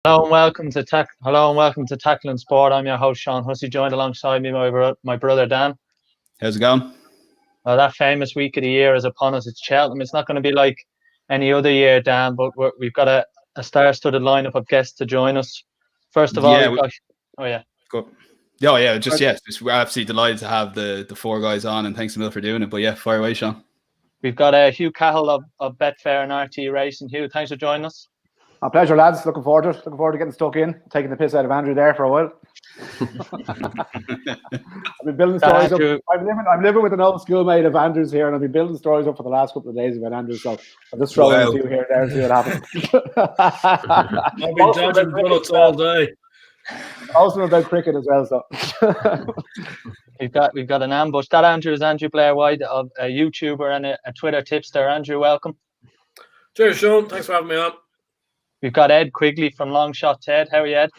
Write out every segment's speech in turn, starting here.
Hello and welcome to Tackling Sport. I'm your host Sean Hussey, joined alongside me my brother Dan. How's it going? That famous week of the year is upon us. It's Cheltenham. It's not going to be like any other year, Dan, but we've got a star-studded lineup of guests to join us. First of all, we're absolutely delighted to have the four guys on, and thanks a million for doing it. But yeah, fire away, Sean. We've got Hugh Cahill of Betfair and RT Racing. Hugh, thanks for joining us. A pleasure, lads. Looking forward to it. Looking forward to getting stuck in, taking the piss out of Andrew there for a while. I've been building stories up. I'm living with an old schoolmate of Andrew's here, and I've been building stories up for the last couple of days about Andrew. So I'll just throw in a few here and there and see what happens. I've been dodging bullets all day. Also about cricket as well. So we've got an ambush. That Andrew is Andrew Blair White, a YouTuber and a Twitter tipster. Andrew, welcome. Cheers, Sean. Thanks for having me on. We've got Ed Quigley from Longshot Ted. How are you, Ed?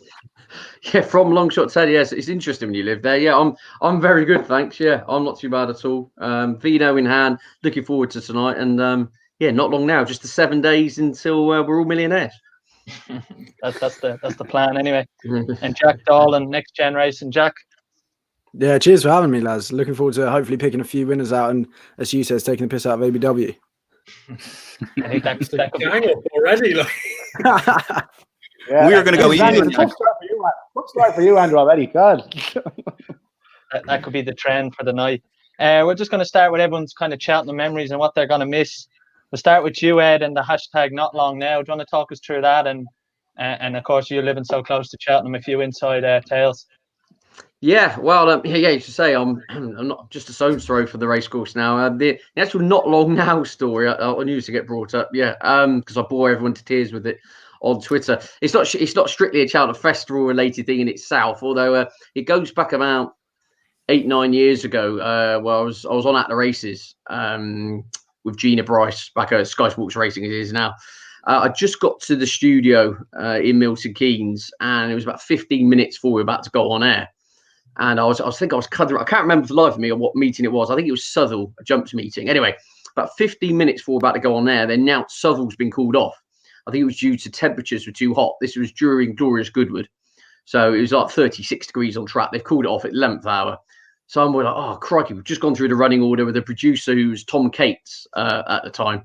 Yeah, from Longshot Ted. Yes, it's interesting when you live there. Yeah, I'm very good, thanks. Yeah, I'm not too bad at all. Vino in hand. Looking forward to tonight, and yeah, not long now. Just the 7 days until we're all millionaires. that's the plan anyway. And Jack Dawling, Next Gen Racing. Jack. Yeah, cheers for having me, lads. Looking forward to hopefully picking a few winners out, and as you said, taking the piss out of ABW. I think that could be already. Like. Yeah, we are going to go easy. Tough start for you, Andrew, already. God. that could be the trend for the night. We're just going to start with everyone's kind of Cheltenham memories and what they're going to miss. We'll start with you, Ed, and the hashtag Not Long Now. Do you want to talk us through that? And of course, you're living so close to Cheltenham, a few inside tales. Yeah, well, you should say I'm not just a stone's throw for the racecourse now. The actual Not Long Now story I knew to get brought up, because I bore everyone to tears with it on Twitter. It's not strictly a Cheltenham Festival related thing in itself, although it goes back about 8-9 years ago. Where I was on at the races with Gina Bryce back at Sky Sports Racing. It is now. I just got to the studio in Milton Keynes, and it was about 15 minutes before we were about to go on air. And I think I was covering. I can't remember for the life of me what meeting it was. I think it was Southall, a jumps meeting. Anyway, about 15 minutes before we're about to go on there, they announced Southall's been called off. I think it was due to temperatures were too hot. This was during Glorious Goodwood, so it was like 36 degrees on track. They've called it off at 11th hour. So I'm like, oh crikey, we've just gone through the running order with the producer, who was Tom Cates at the time.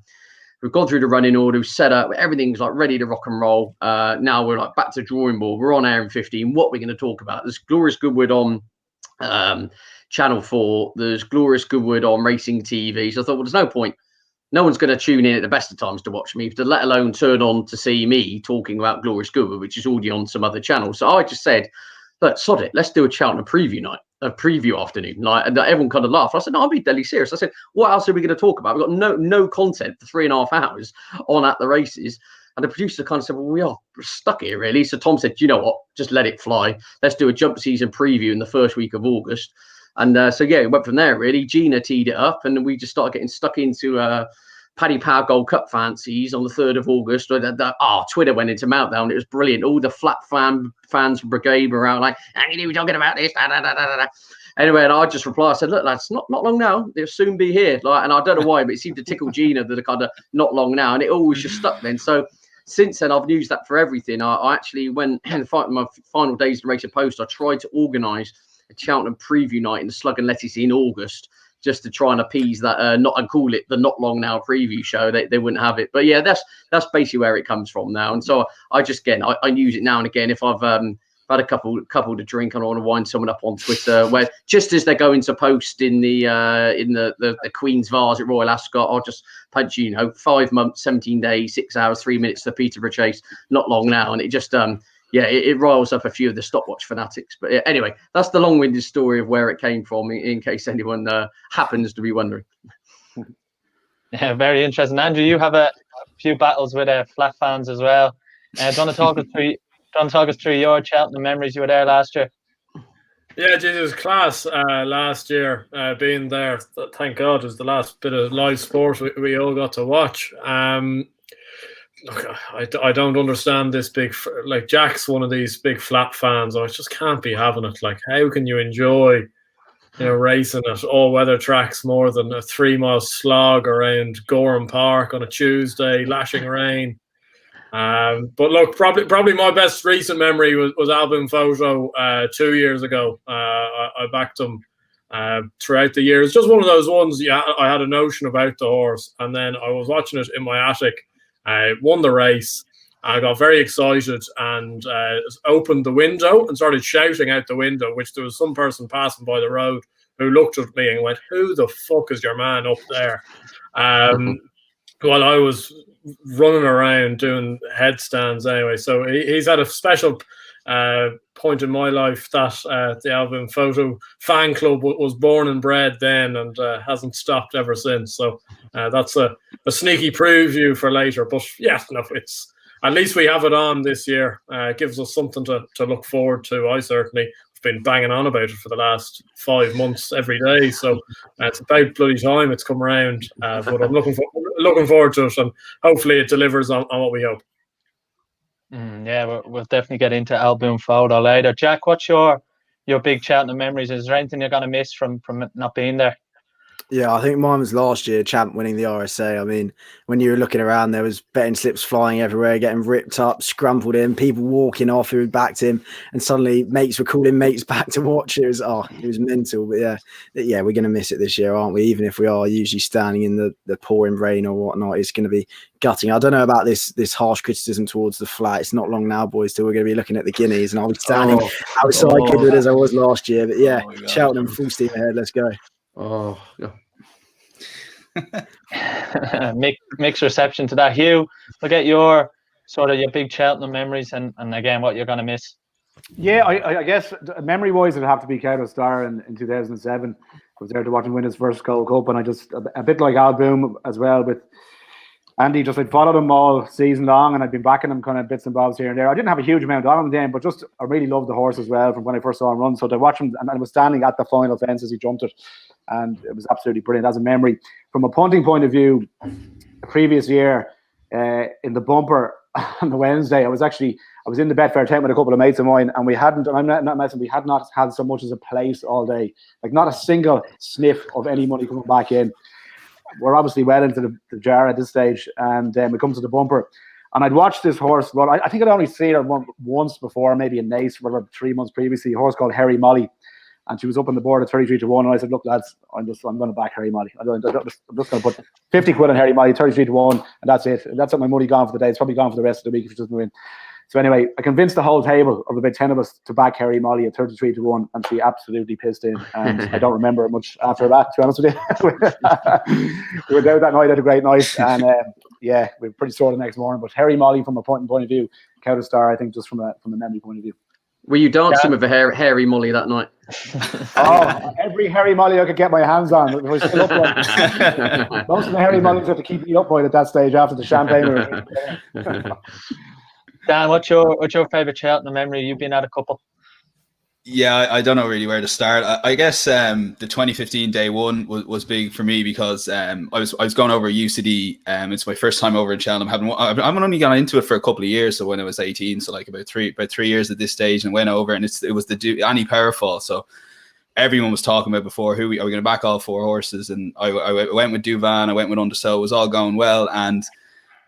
We've gone through the running order, set up, everything's like ready to rock and roll. Now we're like back to drawing board. We're on air in 15. What we're going to talk about? There's Glorious Goodwood on Channel 4. There's Glorious Goodwood on Racing TV. So I thought, well, there's no point. No one's going to tune in at the best of times to watch me, let alone turn on to see me talking about Glorious Goodwood, which is already on some other channel. So I just said, look, sod it. Let's do a Cheltenham preview night. A preview afternoon, and everyone kind of laughed. I said, "No, I'll be deadly serious." I said, "What else are we going to talk about? We've got no content for 3.5 hours on at the races." And the producer kind of said, "Well, we're stuck here, really." So Tom said, "You know what? Just let it fly. Let's do a jump season preview in the first week of August." And it went from there. Really, Gina teed it up, and we just started getting stuck into Paddy Power Gold Cup fancies on the 3rd of August. Twitter went into meltdown. It was brilliant. All the flat fans brigade were out like, "We're talking about this." Da, da, da, da, da. Anyway, and I just replied. I said, "Look, lads, not long now. They'll soon be here." And I don't know why, but it seemed to tickle Gina that are kind of not long now, and it always just stuck then. So since then, I've used that for everything. I actually went in my final days to Racing Post. I tried to organise a Cheltenham preview night in the Slug and Lettuce in August, just to try and appease that, and call it the Not Long Now preview show. They wouldn't have it. But yeah, that's basically where it comes from now. And so I just, again, I use it now and again. If I've had a couple to drink and I want to wind someone up on Twitter, where just as they're going to post in the Queen's Vase at Royal Ascot, I'll just punch, 5 months, 17 days, 6 hours, 3 minutes to Peterborough Chase, Not Long Now. And it just, it riles up a few of the stopwatch fanatics. But anyway, that's the long-winded story of where it came from, in case anyone happens to be wondering. Yeah, very interesting. Andrew, you have a few battles with flat fans as well. Do you want to talk us through your Cheltenham memories? You were there last year. Yeah, Jesus, class last year, being there. Thank God, it was the last bit of live sport we all got to watch. Look, I don't understand this big, like Jack's one of these big flat fans. I just can't be having it. Like, how can you enjoy, racing at all weather tracks more than a 3 mile slog around Gorham Park on a Tuesday, lashing rain? But look, probably my best recent memory was Album Photo 2 years ago. I backed him throughout the year. It's just one of those ones. Yeah, I had a notion about the horse, and then I was watching it in my attic. I won the race. I got very excited and opened the window and started shouting out the window, which there was some person passing by the road who looked at me and went, "Who the fuck is your man up there?" While I was running around doing headstands anyway. So he's had a special point in my life that the Album Photo fan club was born and bred then, and hasn't stopped ever since. So that's a sneaky preview for later. But yeah, no, it's at least we have it on this year. It gives us something to look forward to. I certainly have been banging on about it for the last 5 months every day. So it's about bloody time it's come around. But I'm looking forward to it, and hopefully it delivers on what we hope. Yeah, we'll definitely get into Album Photo later. Jack, what's your big Cheltenham memories? Is there anything you're going to miss from not being there? Yeah, I think mine was last year, Champ winning the RSA. I mean, when you were looking around, there was betting slips flying everywhere, getting ripped up, scrumpled in, people walking off who had backed him, and suddenly mates were calling mates back to watch. It was mental. But yeah, we're going to miss it this year, aren't we? Even if we are usually standing in the pouring rain or whatnot, it's going to be gutting. I don't know about this harsh criticism towards the flat. It's not long now, boys, till we're going to be looking at the Guineas, and I'll be standing outside Quigley as I was last year. But yeah, Cheltenham, full steam ahead. Let's go. Oh, yeah. Mixed reception to that. Hugh, look at your big Cheltenham memories and again what you're going to miss. Yeah, I guess memory wise it'd have to be Cahill Star in 2007. I was there to watch him win his first Gold Cup, and I just a bit like Album as well with Andy. Just I'd followed him all season long, and I'd been backing him kind of bits and bobs here and there. I didn't have a huge amount on him then, but just I really loved the horse as well from when I first saw him run. So to watch him, and I was standing at the final fence as he jumped it, and it was absolutely brilliant as a memory. From a punting point of view, the previous year in the bumper on the Wednesday, I was in the Betfair tent with a couple of mates of mine, and we hadn't, and I'm not messing, we had not had so much as a place all day, like not a single sniff of any money coming back in. We're obviously well into the jar at this stage, and we come to the bumper, and I'd watched this horse run. I think I'd only seen her once before, maybe in Nace, whatever, 3 months previously. A horse called Harry Molly, and she was up on the board at 33-1. And I said, "Look, lads, I'm going to back Harry Molly. I'm just going to put 50 quid on Harry Molly, 33-1, and that's it. That's my money gone for the day. It's probably gone for the rest of the week if she doesn't win." So anyway, I convinced the whole table of about 10 of us to back Harry Molly at 33-1, and she absolutely pissed in. And I don't remember much after that, to be honest with you. We were there that night, had a great night, and yeah, we were pretty sore the next morning. But Harry Molly, from a point of view, Cahill Star, I think, just from a memory point of view. Were you dancing with a Harry Molly that night? Oh, every Harry Molly I could get my hands on. Was still upright. Most of the Harry Mollys have to keep me upright at that stage after the champagne. Dan, what's your favourite Cheltenham memory? You've been at a couple. Yeah, I don't know really where to start. I guess the 2015 day one was big for me because I was going over UCD. It's my first time over in Cheltenham. I've only gone into it for a couple of years. So when I was 18, so like about 3 years at this stage, and went over, and it was the Annie Powerfall. So everyone was talking about before are we going to back all 4 horses, and I went with Duvan, I went with Undersow. It was all going well, and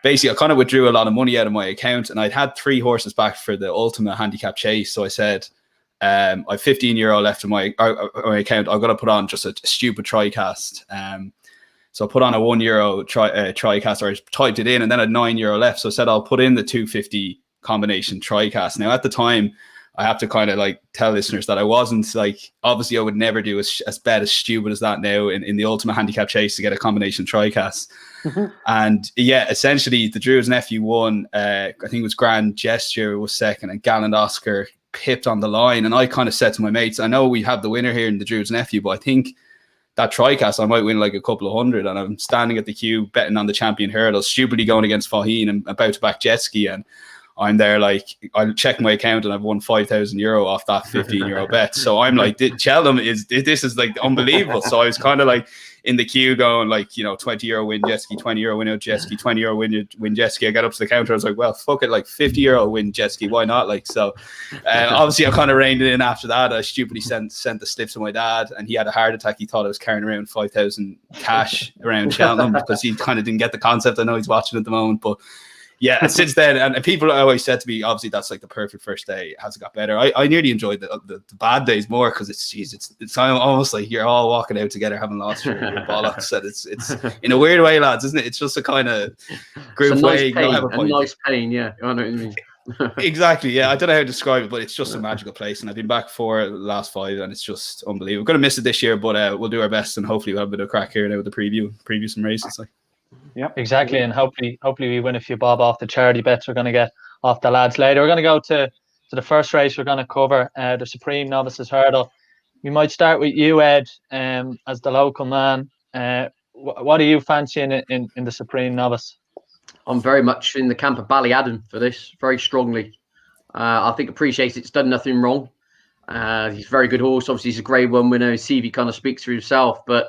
basically, I kind of withdrew a lot of money out of my account, and I'd had 3 horses back for the ultimate handicap chase. So I said, I have €15 left in my account. I've got to put on just a stupid TriCast. So I put on a €1 TriCast, or I typed it in, and then I had €9 left. So I said, I'll put in the 250 combination TriCast. Now, at the time, I have to kind of like tell listeners that I wasn't like, obviously I would never do as bad as stupid as that now in the ultimate handicap chase to get a combination TriCast. And yeah, essentially the Druid's Nephew won. I think it was Grand Gesture was second, and Gallant Oscar pipped on the line. And I kind of said to my mates, I know we have the winner here in the Druid's Nephew, but I think that TriCast I might win like a couple of hundred. And I'm standing at the queue betting on the champion hurdle, stupidly going against Faheen and about to back jet ski, and I'm there like, I'm checking my account and I've won €5,000 off that €15 bet. So I'm like, Cheltenham this is like unbelievable. So I was kind of like in the queue going like, you know, €20 win jet ski, €20 win out jet ski, €20 win jet ski. I got up to the counter. I was like, well, fuck it, like €50 win jet ski. Why not? Like, so obviously I kind of reined it in after that. I stupidly sent the slips to my dad, and he had a heart attack. He thought I was carrying around 5,000 cash around Cheltenham because he kind of didn't get the concept. I know he's watching at the moment, but yeah, and since then, and people always said to me, obviously that's like the perfect first day. Has it got better? I nearly enjoyed the bad days more because it's almost like you're all walking out together having lost your bollocks, and it's in a weird way, lads, isn't it? It's just a kind of group way. Nice pain, yeah. I know what you mean. Exactly, yeah. I don't know how to describe it, but it's just a magical place, and I've been back for the last 5, and it's just unbelievable. We're going to miss it this year, but we'll do our best, and hopefully we'll have a bit of crack here now with the preview some races. Like, yeah, exactly, and hopefully we win a few bob off the charity bets we're going to get off the lads later. We're going to go to the first race we're going to cover, the Supreme Novices Hurdle. We might start with you, Ed, as the local man. What are you fancying in the Supreme Novice? I'm very much in the camp of Ballymore for this, very strongly. I think Appreciate It's done nothing wrong. He's a very good horse. Obviously, he's a Grade 1 winner. His CV kind of speaks for himself. But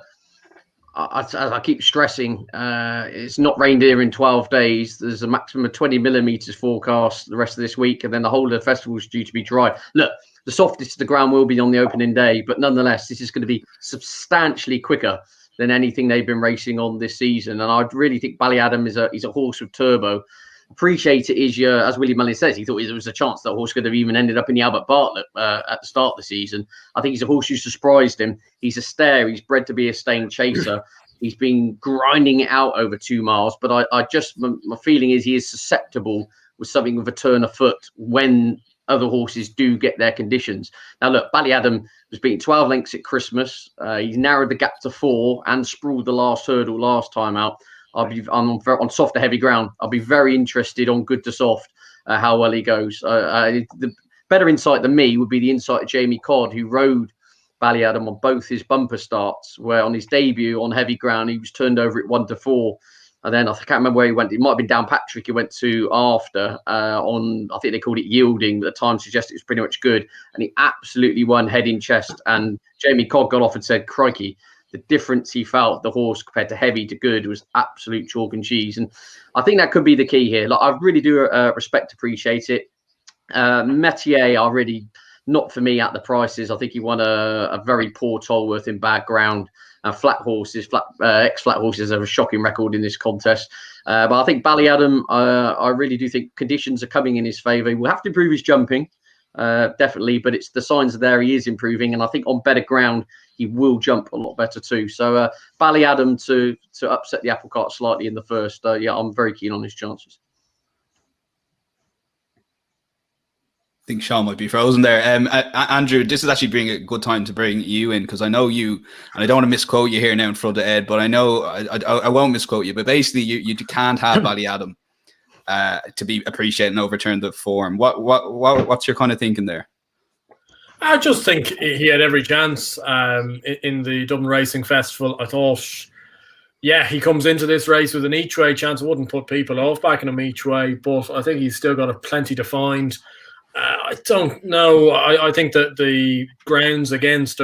as I keep stressing, it's not rained here in 12 days. There's a maximum of 20 millimetres forecast the rest of this week. And then the whole of the festival is due to be dry. Look, the softest of the ground will be on the opening day. But nonetheless, this is going to be substantially quicker than anything they've been racing on this season. And I really think Ballymore is a horse with turbo. Appreciate It is your, as Willie Mullins says, he thought there was a chance that horse could have even ended up in the Albert Bartlett at the start of the season. I think he's a horse who surprised him. He's a stare. He's bred to be a staying chaser. He's been grinding it out over 2 miles. But my feeling is he is susceptible with something with a turn of foot when other horses do get their conditions. Now, look, Ballymore was beaten 12 lengths at Christmas. He's narrowed the gap to 4 and sprawled the last hurdle last time out. On soft to heavy ground. I'll be very interested on good to soft, how well he goes. The better insight than me would be the insight of Jamie Codd, who rode Ballymore on both his bumper starts, where on his debut on heavy ground, he was turned over at 1 to 4. And then I can't remember where he went. It might have been down Patrick. He went to after on, I think they called it Yielding, but the time suggested it was pretty much good. And he absolutely won head in chest. And Jamie Codd got off and said, crikey, the difference he felt, the horse compared to heavy to good, was absolute chalk and cheese. And I think that could be the key here. Like, I really do appreciate it. Metier are really not for me at the prices. I think he won a very poor Tolworth in bad ground. Flat horses, ex-flat horses have a shocking record in this contest. But I think Ballymore, I really do think conditions are coming in his favour. He will have to improve his jumping, definitely, but it's the signs are there. He is improving, and I think on better ground, he will jump a lot better too. So Ballymore to upset the apple cart slightly in the first. I'm very keen on his chances. I think Sean might be frozen there. Andrew, this is actually being a good time to bring you in, because I know you, and I don't want to misquote you here now in front of Ed, but I know I won't misquote you, but basically you can't have Ballymore to be appreciated and overturn the form. What's your kind of thinking there? I just think he had every chance in the Dublin Racing Festival. I thought, yeah, he comes into this race with an each way chance. I wouldn't put people off backing him each way, but I think he's still got a plenty to find. I don't know. I think that the grounds against,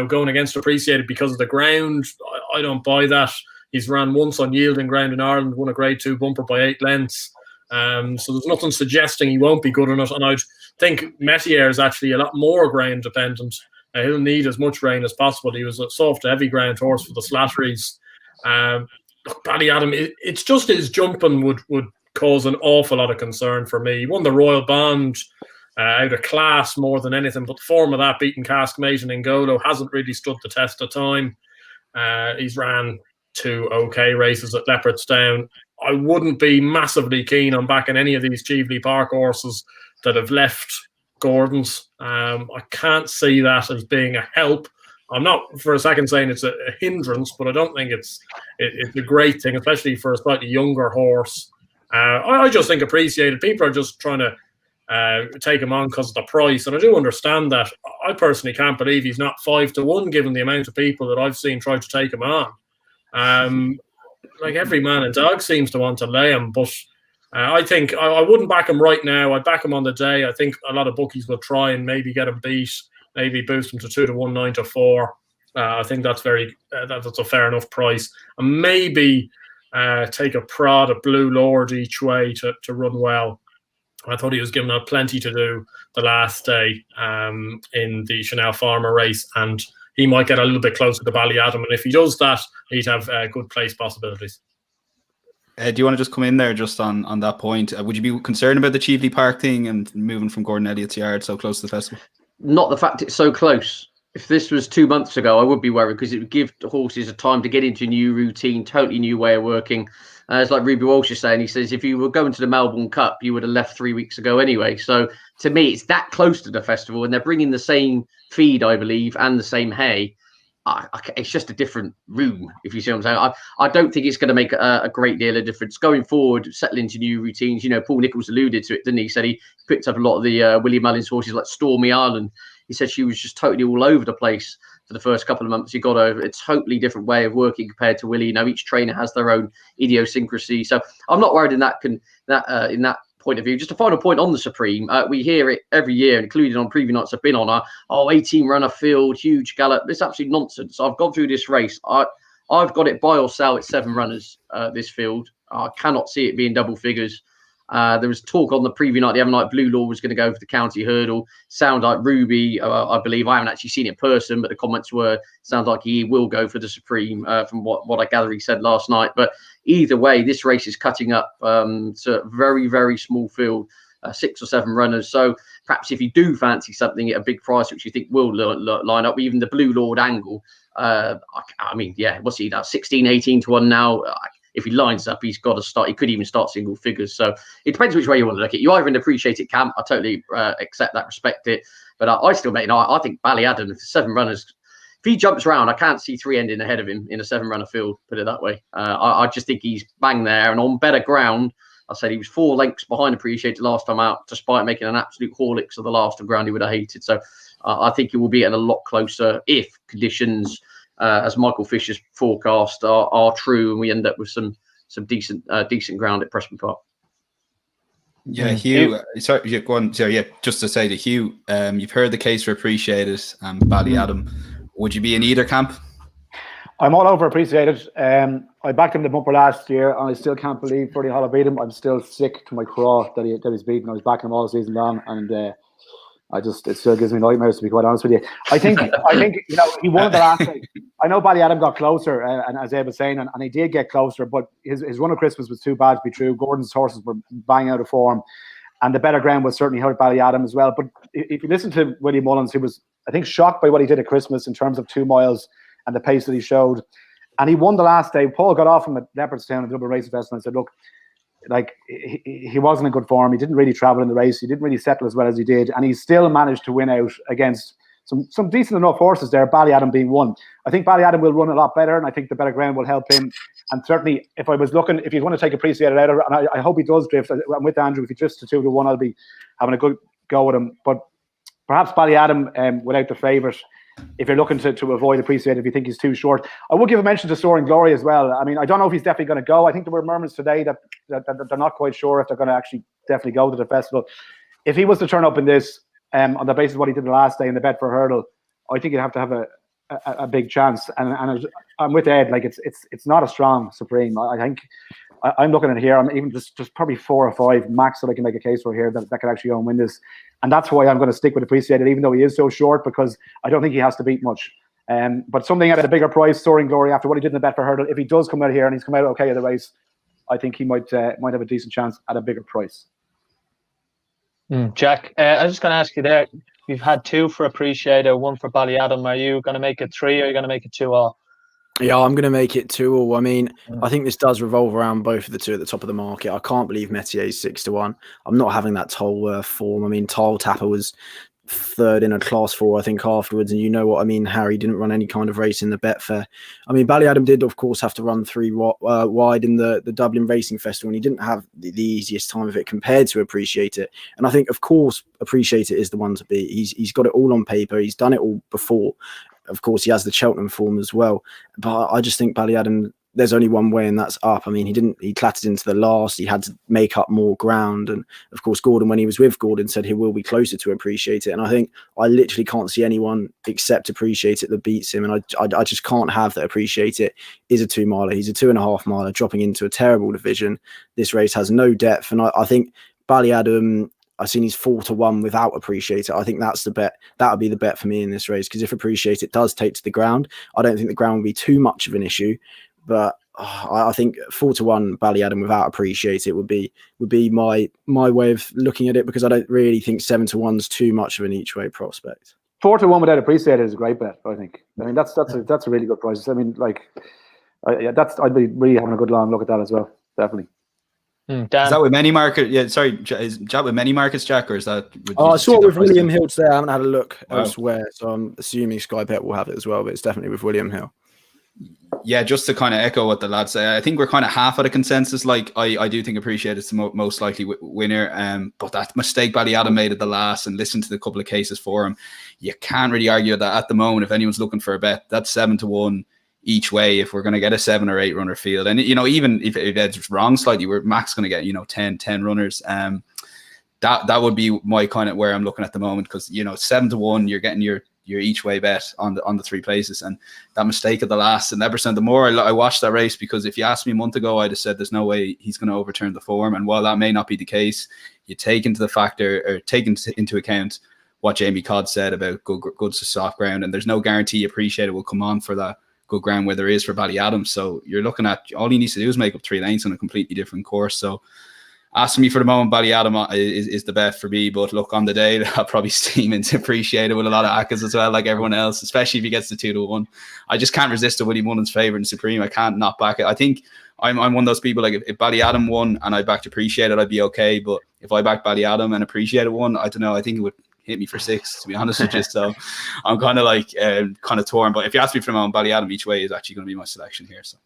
going against Appreciated because of the ground, I don't buy that. He's ran once on yielding ground in Ireland, won a Grade 2 bumper by 8 lengths. So there's nothing suggesting he won't be good enough. And I'd think Metier is actually a lot more ground dependent. He'll need as much rain as possible. He was a soft, heavy ground horse for the Slatteries. Ballymore, it's just his jumping would cause an awful lot of concern for me. He won the Royal Bond out of class more than anything, but the form of that, beating Caskmate and Ngolo, hasn't really stood the test of time. He's ran 2 okay races at Leopardstown. I wouldn't be massively keen on backing any of these Cheveley Park horses that have left Gordon's. I can't see that as being a help. I'm not for a second saying it's a hindrance, but I don't think it's a great thing, especially for a slightly younger horse. I just think Appreciated. People are just trying to take him on because of the price, and I do understand that. I personally can't believe he's not 5 to 1, given the amount of people that I've seen try to take him on. Like every man and dog seems to want to lay him, but I think I wouldn't back him right now. I'd back him on the day. I think a lot of bookies will try and maybe get him beat, maybe boost him to 2 to 1, 9 to 4. I think that's that's a fair enough price, and maybe take a prod at Blue Lord each way to run well. I thought he was given out plenty to do the last day in the Chanel Farmer race, and he might get a little bit closer to Ballymore. And if he does that, he'd have good place possibilities. do you want to just come in there just on that point? Would you be concerned about the Cheveley Park thing and moving from Gordon Elliott's yard so close to the festival? Not the fact it's so close. If this was 2 months ago, I would be worried because it would give the horses a time to get into a new routine, totally new way of working. It's like Ruby Walsh is saying, he says, if you were going to the Melbourne Cup, you would have left 3 weeks ago anyway. So to me, it's that close to the festival and they're bringing the same feed, I believe, and the same hay. It's just a different room, if you see what I'm saying. I don't think it's going to make a great deal of difference going forward, settle into new routines. You know, Paul Nicholls alluded to it, didn't he? He said he picked up a lot of the Willie Mullins horses like Stormy Island. He said she was just totally all over the place for the first couple of months. He got over a totally different way of working compared to Willie. You know, each trainer has their own idiosyncrasy. So I'm not worried in that point of view. Just a final point on the Supreme. We hear it every year, including on preview nights I've been on. 18 runner field, huge gallop. It's absolute nonsense. I've gone through this race. I've got it buy or sell at 7 runners, this field. I cannot see it being double figures. There was talk on the preview night the other night, Blue Law was going to go for the county hurdle. Sounds like Ruby, I believe. I haven't actually seen it in person, but the comments were, sounds like he will go for the Supreme from what I gather he said last night. But either way, this race is cutting up to a very, very small field, 6 or 7 runners. So perhaps if you do fancy something at a big price, which you think will line up, even the Blue Lord angle, I mean, yeah, what's he now? 16, 18 to 1 now. If he lines up, he's got to start. He could even start single figures. So it depends which way you want to look at it. You either in the appreciate it camp. I totally accept that, respect it. But I still make, I think Ballyadam, 7 runners, if he jumps around, I can't see 3 ending ahead of him in a 7-runner field, put it that way. I just think he's bang there. And on better ground, I said he was 4 lengths behind appreciated last time out, despite making an absolute Horlicks of the last of ground he would have hated. So I think he will be at a lot closer if conditions, as Michael Fisher's forecast, are true, and we end up with some decent ground at Preston Park. Yeah, Hugh. Sorry, yeah, go on. Sorry, yeah, just to say to Hugh, you've heard the case for Appreciated and Ballyadam. Would you be in either camp? I'm all over Appreciated. I backed him the bumper last year, and I still can't believe Freddie Hollow beat him. I'm still sick to my craw that he's beaten. I was backing him all season long, and it still gives me nightmares, to be quite honest with you. I think you know, he won the last day. I know Ballyadam got closer, and as Ed was saying, and he did get closer, but his run of Christmas was too bad to be true. Gordon's horses were banging out of form, and the better ground was certainly hurt Ballyadam as well. But if you listen to Willie Mullins, who was, I think, shocked by what he did at Christmas in terms of 2 miles and the pace that he showed, and he won the last day. Paul got off him at Leopardstown at the Dublin Racing Festival and said, look, like, he wasn't in good form. He didn't really travel in the race. He didn't really settle as well as he did, and he still managed to win out against some decent enough horses there, Ballyadam being one. I think Ballyadam will run a lot better, and I think the better ground will help him. And certainly, if you want to take Appreciated out, and I hope he does drift. I'm with Andrew. If he drifts to 2 to 1, I'll be having a good go with him. But perhaps Ballyadam without the favourite, if you're looking to avoid Appreciated, if you think he's too short. I will give a mention to Soaring Glory as well. I mean, I don't know if he's definitely going to go. I think there were murmurs today that they're not quite sure if they're going to actually definitely go to the festival. If he was to turn up in this, on the basis of what he did the last day in the Betfair hurdle, I think he'd have to have a big chance. And I'm with Ed. Like, it's not a strong Supreme. I think I'm looking at here. I'm even just probably 4 or 5 max that I can make a case for here that could actually go and win this. And that's why I'm going to stick with Appreciated, even though he is so short, because I don't think he has to beat much. But something at a bigger price, Soaring Glory, after what he did in the Betfair hurdle, if he does come out here and he's come out okay at the race, I think he might have a decent chance at a bigger price. Jack, I was just going to ask you there. You've had 2 for Appreciated, 1 for Ballyadam. Are you going to make it 3, or are you going to make it 2-all? Yeah, I'm going to make it 2-all. I mean, I think this does revolve around both of the 2 at the top of the market. I can't believe Metier's 6 to 1. I'm not having that Tolworth form. I mean, Tile Tapper was 3rd in a Class 4, I think, afterwards. And you know what I mean, Harry didn't run any kind of race in the Betfair. I mean, Ballyadam did, of course, have to run 3 wide in the Dublin Racing Festival, and he didn't have the easiest time of it compared to Appreciate It. And I think, of course, Appreciate It is the one to beat. He's got it all on paper. He's done it all before. Of course, he has the Cheltenham form as well. But I just think Ballyadam, there's only one way, and that's up. I mean, he clattered into the last. He had to make up more ground. And, of course, Gordon, when he was with Gordon, said he will be closer to Appreciate It. And I think I literally can't see anyone except Appreciate It that beats him. And I just can't have that Appreciate It is a 2-miler. He's a 2.5 miler dropping into a terrible division. This race has no depth. And I think Ballyadam, I've seen he's 4 to 1 without Appreciate It. I think that's the bet. That would be the bet for me in this race, because if Appreciate It does take to the ground, I don't think the ground will be too much of an issue. But I think 4-1 Ballyadam without Appreciate It would be my way of looking at it, because I don't really think 7-1's too much of an each way prospect. 4-1 without Appreciate It is a great bet, I think. I mean, that's a really good price. I mean, like, I'd be really having a good long look at that as well. Definitely. Is that with many market? Yeah, sorry, is that with many markets, Jack, or is that? I saw it with William Hill today. I haven't had a look elsewhere, so I'm assuming Sky Bet will have it as well. But it's definitely with William Hill. Yeah, just to kind of echo what the lads say, I think we're kind of half of the consensus. Like, I do think Appreciate It's the most likely winner. But that mistake Ballyadam made at the last, and listen to the couple of cases for him, you can't really argue that at the moment. If anyone's looking for a bet, that's 7-1 each way. If we're going to get a 7 or 8 runner field, and even if it's wrong slightly, we're max going to get 10 runners. That would be my kind of where I'm looking at the moment, because 7-1, you're getting your each way bet on the 3 places, and that mistake at the last, and the more I watched that race, because if you asked me a month ago, I'd have said there's no way he's going to overturn the form. And while that may not be the case, you take into account what Jamie Codd said about good to soft ground, and there's no guarantee Appreciate It will come on for that good ground where there is for Ballyadam. So you're looking at, all he needs to do is make up 3 lengths on a completely different course. So asking me for the moment, Ballyadam is the bet for me. But look, on the day, I'll probably steam into Appreciate It with a lot of accas as well, like everyone else, especially if he gets the 2-1. I just can't resist a Willie Mullins favourite in Supreme. I can't not back it. I think I'm one of those people, like, if Ballyadam won and I backed Appreciate It, I'd be okay. But if I backed Ballyadam and Appreciate It won, I don't know, I think it would hit me for 6, to be honest with you. So I'm kind of torn. But if you ask me for the moment, Ballyadam each way is actually going to be my selection here. So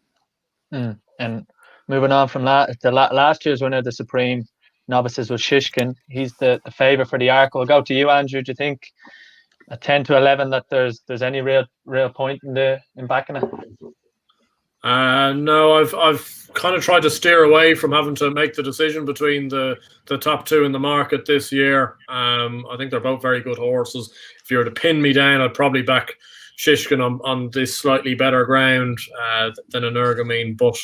and moving on from that, the last year's winner of the Supreme Novices was Shishkin. He's the favourite for the Arkle. I'll go to you, Andrew. Do you think at 10-11 that there's any real point in backing it? No, I've kind of tried to steer away from having to make the decision between the top 2 in the market this year. I think they're both very good horses. If you were to pin me down, I'd probably back Shishkin on this slightly better ground than Energumene. But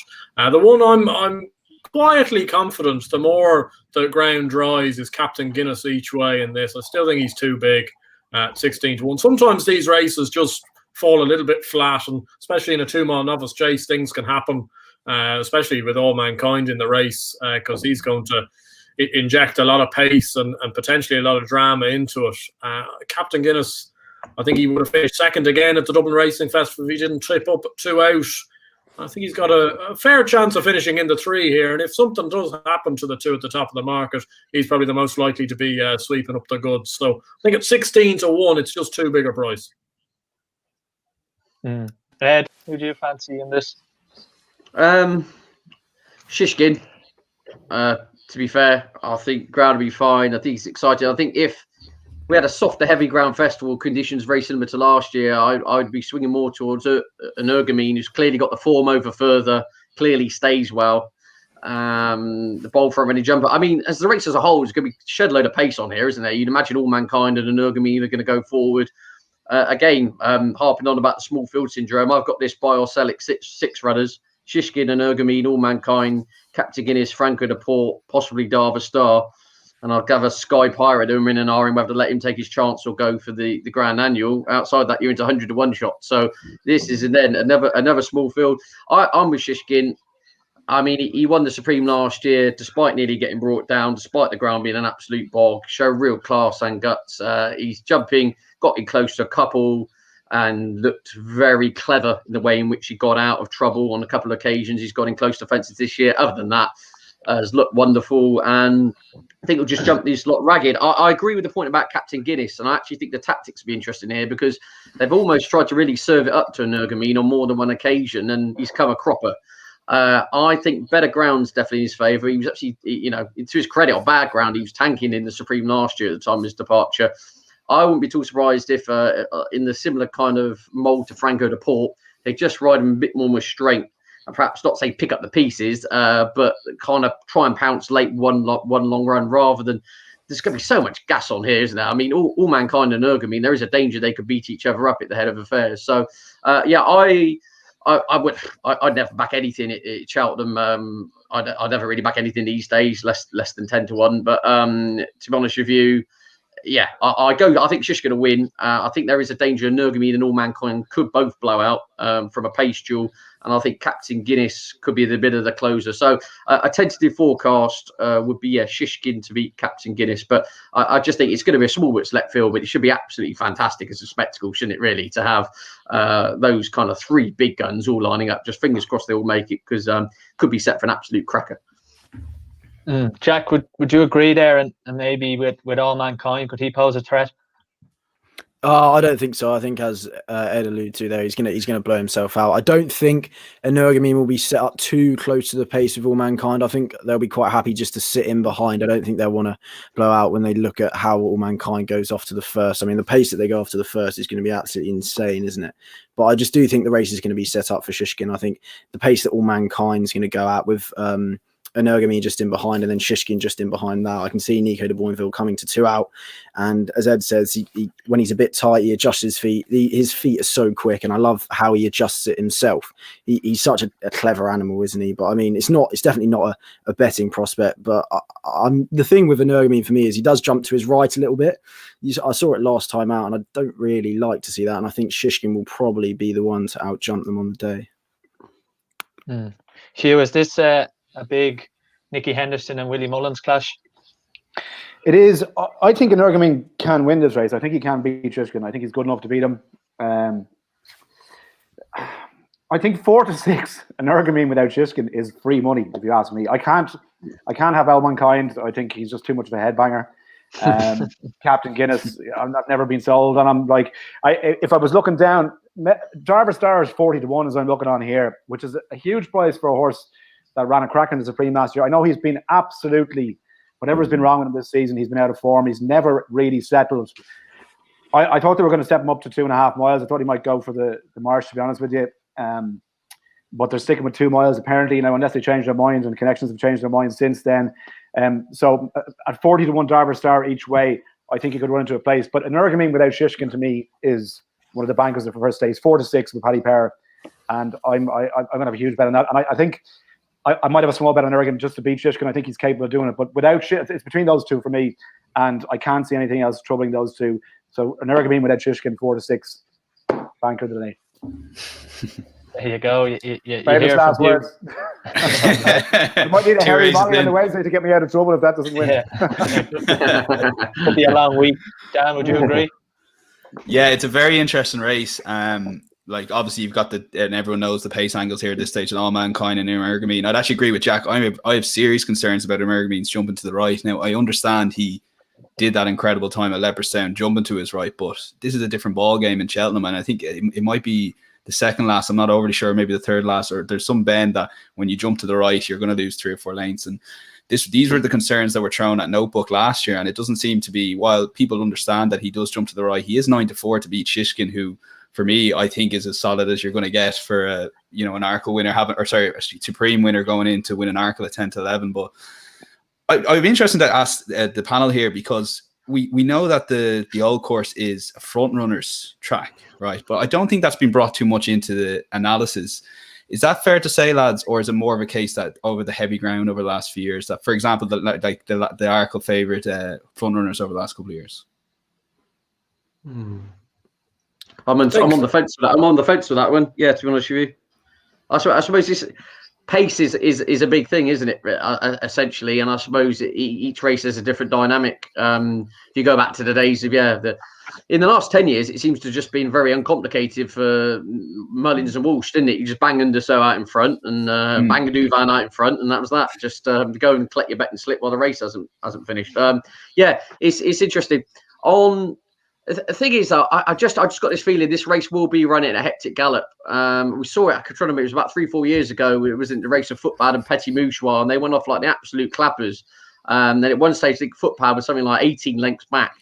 the one I'm quietly confident, the more the ground dries, is Captain Guinness each way in this. I still think he's too big at 16-1. Sometimes these races just fall a little bit flat, and especially in a 2-mile novice chase, things can happen, especially with All Mankind in the race, because he's going to inject a lot of pace and potentially a lot of drama into it. Captain Guinness, I think he would have finished second again at the Dublin Racing Festival if he didn't trip up 2 out. I think he's got a fair chance of finishing in the 3 here, and if something does happen to the 2 at the top of the market, he's probably the most likely to be sweeping up the goods. So I think at 16-1, it's just too big a price. Ed, who do you fancy in this? Shishkin. To be fair, I think ground will be fine. I think he's excited. I think if we had a softer heavy ground festival conditions very similar to last year, I'd be swinging more towards Energumene, who's clearly got the form over further, clearly stays well. The bowl for any jumper. I mean, as the race as a whole is going to be shed a load of pace on here, isn't there? You'd imagine All Mankind and Energumene are going to go forward. Again, harping on about the small field syndrome, I've got this buy or sell at six runners: Shishkin, Energumene, All Mankind, Captain Guinness, Franco de Port, possibly Dava Star, and I'll gather Sky Pirate in and R whether to let him take his chance or go for the Grand Annual. Outside that, you're into 100-1 shot. So this is then another small field. I'm with Shishkin. I mean, he won the Supreme last year, despite nearly getting brought down, despite the ground being an absolute bog. Showed real class and guts. He's jumping, got in close to a couple, and looked very clever in the way in which he got out of trouble on a couple of occasions. He's got in close to fences this year. Other than that, has looked wonderful, and I think he'll just jump this lot ragged. I agree with the point about Captain Guinness, and I actually think the tactics will be interesting here, because they've almost tried to really serve it up to Energumene on more than one occasion, and he's come a cropper. I think better ground's definitely in his favour. He was actually, to his credit, on bad ground, he was tanking in the Supreme last year at the time of his departure. I wouldn't be too surprised if in the similar kind of mould to Franco de Port, they just ride him a bit more with strength, and perhaps not say pick up the pieces, but kind of try and pounce late one long run, rather than, there's going to be so much gas on here, isn't there? I mean, all Mankind and Energumene, there is a danger they could beat each other up at the head of affairs. So, I'd never back anything at Cheltenham. I'd never really back anything these days, less than 10-1. But to be honest with you, I think Shish going to win. I think there is a danger Energumene and All Mankind could both blow out from a pace duel. And I think Captain Guinness could be the bit of the closer. So a tentative forecast would be Shishkin to beat Captain Guinness. But I just think it's going to be a small but select field, but it should be absolutely fantastic as a spectacle, shouldn't it, really, to have those kind of three big guns all lining up. Just fingers crossed they all make it, because could be set for an absolute cracker. Jack, would you agree there? And maybe with All Mankind, could he pose a threat? I don't think so. I think, as Ed alluded to there, he's gonna blow himself out. I don't think Energumene will be set up too close to the pace of All Mankind. I think they'll be quite happy just to sit in behind. I don't think they'll want to blow out when they look at how All Mankind goes off to the first. I mean, the pace that they go off to the first is going to be absolutely insane, isn't it? But I just do think the race is going to be set up for Shishkin. I think the pace that All Mankind is going to go out with Energumene just in behind, and then Shishkin just in behind that. I can see Nico de Boinville coming to 2 out, and as Ed says, he when he's a bit tight, he adjusts his feet. His feet are so quick, and I love how he adjusts it himself. He's such a clever animal, isn't he? But I mean, it's definitely not a betting prospect. But the thing with Energumene for me is he does jump to his right a little bit. I saw it last time out, and I don't really like to see that. And I think Shishkin will probably be the one to out jump them on the day. Hugh, is this a big Nicky Henderson and Willie Mullins clash? It is. I think Energumene can win this race. I think he can beat Shishkin. I think he's good enough to beat him. I think 4-6 Energumene without Shishkin is free money, if you ask me. I can't have All Mankind. I think he's just too much of a headbanger. Captain Guinness, I've never been sold, and I'm like, if I was looking down, Darver Star is 40-1 as I'm looking on here, which is a huge price for a horse that ran a crack in the Supreme last year. I know he's been absolutely, whatever's been wrong with him this season, he's been out of form. He's never really settled. I thought they were going to step him up to 2.5 miles. I thought he might go for the Marsh, to be honest with you. But they're sticking with 2 miles apparently, unless they change their minds, and connections have changed their minds since then. So at 40-1 Darver Star each way, I think he could run into a place. But Energumene without Shishkin, to me, is one of the bankers of the first days. 4-6 with Paddy Power, and I'm going to have a huge bet on that. And I think I might have a small bet on Energumene just to beat Shishkin. I think he's capable of doing it. But without Shishkin, it's between those two for me, and I can't see anything else troubling those two. So Energumene without Shishkin, 4-6 banker of the day. There you go. You Famous last words. You might need a Harry Molly on the Wednesday to get me out of trouble if that doesn't win. Yeah. Could be a long week. Dan, would you agree? Yeah, it's a very interesting race. Like, obviously you've got and everyone knows the pace angles here at this stage, and All Mankind and Energumene. I'd actually agree with Jack. I have serious concerns about Energumene's jumping to the right. Now, I understand he did that incredible time at Leopardstown jumping to his right, but this is a different ball game in Cheltenham, and I think it might be the second last, I'm not overly sure, maybe the third last, or there's some bend that when you jump to the right, you're going to lose 3 or 4 lengths. And these were the concerns that were thrown at Notebook last year, and it doesn't seem to be, while people understand that he does jump to the right, he is 9-4 to beat Shishkin, who, for me, I think is as solid as you're going to get for an Arkle winner, a Supreme winner going in to win an Arkle at 10-11. But I'd be interested to ask the panel here, because we know that the old course is a front runner's track, right? But I don't think that's been brought too much into the analysis. Is that fair to say, lads, or is it more of a case that over the heavy ground over the last few years, that, for example, the Arkle favourite front runners over the last couple of years? I'm on the fence for that. I'm on the fence for that one. Yeah, to be honest with you, I suppose this pace is a big thing, isn't it? Essentially, and I suppose each race has a different dynamic. If you go back to the days of in the last 10 years, it seems to have just been very uncomplicated for Mullins and Walsh, didn't it? You just bang Underso out in front and bang a Duvan out in front, and that was that. Just go and collect your bet and slip while the race hasn't finished. It's interesting. The thing is, I just got this feeling this race will be running at a hectic gallop. We saw it at Cheltenham. It was about 3-4 years ago. It was in the race of Footpad and Petit Mouchoir, and they went off like the absolute clappers. Then at one stage, the Footpad was something like 18 lengths back,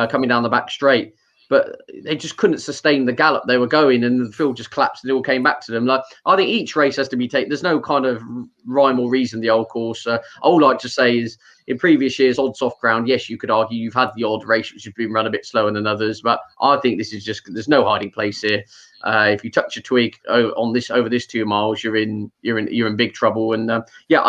coming down the back straight. But they just couldn't sustain the gallop they were going, and the field just collapsed, and it all came back to them. Like, I think each race has to be taken. There's no kind of rhyme or reason the old course. I would like to say is, in previous years, odds off ground, yes, you could argue you've had the odd race which has been run a bit slower than others, but I think this is just, there's no hiding place here. If you touch a twig over this 2 miles, you're in big trouble. And I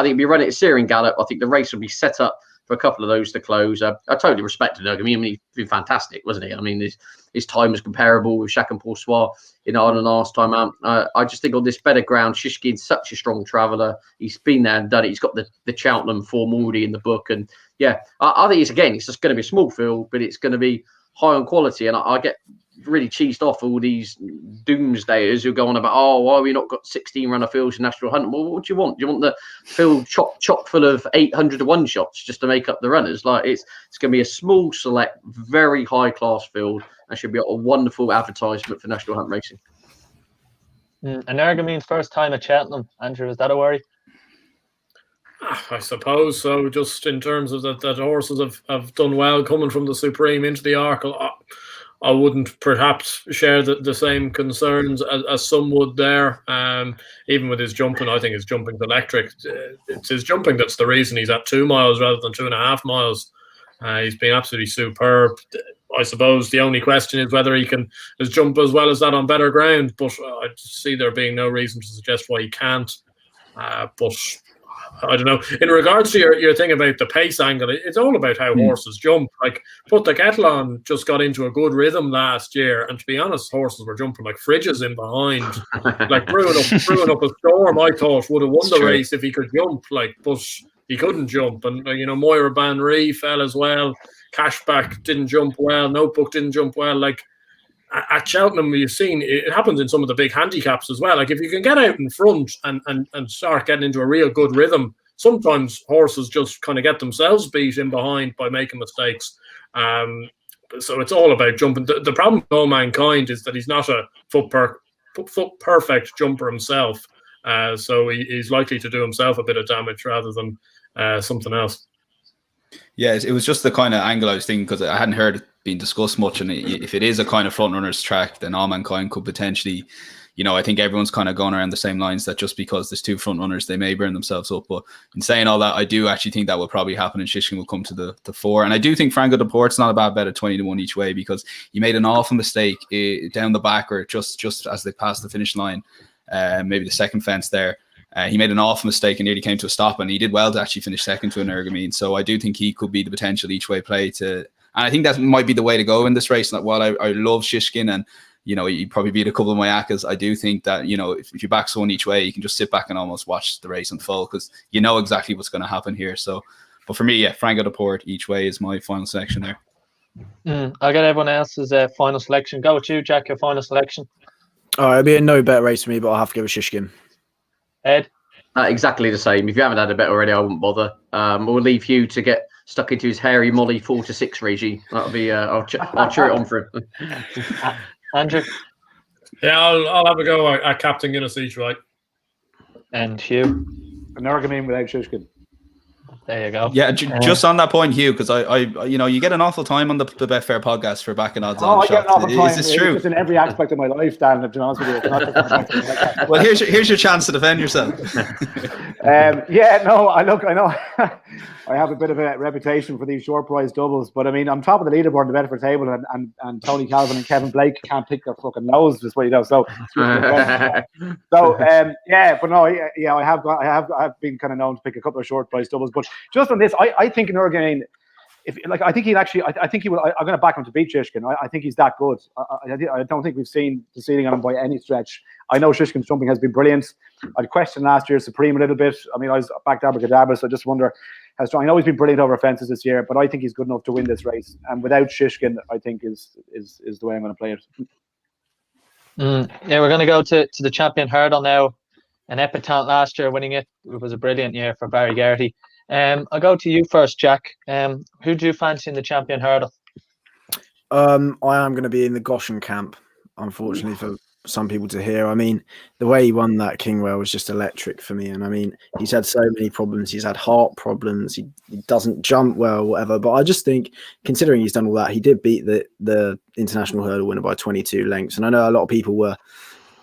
think if you run it at searing gallop, I think the race will be set up for a couple of those to close. I totally respected him. I mean, he's been fantastic, wasn't he? I mean, his time was comparable with Shaq and Poursois in Ireland last time out. I just think on this better ground, Shishkin's such a strong traveller. He's been there and done it. He's got the Cheltenham form already in the book. And yeah, I think it's just going to be a small field, but it's going to be high on quality. And I get really cheesed off all these doomsdayers who go on about, oh, why have we not got 16 runner fields in National Hunt? Well, what do you want? Do you want the field chock full of 800 to 1 shots just to make up the runners? Like it's going to be a small, select, very high class field, and should be a wonderful advertisement for National Hunt racing. And Ergamean's first time at Cheltenham, Andrew, is that a worry? I suppose so. Just in terms of that horses have done well coming from the Supreme into the Arkle. I wouldn't perhaps share the same concerns as some would there. Even with his jumping, I think his jumping's electric. It's his jumping that's the reason he's at 2 miles rather than 2.5 miles. He's been absolutely superb. I suppose the only question is whether he can jump as well as that on better ground. But I see there being no reason to suggest why he can't. But I don't know. In regards to your thing about the pace angle, it's all about how horses jump. Like, Put the Kettle On just got into a good rhythm last year, and to be honest, horses were jumping like fridges in behind. Like brewing up a storm, I thought would have won the race if he could jump. Like, but he couldn't jump, and Moira Banry fell as well. Cashback didn't jump well. Notebook didn't jump well. Like, at Cheltenham, you've seen it happens in some of the big handicaps as well. Like, if you can get out in front and start getting into a real good rhythm, sometimes horses just kind of get themselves beat in behind by making mistakes. So it's all about jumping. The problem with All Mankind is that he's not a foot perfect jumper himself. So he's likely to do himself a bit of damage rather than something else. Yeah, it was just the kind of angle I was thinking, because I hadn't heard it being discussed much. And if it is a kind of front runners track, then All Mankind could potentially, I think everyone's kind of going around the same lines that just because there's 2 front runners, they may burn themselves up. But in saying all that, I do actually think that will probably happen, and Shishkin will come to the 4. And I do think Franco Deport's not a bad bet at 20 to 1 each way, because he made an awful mistake down the back, or just as they passed the finish line, maybe the second fence there. He made an awful mistake and nearly came to a stop, and he did well to actually finish second to an Ergamine. So I do think he could be the potential each way play to, and I think that might be the way to go in this race. And while I love Shishkin, and he'd probably beat a couple of my Akas, I do think that if you back someone each way, you can just sit back and almost watch the race unfold, because you know exactly what's going to happen here. So, but for me, yeah, Franco Deport each way is my final selection there. I'll get everyone else's final selection. Go with you, Jack. Your final selection. It'll be a no bet race for me, but I'll have to go with Shishkin. Ed? Exactly the same. If you haven't had a bet already, I wouldn't bother. We'll leave Hugh to get stuck into his hairy Molly 4 to 6 regime. That'll be. I'll cheer it on for him. Andrew? Yeah, I'll have a go at Captain Guinness each, right? And Hugh? An Ergamine without Shishkin. There you go. Yeah, just on that point, Hugh, because I you get an awful time on the Betfair podcast for backing odds on. I get an awful time. Is this true? It's in every aspect of my life, Dan. To be honest with you, it's not just well, here's your chance to defend yourself. I know. I have a bit of a reputation for these short prize doubles, but I mean, I'm top of the leaderboard in the Betfair table, and Tony Calvin and Kevin Blake can't pick their fucking nose, just what you know. So, I have been kind of known to pick a couple of short prize doubles, but just on this, I think in Ergamine, I think he will. I'm going to back him to beat Shishkin. I think he's that good. I don't think we've seen the ceiling on him by any stretch. I know Shishkin's jumping has been brilliant. I'd question last year's Supreme a little bit. I mean, I was back to Abracadabra, so I just wonder how strong. I know he's been brilliant over fences this year, but I think he's good enough to win this race. And without Shishkin, I think is the way I'm going to play it. Yeah, we're going to go to the champion hurdle now. An epitaph last year, winning it. It was a brilliant year for Barry Geraghty. I'll go to you first, Jack. Who do you fancy in the champion hurdle? I am going to be in the Goshen camp, unfortunately, for some people to hear. I mean, the way he won that Kingwell was just electric for me. And I mean, he's had so many problems. He's had heart problems. He doesn't jump well, whatever. But I just think, considering he's done all that, he did beat the international hurdle winner by 22 lengths. And I know a lot of people were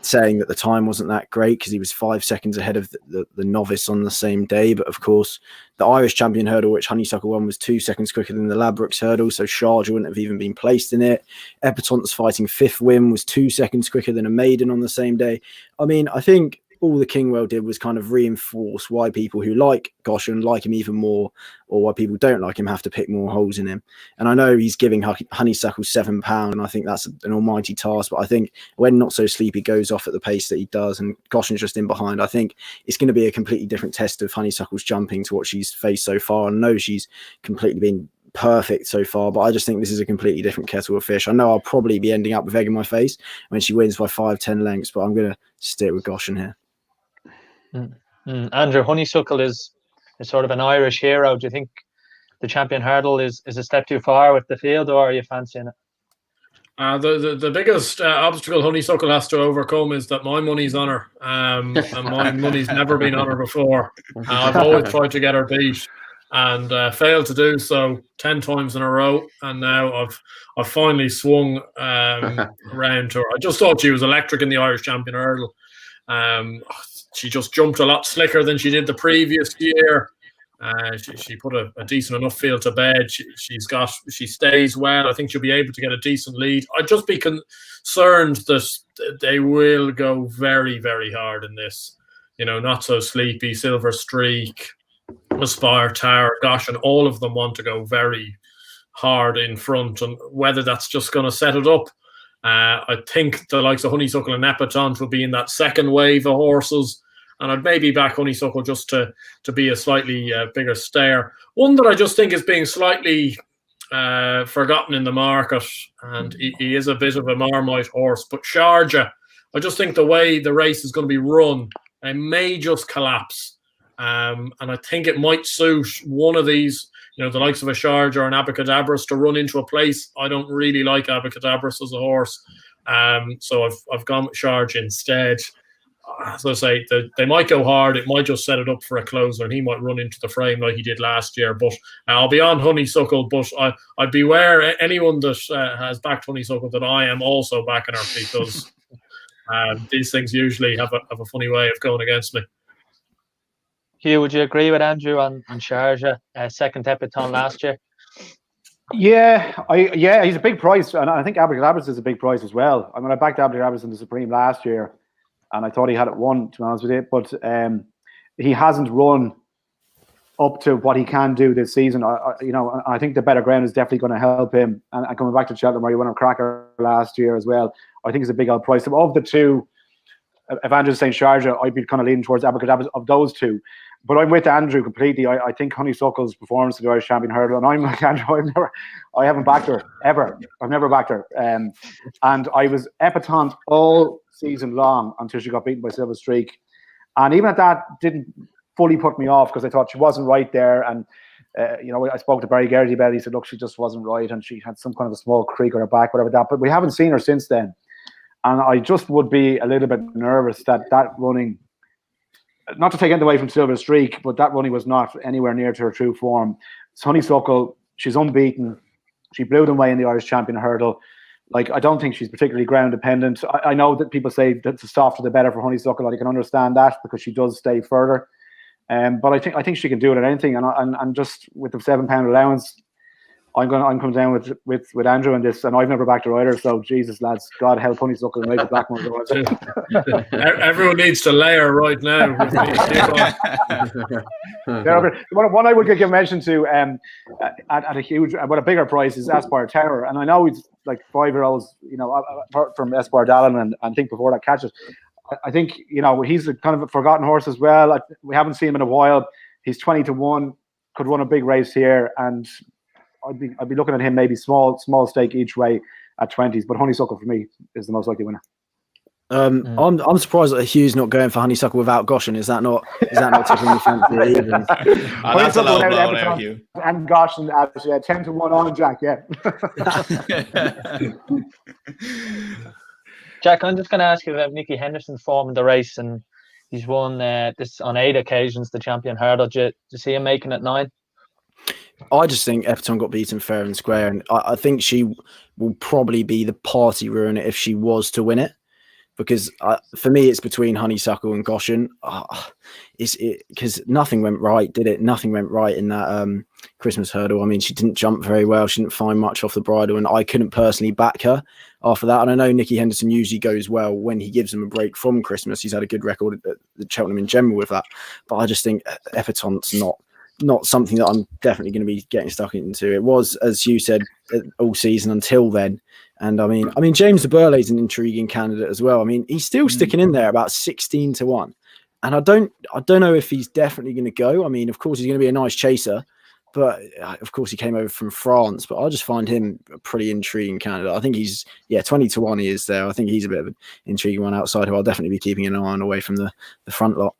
saying that the time wasn't that great because he was 5 seconds ahead of the novice on the same day. But of course, the Irish champion hurdle, which Honeysuckle won, was 2 seconds quicker than the Ladbrokes hurdle. So Sharjah wouldn't have even been placed in it. Epatant's fighting fifth win was 2 seconds quicker than a maiden on the same day. I mean, I think all the Kingwell did was kind of reinforce why people who like Goshen like him even more, or why people don't like him have to pick more holes in him. And I know he's giving Honeysuckle £7, and I think that's an almighty task. But I think when Not So Sleepy goes off at the pace that he does, and Goshen's just in behind, I think it's going to be a completely different test of Honeysuckle's jumping to what she's faced so far. I know she's completely been perfect so far, but I just think this is a completely different kettle of fish. I know I'll probably be ending up with egg in my face when she wins by 5-10 lengths, but I'm going to stick with Goshen here. Andrew, Honeysuckle is sort of an Irish hero. Do you think the Champion Hurdle is a step too far with the field, or are you fancying it? The biggest obstacle Honeysuckle has to overcome is that my money's on her, and my money's never been on her before. I've always tried to get her beat and failed to do so 10 times in a row, and now I've finally swung around to her. I just thought she was electric in the Irish Champion Hurdle. She just jumped a lot slicker than she did the previous year. She put a decent enough field to bed. She stays well. I think she'll be able to get a decent lead. I'd just be concerned that they will go very, very hard in this. Not So Sleepy, Silver Streak, Aspire Tower, and all of them want to go very hard in front, and whether that's just going to set it up. I think the likes of Honeysuckle and Epatante will be in that second wave of horses, and I'd maybe back Honeysuckle just to be a slightly bigger stare. One that I just think is being slightly forgotten in the market, and he is a bit of a Marmite horse, but Sharjah, I just think the way the race is going to be run, it may just collapse. And I think it might suit one of these, the likes of a Sharjah or an Abacadabras to run into a place. I don't really like Abacadabras as a horse. So I've gone with Sharjah instead. As I say, they might go hard. It might just set it up for a closer, and he might run into the frame like he did last year. But I'll be on Honeysuckle, but I'd beware anyone that has backed Honeysuckle that I am also backing her, because these things usually have a funny way of going against me. Hugh, would you agree with Andrew on Sharjah, second Epatante last year? Yeah, he's a big price, and I think Abacadabras is a big price as well. I backed Abacadabras in the Supreme last year, and I thought he had it won, to be honest with you, but he hasn't run up to what he can do this season. I think the better ground is definitely going to help him. And coming back to Cheltenham, where he won a cracker last year as well, I think it's a big old price. Of the two, if Andrew's saying Sharjah, I'd be kind of leaning towards Abacadabras of those two. But I'm with Andrew completely. I think Honeysuckle's performance in the Irish Champion Hurdle, and I'm like Andrew, I haven't backed her ever. I've never backed her. And I was Epatante all season long until she got beaten by Silver Streak. And even at that, didn't fully put me off, because I thought she wasn't right there. And, I spoke to Barry Geraghty about it. He said, look, she just wasn't right, and she had some kind of a small creak on her back, whatever that. But we haven't seen her since then. And I just would be a little bit nervous that running, not to take anything away from Silver Streak, but that running was not anywhere near to her true form. Honeysuckle, she's unbeaten. She blew them away in the Irish Champion Hurdle. I don't think she's particularly ground dependent. I know that people say that the softer the better for Honeysuckle, and I can understand that, because she does stay further. But I think she can do it at anything. And just with the £7 allowance, I'm coming down with Andrew on this, and I've never backed her either. So Jesus, lads, God help Honeysuckle and make the black one go. Everyone needs to layer right now. One I would give mention to at a huge, but a bigger price is Aspire Tower, and I know he's like 5-year-olds, apart from Aspire Dallin, and I think before that catches. I think he's a kind of a forgotten horse as well. We haven't seen him in a while. He's 20-1, could run a big race here, and I'd be looking at him maybe small stake each way at 20s, but Honeysuckle for me is the most likely winner. I'm surprised that Hugh's not going for Honeysuckle without Goshen. Is that not tickling your fancy even? That's a low blow now, Hugh. And Goshen at 10-1 on Jack. Yeah. Jack, I'm just going to ask you about Nicky Henderson's form in the race, and he's won this on 8 occasions, the Champion Hurdle. Do you see him making it 9? I just think Epatante got beaten fair and square, and I think she will probably be the party ruiner if she was to win it, because for me it's between Honeysuckle and Goshen. Because nothing went right, did it? Nothing went right in that Christmas hurdle. I mean, she didn't jump very well. She didn't find much off the bridle, and I couldn't personally back her after that. And I know Nicky Henderson usually goes well when he gives him a break from Christmas. He's had a good record Cheltenham in general with that. But I just think Epatant's not something that I'm definitely going to be getting stuck into. It was, as you said, all season until then. And I mean, James de Burley is an intriguing candidate as well. I mean, he's still sticking in there about 16 to 1. And I don't know if he's definitely going to go. I mean, of course, he's going to be a nice chaser, but of course, he came over from France. But I just find him a pretty intriguing candidate. I think he's 20 to 1. He is there. I think he's a bit of an intriguing one outside who I'll definitely be keeping an eye on away from the front lot.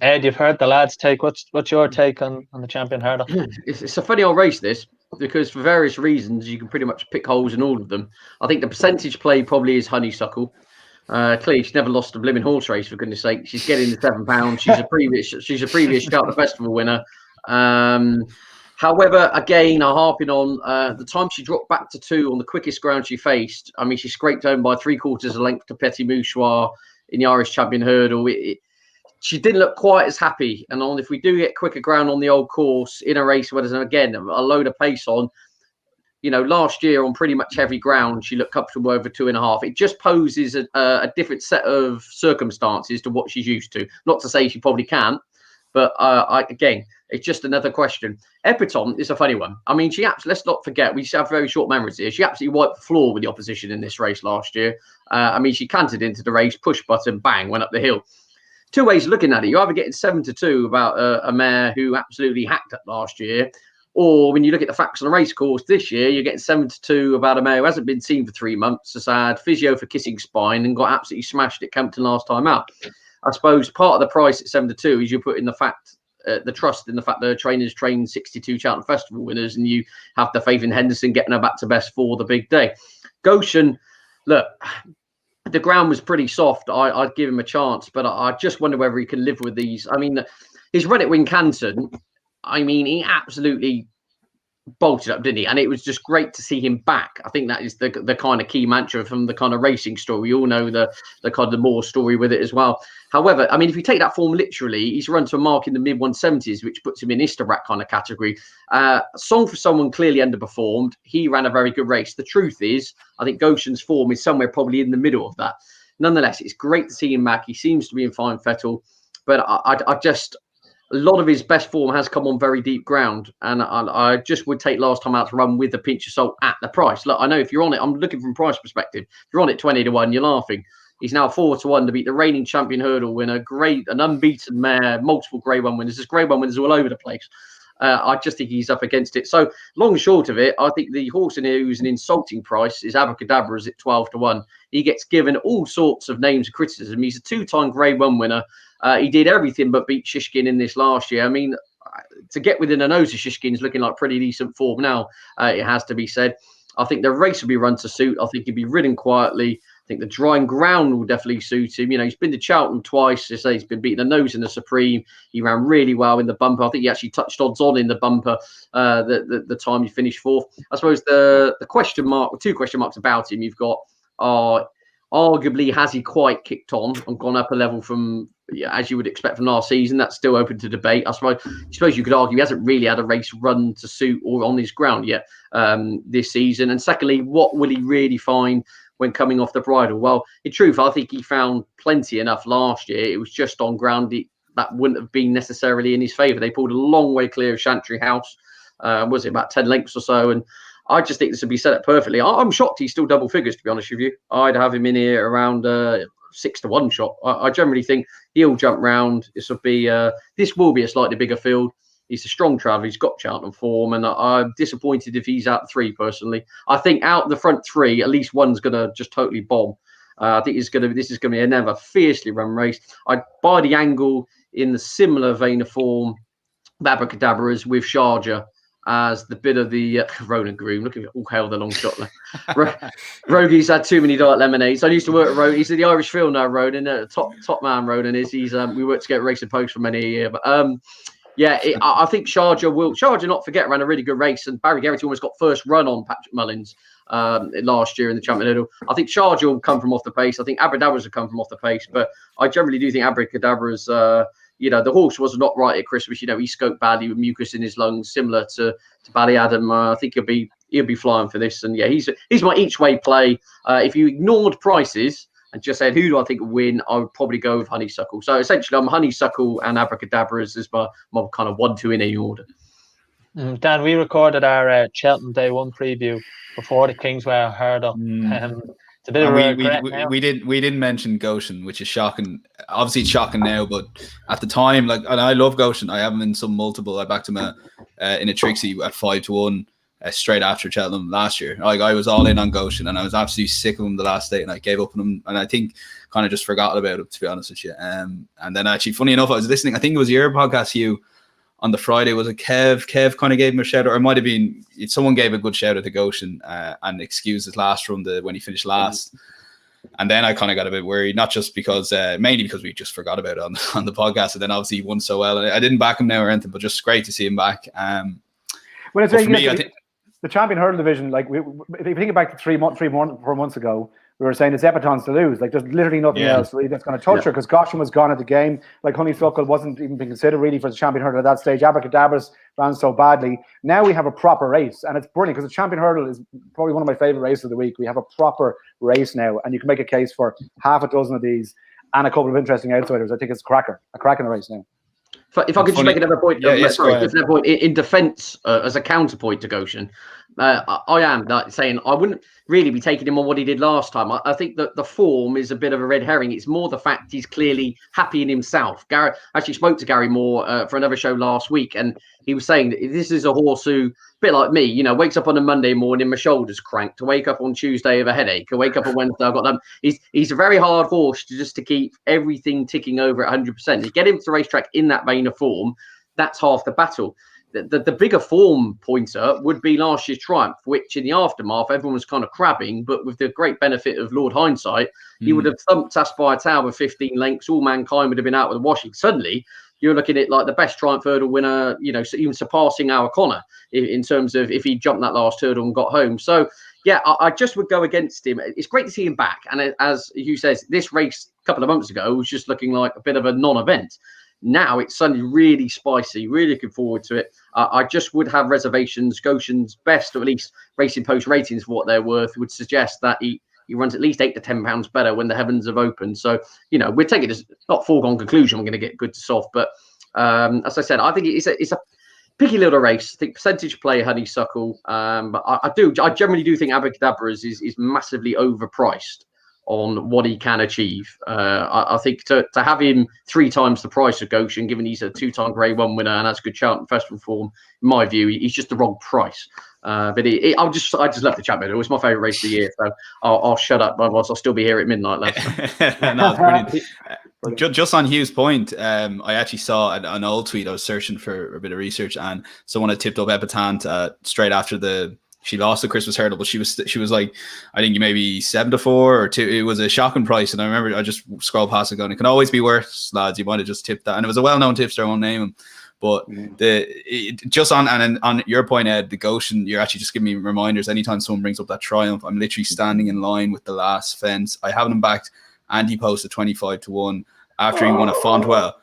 Ed, you've heard the lads' take. What's your take on the champion hurdle? It's a funny old race, this, because for various reasons you can pretty much pick holes in all of them. I think the percentage play probably is Honeysuckle. Clearly, she's never lost a blimmin' horse race, for goodness sake. She's getting the £7. She's a previous Cheltenham Festival winner. However, again, I'm harping on the time she dropped back to 2 on the quickest ground she faced. I mean, she scraped home by 3/4 of a length to Petit Mouchoir in the Irish Champion Hurdle. She didn't look quite as happy. And if we do get quicker ground on the old course in a race where there's, again, a load of pace on, last year on pretty much heavy ground, she looked comfortable over 2.5. It just poses a different set of circumstances to what she's used to. Not to say she probably can't, but again, it's just another question. Epatant is a funny one. I mean, let's not forget, we have very short memories here. She absolutely wiped the floor with the opposition in this race last year. I mean, she cantered into the race, push button, bang, went up the hill. Two ways of looking at it. You're either getting 7 to 2 about a mare who absolutely hacked up last year, or when you look at the facts on the race course this year, you're getting 7 to 2 about a mare who hasn't been seen for 3 months, has had physio for kissing spine and got absolutely smashed at Kempton last time out. I suppose part of the price at 7 to 2 is you put in the fact, the trust in the fact that the trainers trained 62 Cheltenham Festival winners, and you have the faith in Henderson getting her back to best for the big day. Goshen, look, the ground was pretty soft. I'd give him a chance, but I just wonder whether he can live with these. I mean, his run at Wincanton, I mean, he absolutely bolted up, didn't he? And it was just great to see him back. I think that is the kind of key mantra from the kind of racing story. We all know the kind of the more story with it as well. However, I mean, if you take that form literally, he's run to a mark in the mid-170s, which puts him in Istabrack kind of category. Song for someone clearly underperformed. He ran a very good race. The truth is, I think Goshen's form is somewhere probably in the middle of that. Nonetheless, it's great to see him back. He seems to be in fine fettle, but I just... A lot of his best form has come on very deep ground, and I just would take last time out to run with a pinch of salt at the price. Look, I know if you're on it, I'm looking from price perspective. If you're on it 20 to 1, you're laughing. He's now 4 to 1 to beat the reigning champion hurdle winner, an unbeaten mare, multiple Grade 1 winners. There's Grade 1 winners all over the place. I just think he's up against it. So long and short of it, I think the horse in here who's an insulting price is Abracadabra's at 12 to 1. He gets given all sorts of names of criticism. He's a 2-time Grade 1 winner. He did everything but beat Shishkin in this last year. I mean, to get within a nose of Shishkin's looking like pretty decent form now, it has to be said. I think the race will be run to suit. I think he'll be ridden quietly. I think the drying ground will definitely suit him. He's been to Cheltenham twice. As I say, he's been beating the nose in the Supreme. He ran really well in the bumper. I think he actually touched odds on in the bumper the time he finished 4th. I suppose the question mark, 2 question marks about him you've got are arguably, has he quite kicked on and gone up a level from, as you would expect from last season? That's still open to debate. I suppose you could argue he hasn't really had a race run to suit or on his ground yet this season. And secondly, what will he really find when coming off the bridle? Well, in truth, I think he found plenty enough last year. It was just on ground that wouldn't have been necessarily in his favour. They pulled a long way clear of Chantry House. Was it about 10 lengths or so? And I just think this would be set up perfectly. I'm shocked he's still double figures, to be honest with you. I'd have him in here around 6 to 1 shot. I generally think he'll jump round. This will be a slightly bigger field. He's a strong traveller. He's got Cheltenham form, and I'm disappointed if he's out 3 personally. I think out the front 3, at least one's going to just totally bomb. I think this is going to be another fiercely run race. I'd buy the angle in the similar vein of form, Abracadabra's with Sharjah as the bit of the Ronan Groom. Look at it, all hail the long shot there. Rogie's had too many diet lemonades. I used to work at Ronan. He's in the Irish field now, Ronan. Top man, Ronan is. He's we worked together racing post for many a year. But I think Sharjah not forget, ran a really good race, and Barry Geraghty almost got first run on Patrick Mullins last year in the Champion Hurdle. I think Sharjah will come from off the pace. I think Abracadabra's will come from off the pace, but I generally do think Abracadabra's the horse was not right at Christmas. He scoped badly with mucus in his lungs, similar to Ballyadam. I think he'll be flying for this. And he's my each way play. If you ignored prices, and just said, who do I think will win? I would probably go with Honeysuckle. So essentially, I'm Honeysuckle and Abracadabras as my kind of 1-2 in any order. Dan, we recorded our Cheltenham Day One preview before the Kingsway hurdle. It's a bit of a regret now. We didn't mention Goshen, which is shocking. Obviously, it's shocking now, but at the time, like, and I love Goshen. I have him in some multiple. I backed him in a Trixie at 5-1 straight after Cheltenham last year. Like, I was all in on Goshen, and I was absolutely sick of him the last day, and I gave up on him, and I think kind of just forgot about him, to be honest with you. And then actually, funny enough, I was listening. I think it was your podcast, Hugh. On the Friday, was it Kev? Kev kind of gave him a shout out, or it might have been someone gave a good shout out to Goshen and excused his last run when he finished last. And then I kind of got a bit worried, not just because, mainly because we just forgot about it on the podcast. And then obviously he won so well. And I didn't back him now or anything, but just great to see him back. Well, it's for me, I think the champion hurdle division, like if you think back to 4 months ago, we were saying it's Epatons to lose. Like, there's literally nothing else really that's going to touch her, because Goshen was gone at the game. Like, Honeysuckle wasn't even being considered really for the champion hurdle at that stage. Abracadabras ran so badly. Now we have a proper race, and it's brilliant because the champion hurdle is probably one of my favorite races of the week. We have a proper race now, and you can make a case for half a dozen of these and a couple of interesting outsiders. I think it's a cracker in the race now. If I could just make another point, in defence as a counterpoint to Goshen, I am saying I wouldn't really be taking him on what he did last time. I think that the form is a bit of a red herring. It's more the fact he's clearly happy in himself. Gary actually spoke to Gary Moore for another show last week, and he was saying that this is a horse who, a bit like me, you know, wakes up on a Monday morning, my shoulders cranked, to wake up on Tuesday with a headache, to wake up on Wednesday, I've got them. He's a very hard horse to keep everything ticking over at 100%. You get him to the racetrack in that vein of form, that's half the battle. The bigger form pointer would be last year's Triumph, which in the aftermath, everyone was kind of crabbing, but with the great benefit of Lord Hindsight, he would have thumped Aspire Tower with 15 lengths, all mankind would have been out with the washing. Suddenly, you're looking at like the best Triumph hurdle winner, you know, even surpassing our Connor in terms of if he jumped that last hurdle and got home. So, yeah, I just would go against him. It's great to see him back. And as Hugh says, this race a couple of months ago was just looking like a bit of a non-event. Now it's suddenly really spicy, really looking forward to it. I just would have reservations. Goshen's best, or at least Racing Post ratings for what they're worth, would suggest that he runs at least £8 to £10 better when the heavens have opened. So, you know, we're taking it as not foregone conclusion we're going to get good to soft. But as I said, I think it's a picky little race. I think percentage play Honeysuckle. But I generally do think Abracadabras is massively overpriced on what he can achieve. I think to have him 3 times the price of Goshen, given he's a 2-time Grade 1 winner and has good Cheltenham Festival form, in my view, he's just the wrong price. But I just love the Chapter. It was my favourite race of the year, so I'll shut up. Otherwise, I'll still be here at midnight. No, brilliant. Just on Hugh's point, I actually saw an old tweet. I was searching for a bit of research, and someone had tipped up Epatante straight after she lost the Christmas hurdle, but she was like, I think maybe 7-4 or 2. It was a shocking price, and I remember I just scrolled past it going, it can always be worse, lads. You might have just tipped that, and it was a well-known tipster. I won't name him, but just on your point, Ed, the Goshen, you're actually just giving me reminders. Anytime someone brings up that Triumph, I'm literally standing in line with the last fence. I haven't him backed, and he posted 25-1 after he won at Fontwell.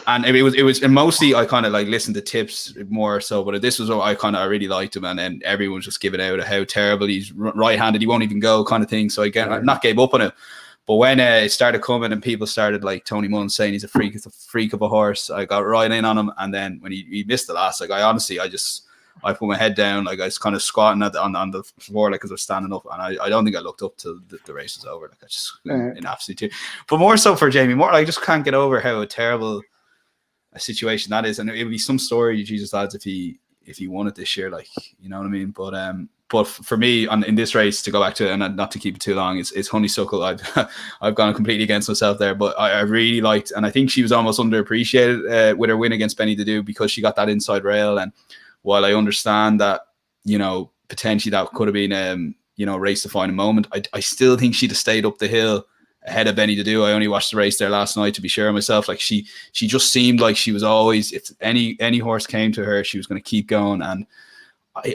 And it was and mostly I kind of like listened to tips more so, but this was what I really liked him, and then everyone was just giving out how terrible he's right-handed, he won't even go kind of thing. So again, I not gave up on it, but when it started coming and people started like Tony Munn saying he's a freak of a horse, I got right in on him. And then when he missed the last, like I put my head down, like I was kind of squatting on the floor, like, because I was standing up, and I don't think I looked up till the race was over. Like I just in absolute tears. But more so for Jamie Moore, I just can't get over how terrible a situation that is, and it would be some story, Jesus lads, if he won it this year, like, you know what I mean. But for me in this race, to go back to it and not to keep it too long, it's Honeysuckle. I've gone completely against myself there, but I really liked, and I think she was almost underappreciated with her win against Benny Dadu, because she got that inside rail. And while I understand that, you know, potentially that could have been race defining moment, I still think she'd have stayed up the hill ahead of Benny Dadu. I only watched the race there last night to be sure myself. Like she just seemed like she was always, if any horse came to her, she was going to keep going. And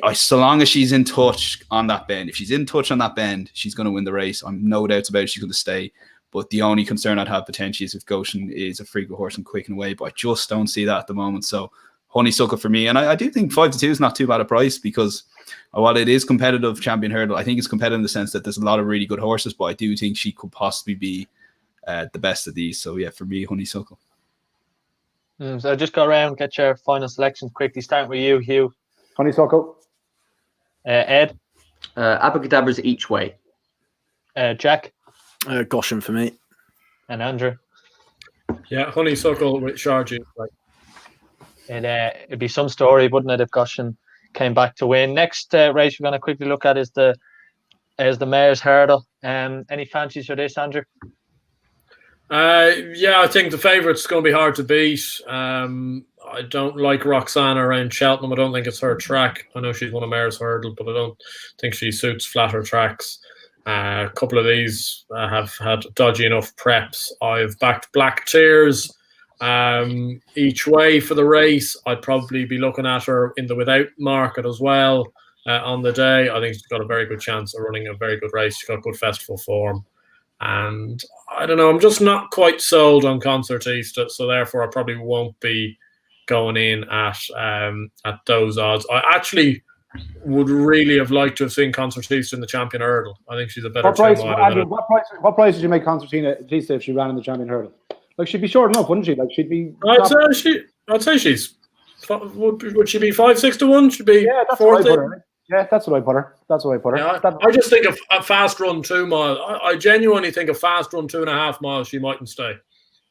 I so long as she's in touch on that bend, if she's in touch on that bend, she's going to win the race. I'm no doubts about it. She's going to stay. But the only concern I'd have potentially is if Goshen is a freak of horse and quick and away. But I just don't see that at the moment. So Honeysuckle for me. And I do think 5-2 is not too bad a price, because while it is competitive champion hurdle, I think it's competitive in the sense that there's a lot of really good horses, but I do think she could possibly be the best of these. So yeah, for me, Honeysuckle. So just go around, get your final selections quickly. Starting with you, Hugh. Honeysuckle. Ed. Abracadabras each way. Jack. Goshen for me. And Andrew. Yeah, Honeysuckle with Sharjah. It'd be some story, wouldn't it, if Goshen came back to win. Next race we're going to quickly look at is the Mayor's Hurdle. Any fancies for this, Andrew? Yeah, I think the favourite's going to be hard to beat. I don't like Roxana around Cheltenham. I don't think it's her track. I know she's won a Mayor's Hurdle, but I don't think she suits flatter tracks. A couple of these have had dodgy enough preps. I've backed Black Tears each way for the race. I'd probably be looking at her in the without market as well on the day. I think she's got a very good chance of running a very good race. She's got good festival form. And I don't know, I'm just not quite sold on Concertista, so therefore I probably won't be going in at those odds. I actually would really have liked to have seen Concertista in the Champion Hurdle. I think she's a better Andrew, what price did you make Concertista if she ran in the Champion Hurdle? Like, she'd be short enough, wouldn't she? Like, she'd be. I'd say she's. Would she be 5-6 to 1? Should be. Yeah, that's what I put her. Yeah, that's what I put her. Yeah, I just think a fast run 2 mile. I genuinely think a fast run 2.5 miles she mightn't stay.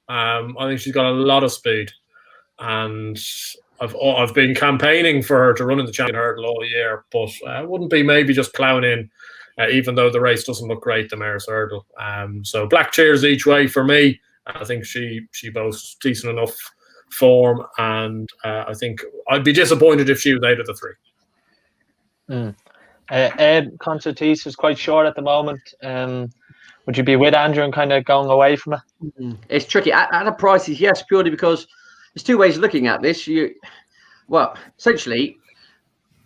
I think she's got a lot of speed, and I've been campaigning for her to run in the Champion Hurdle all year, but I wouldn't be maybe just ploughing in, even though the race doesn't look great, the Mayor's Hurdle. So Black Cheers each way for me. I think she boasts decent enough form, and I think I'd be disappointed if she was out of the 3. Ed, Concertista is quite short at the moment. Would you be with Andrew and kind of going away from it? It's tricky. At the prices, yes, purely because there's 2 ways of looking at this. Essentially,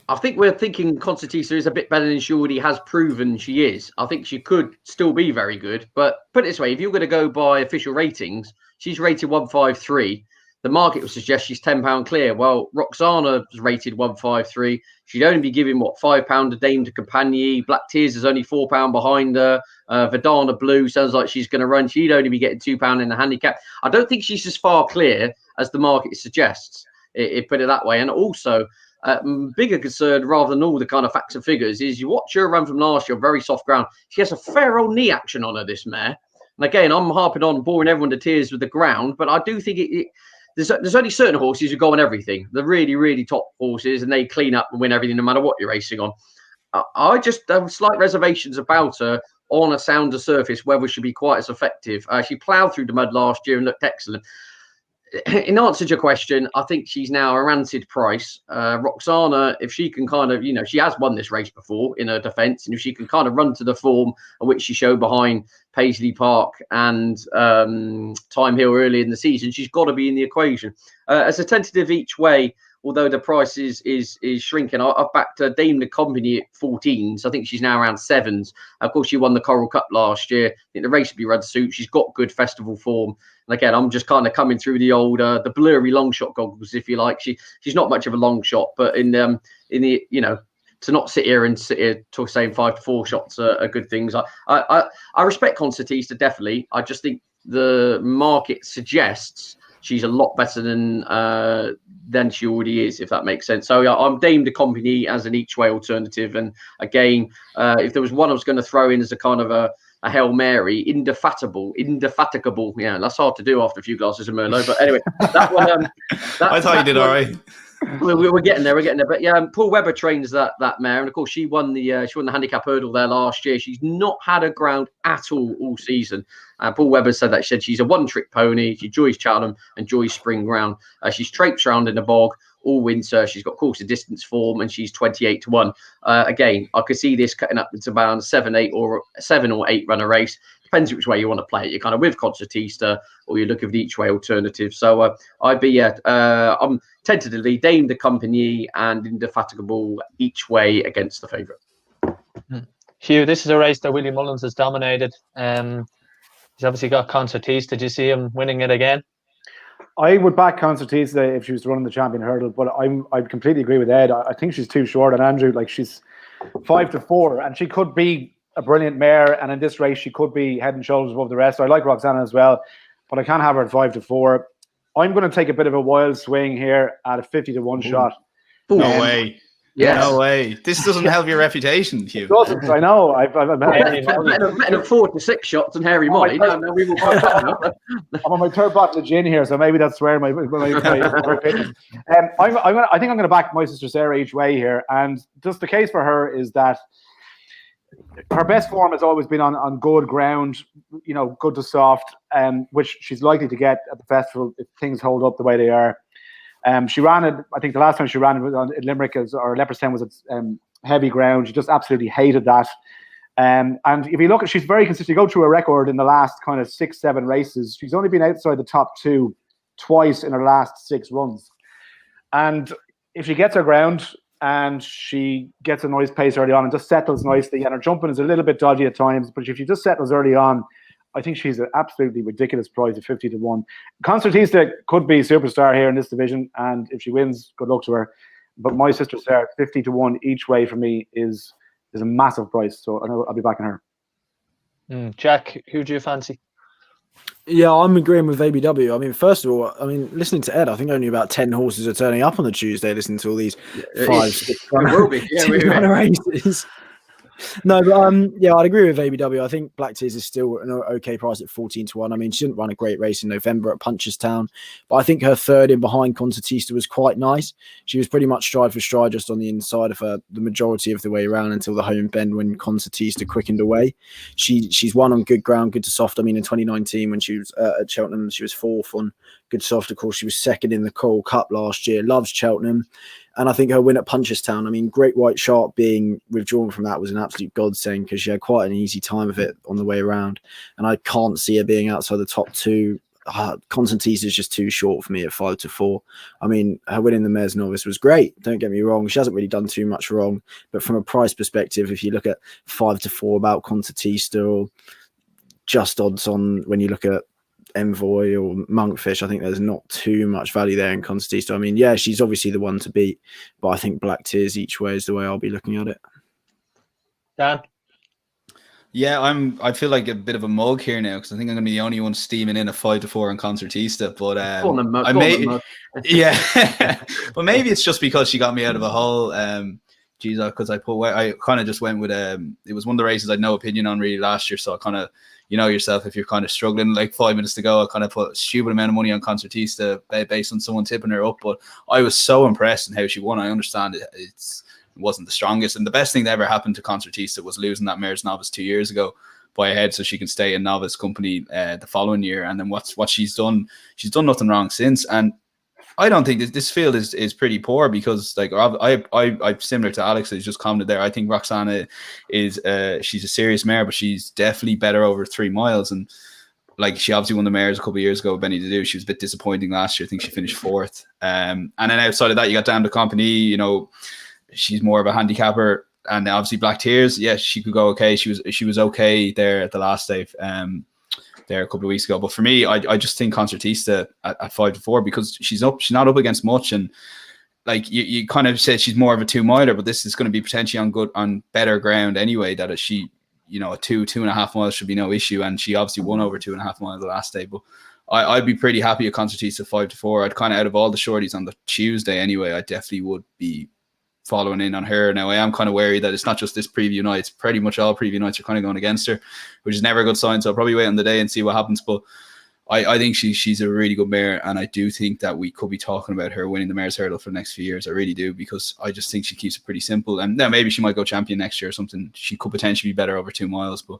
I think we're thinking Concertista is a bit better than she already has proven she is. I think she could still be very good. But put it this way, if you're going to go by official ratings, she's rated 153. The market would suggest she's £10 clear. Well, Roxana is rated 153. She'd only be giving, £5 a Dame de Compagnie. Black Tears is only £4 behind her. Verdana Blue sounds like she's going to run. She'd only be getting £2 in the handicap. I don't think she's as far clear as the market suggests, if put it that way. And also, bigger concern, rather than all the kind of facts and figures, is you watch her run from last year, very soft ground. She has a fair old knee action on her, this mare. And again, I'm harping on boring everyone to tears with the ground, but I do think there's only certain horses who go on everything. The really, really top horses, and they clean up and win everything no matter what you're racing on. I just have slight reservations about her on a sounder surface, whether she'll be quite as effective. She ploughed through the mud last year and looked excellent. In answer to your question, I think she's now a rancid price. Roxana, if she can kind of, she has won this race before in her defence, and if she can kind of run to the form of which she showed behind Paisley Park and Time Hill early in the season, she's got to be in the equation. As a tentative each way, although the price is shrinking, I've backed Dame de Compagnie at 14s. I think she's now around 7s. Of course, she won the Coral Cup last year. I think the race would be run suit. She's got good festival form. And again, I'm just kind of coming through the old, the blurry long shot goggles, if you like. She's not much of a long shot, but in the to not sit here talk saying 5-4 shots are good things. I respect Concertista, definitely. I just think the market suggests she's a lot better than she already is, if that makes sense. So yeah, I'm Dame de Compagnie as an each way alternative. And again, if there was one I was going to throw in as a kind of a Hail Mary, indefatigable. Yeah, that's hard to do after a few glasses of Merlot. But anyway, that one. I thought you did all right. We're getting there. But yeah, Paul Webber trains that mare, and of course she won the handicap hurdle there last year. She's not had a ground at all season. Paul Webber said that. She said she's a one-trick pony. She enjoys Cheltenham, enjoys spring ground. She's traipsed around in the bog all winter. She's got course and distance form, and she's 28 to 1. Again, I could see this cutting up into about a 7 or 8 runner race. Depends which way you want to play it. You're kind of with Concertista, or you're looking for the each way alternative. So I'd be I'm tentatively Dame de Compagnie and Indefatigable each way against the favourite. Hugh, this is a race that Willie Mullins has dominated. He's obviously got Concertista. Did you see him winning it again? I would back Concertista if she was running the champion hurdle, but I completely agree with Ed. I think she's too short, and Andrew, like, she's 5-4, and she could be a brilliant mare, and in this race she could be head and shoulders above the rest. I like Roxana as well, but I can't have her at 5-4. I'm going to take a bit of a wild swing here at a 50-1 shot. No way. Yes. No way. This doesn't help your reputation, Hugh. It doesn't. I know. I've Better 4-6 shots than Harry Money. No, we will find out. I'm on my third bottle of gin here, so maybe that's where my opinion. I think I'm going to back my sister Sarah each way here, and just the case for her is that her best form has always been on good ground, good to soft, which she's likely to get at the festival if things hold up the way they are. She ran it. I think the last time she ran it at Limerick or Leopardstown was at heavy ground. She just absolutely hated that. And if you look at, she's very consistent. You go through a record in the last kind of 6-7 races. She's only been outside the top 2 twice in her last 6 runs. And if she gets her ground and she gets a nice pace early on and just settles nicely, and her jumping is a little bit dodgy at times, but if she just settles early on, I think she's an absolutely ridiculous price at 50-1. Concertista could be a superstar here in this division, and if she wins, good luck to her. But my sister Sarah, 50-1 each way for me is a massive price, so I know I'll be backing her. Jack, who do you fancy? Yeah, I'm agreeing with ABW. I mean, first of all, listening to Ed, I think only about 10 horses are turning up on the Tuesday listening to all these 5-6 runner races. No, but I'd agree with ABW. I think Black Tears is still an okay price at 14-1. I mean, she didn't run a great race in November at Punchestown, but I think her third in behind Concertista was quite nice. She was pretty much stride for stride just on the inside of her the majority of the way around until the home bend when Concertista quickened away. She's won on good ground, good to soft. I mean, in 2019 when she was at Cheltenham, she was 4th on good soft. Of course, she was 2nd in the Coral Cup last year. Loves Cheltenham. And I think her win at Punchestown, I mean, Great White Shark being withdrawn from that was an absolute godsend because she had quite an easy time of it on the way around. And I can't see her being outside the top 2. Constantine is just too short for me at 5-4. I mean, her win in the Marsh Novices was great. Don't get me wrong. She hasn't really done too much wrong. But from a price perspective, if you look at 5-4 about Concertista or just odds on when you look at Envoy or Monkfish, I think there's not too much value there in Concertista. I mean, yeah, she's obviously the one to beat, but I think Black Tears each way is the way I'll be looking at it. Dan? Yeah, I feel like a bit of a mug here now because I think I'm going to be the only one steaming in a 5-4 on Concertista. But but maybe it's just because she got me out of a hole. Because I kind of just went with it was one of the races I had no opinion on really last year, so I kind of, yourself, if you're kind of struggling, like 5 minutes to go, I kind of put a stupid amount of money on Concertista based on someone tipping her up, but I was so impressed in how she won. I understand it wasn't the strongest, and the best thing that ever happened to Concertista was losing that Mare's Novice 2 years ago by a head so she can stay in novice company the following year. And then what she's done nothing wrong since. And I don't think this field is pretty poor because, like, I similar to Alex who's just commented there. I think Roxana is she's a serious mare, but she's definitely better over 3 miles. And like, she obviously won the mares a couple of years ago with Benny to do. She was a bit disappointing last year. I think she finished 4th. And then outside of that, you got Dame de Compagnie. She's more of a handicapper. And obviously Black Tears, yes, she could go okay. She was okay there at the last day. There a couple of weeks ago, but for me, I just think Concertista at 5-4 because she's not up against much, and like you kind of said, she's more of a 2 miler, but this is going to be potentially on better ground anyway. That she, a 2.5 miles should be no issue, and she obviously won over 2.5 miles the last day. But I'd be pretty happy at Concertista 5-4. I'd kind of, out of all the shorties on the Tuesday anyway, I definitely would be following in on her. Now I am kind of wary that it's not just this preview night, it's pretty much all preview nights are kind of going against her, which is never a good sign, so I'll probably wait on the day and see what happens. But I think she's a really good mare, and I do think that we could be talking about her winning the Mares Hurdle for the next few years. I really do, because I just think she keeps it pretty simple. And now maybe she might go champion next year or something. She could potentially be better over 2 miles, but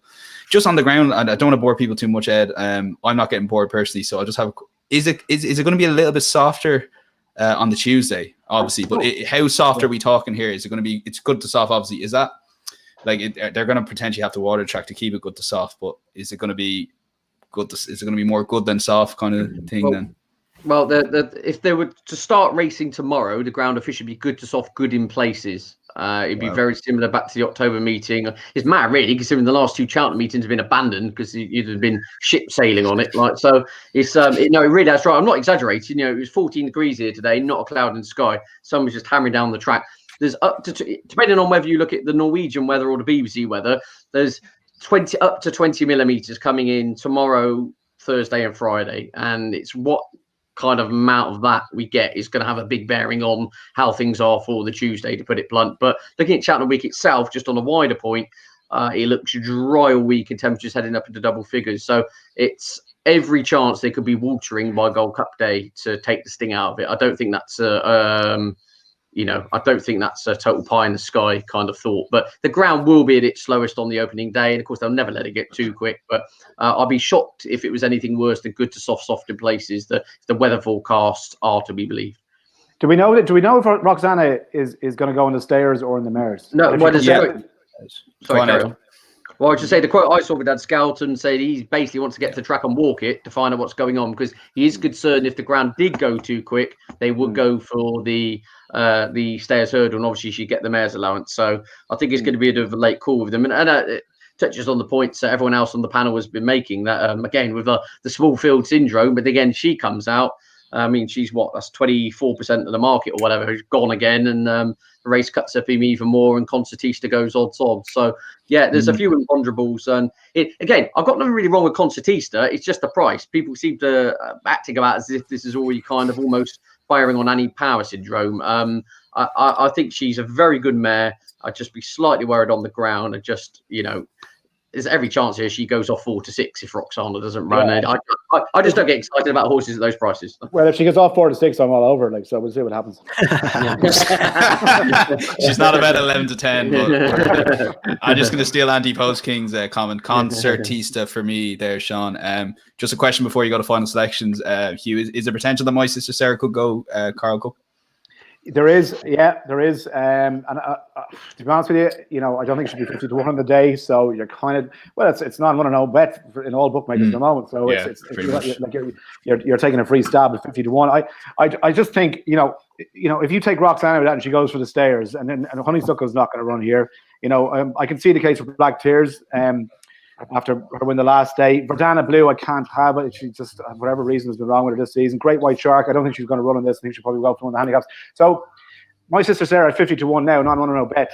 just on the ground, I don't want to bore people too much, Ed. I'm not getting bored personally, so I'll just have is it going to be a little bit softer on the Tuesday, obviously, but how soft are we talking here? Is it going to be, it's good to soft, obviously, is that like they're going to potentially have to water the track to keep it good to soft, but is it going to be good is it going to be more good than soft kind of thing then? Well, if they were to start racing tomorrow, the ground officially be good to soft, good in places. It'd be very similar back to the October meeting. It's mad, really, considering the last 2 Cheltenham meetings have been abandoned because you'd have been ship sailing on it. Like, so it's it really, that's right. I'm not exaggerating. It was 14 degrees here today, not a cloud in the sky. Sun was just hammering down the track. There's up to, depending on whether you look at the Norwegian weather or the BBC weather, there's up to 20 millimeters coming in tomorrow, Thursday and Friday, and it's what kind of amount of that we get is going to have a big bearing on how things are for the Tuesday, to put it blunt. But looking at Cheltenham week itself, just on a wider point, it looks dry all week and temperatures heading up into double figures. So it's every chance they could be watering by Gold Cup Day to take the sting out of it. I don't think that's I don't think that's a total pie in the sky kind of thought, but the ground will be at its slowest on the opening day. And of course, they'll never let it get too quick, but I'll be shocked if it was anything worse than good to soft in places. The weather forecasts are to be believed. Do we know if Roxana is going to go in the stairs or in the mares? No, sorry, Carry on. Well, I should say the quote I saw with Dad Skelton said he basically wants to get to the track and walk it to find out what's going on, because he is concerned if the ground did go too quick, they would go for the stairs hurdle, and obviously she'd get the mare's allowance. So I think it's going to be a bit of a late call with them, and it touches on the points that everyone else on the panel has been making. That again with the small field syndrome, but again she comes out. I mean, she's that's 24% of the market or whatever, who's gone again, and the race cuts up him even more, and Concertista goes odds. So yeah, there's a few imponderables, and again, I've got nothing really wrong with Concertista. It's just the price. People seem to acting about as if this is already kind of almost firing on Annie Power syndrome. I think she's a very good mare. I'd just be slightly worried on the ground, and just there's every chance here she goes off 4-6 if Roxana doesn't run. Yeah. I just don't get excited about horses at those prices. Well, if she goes off 4-6, I'm all over. So we'll see what happens. She's not about 11 to 10. But I'm just going to steal Andy Postking's comment. Concertista for me there, Sean. Just a question before you go to final selections. Hugh, is there potential that my sister Sarah could go Carl Cup? There is. And to be honest with you, I don't think it should be 50 to 1 on the day. So you're kind of, it's not a 1-0 bet in all bookmakers at the moment. So you're taking a free stab at 50 to 1. I just think if you take Roxana with that and she goes for the stairs, and Honeysuckle's not going to run here. I can see the case for Black Tears. After her win the last day, Verdana Blue, I can't have it. She just, for whatever reason, has been wrong with her this season. Great White Shark, I don't think she's going to run on this. I think she'll probably go up to one of the handicaps. So, my sister Sarah at 50 to 1 now, not 1-0 bet.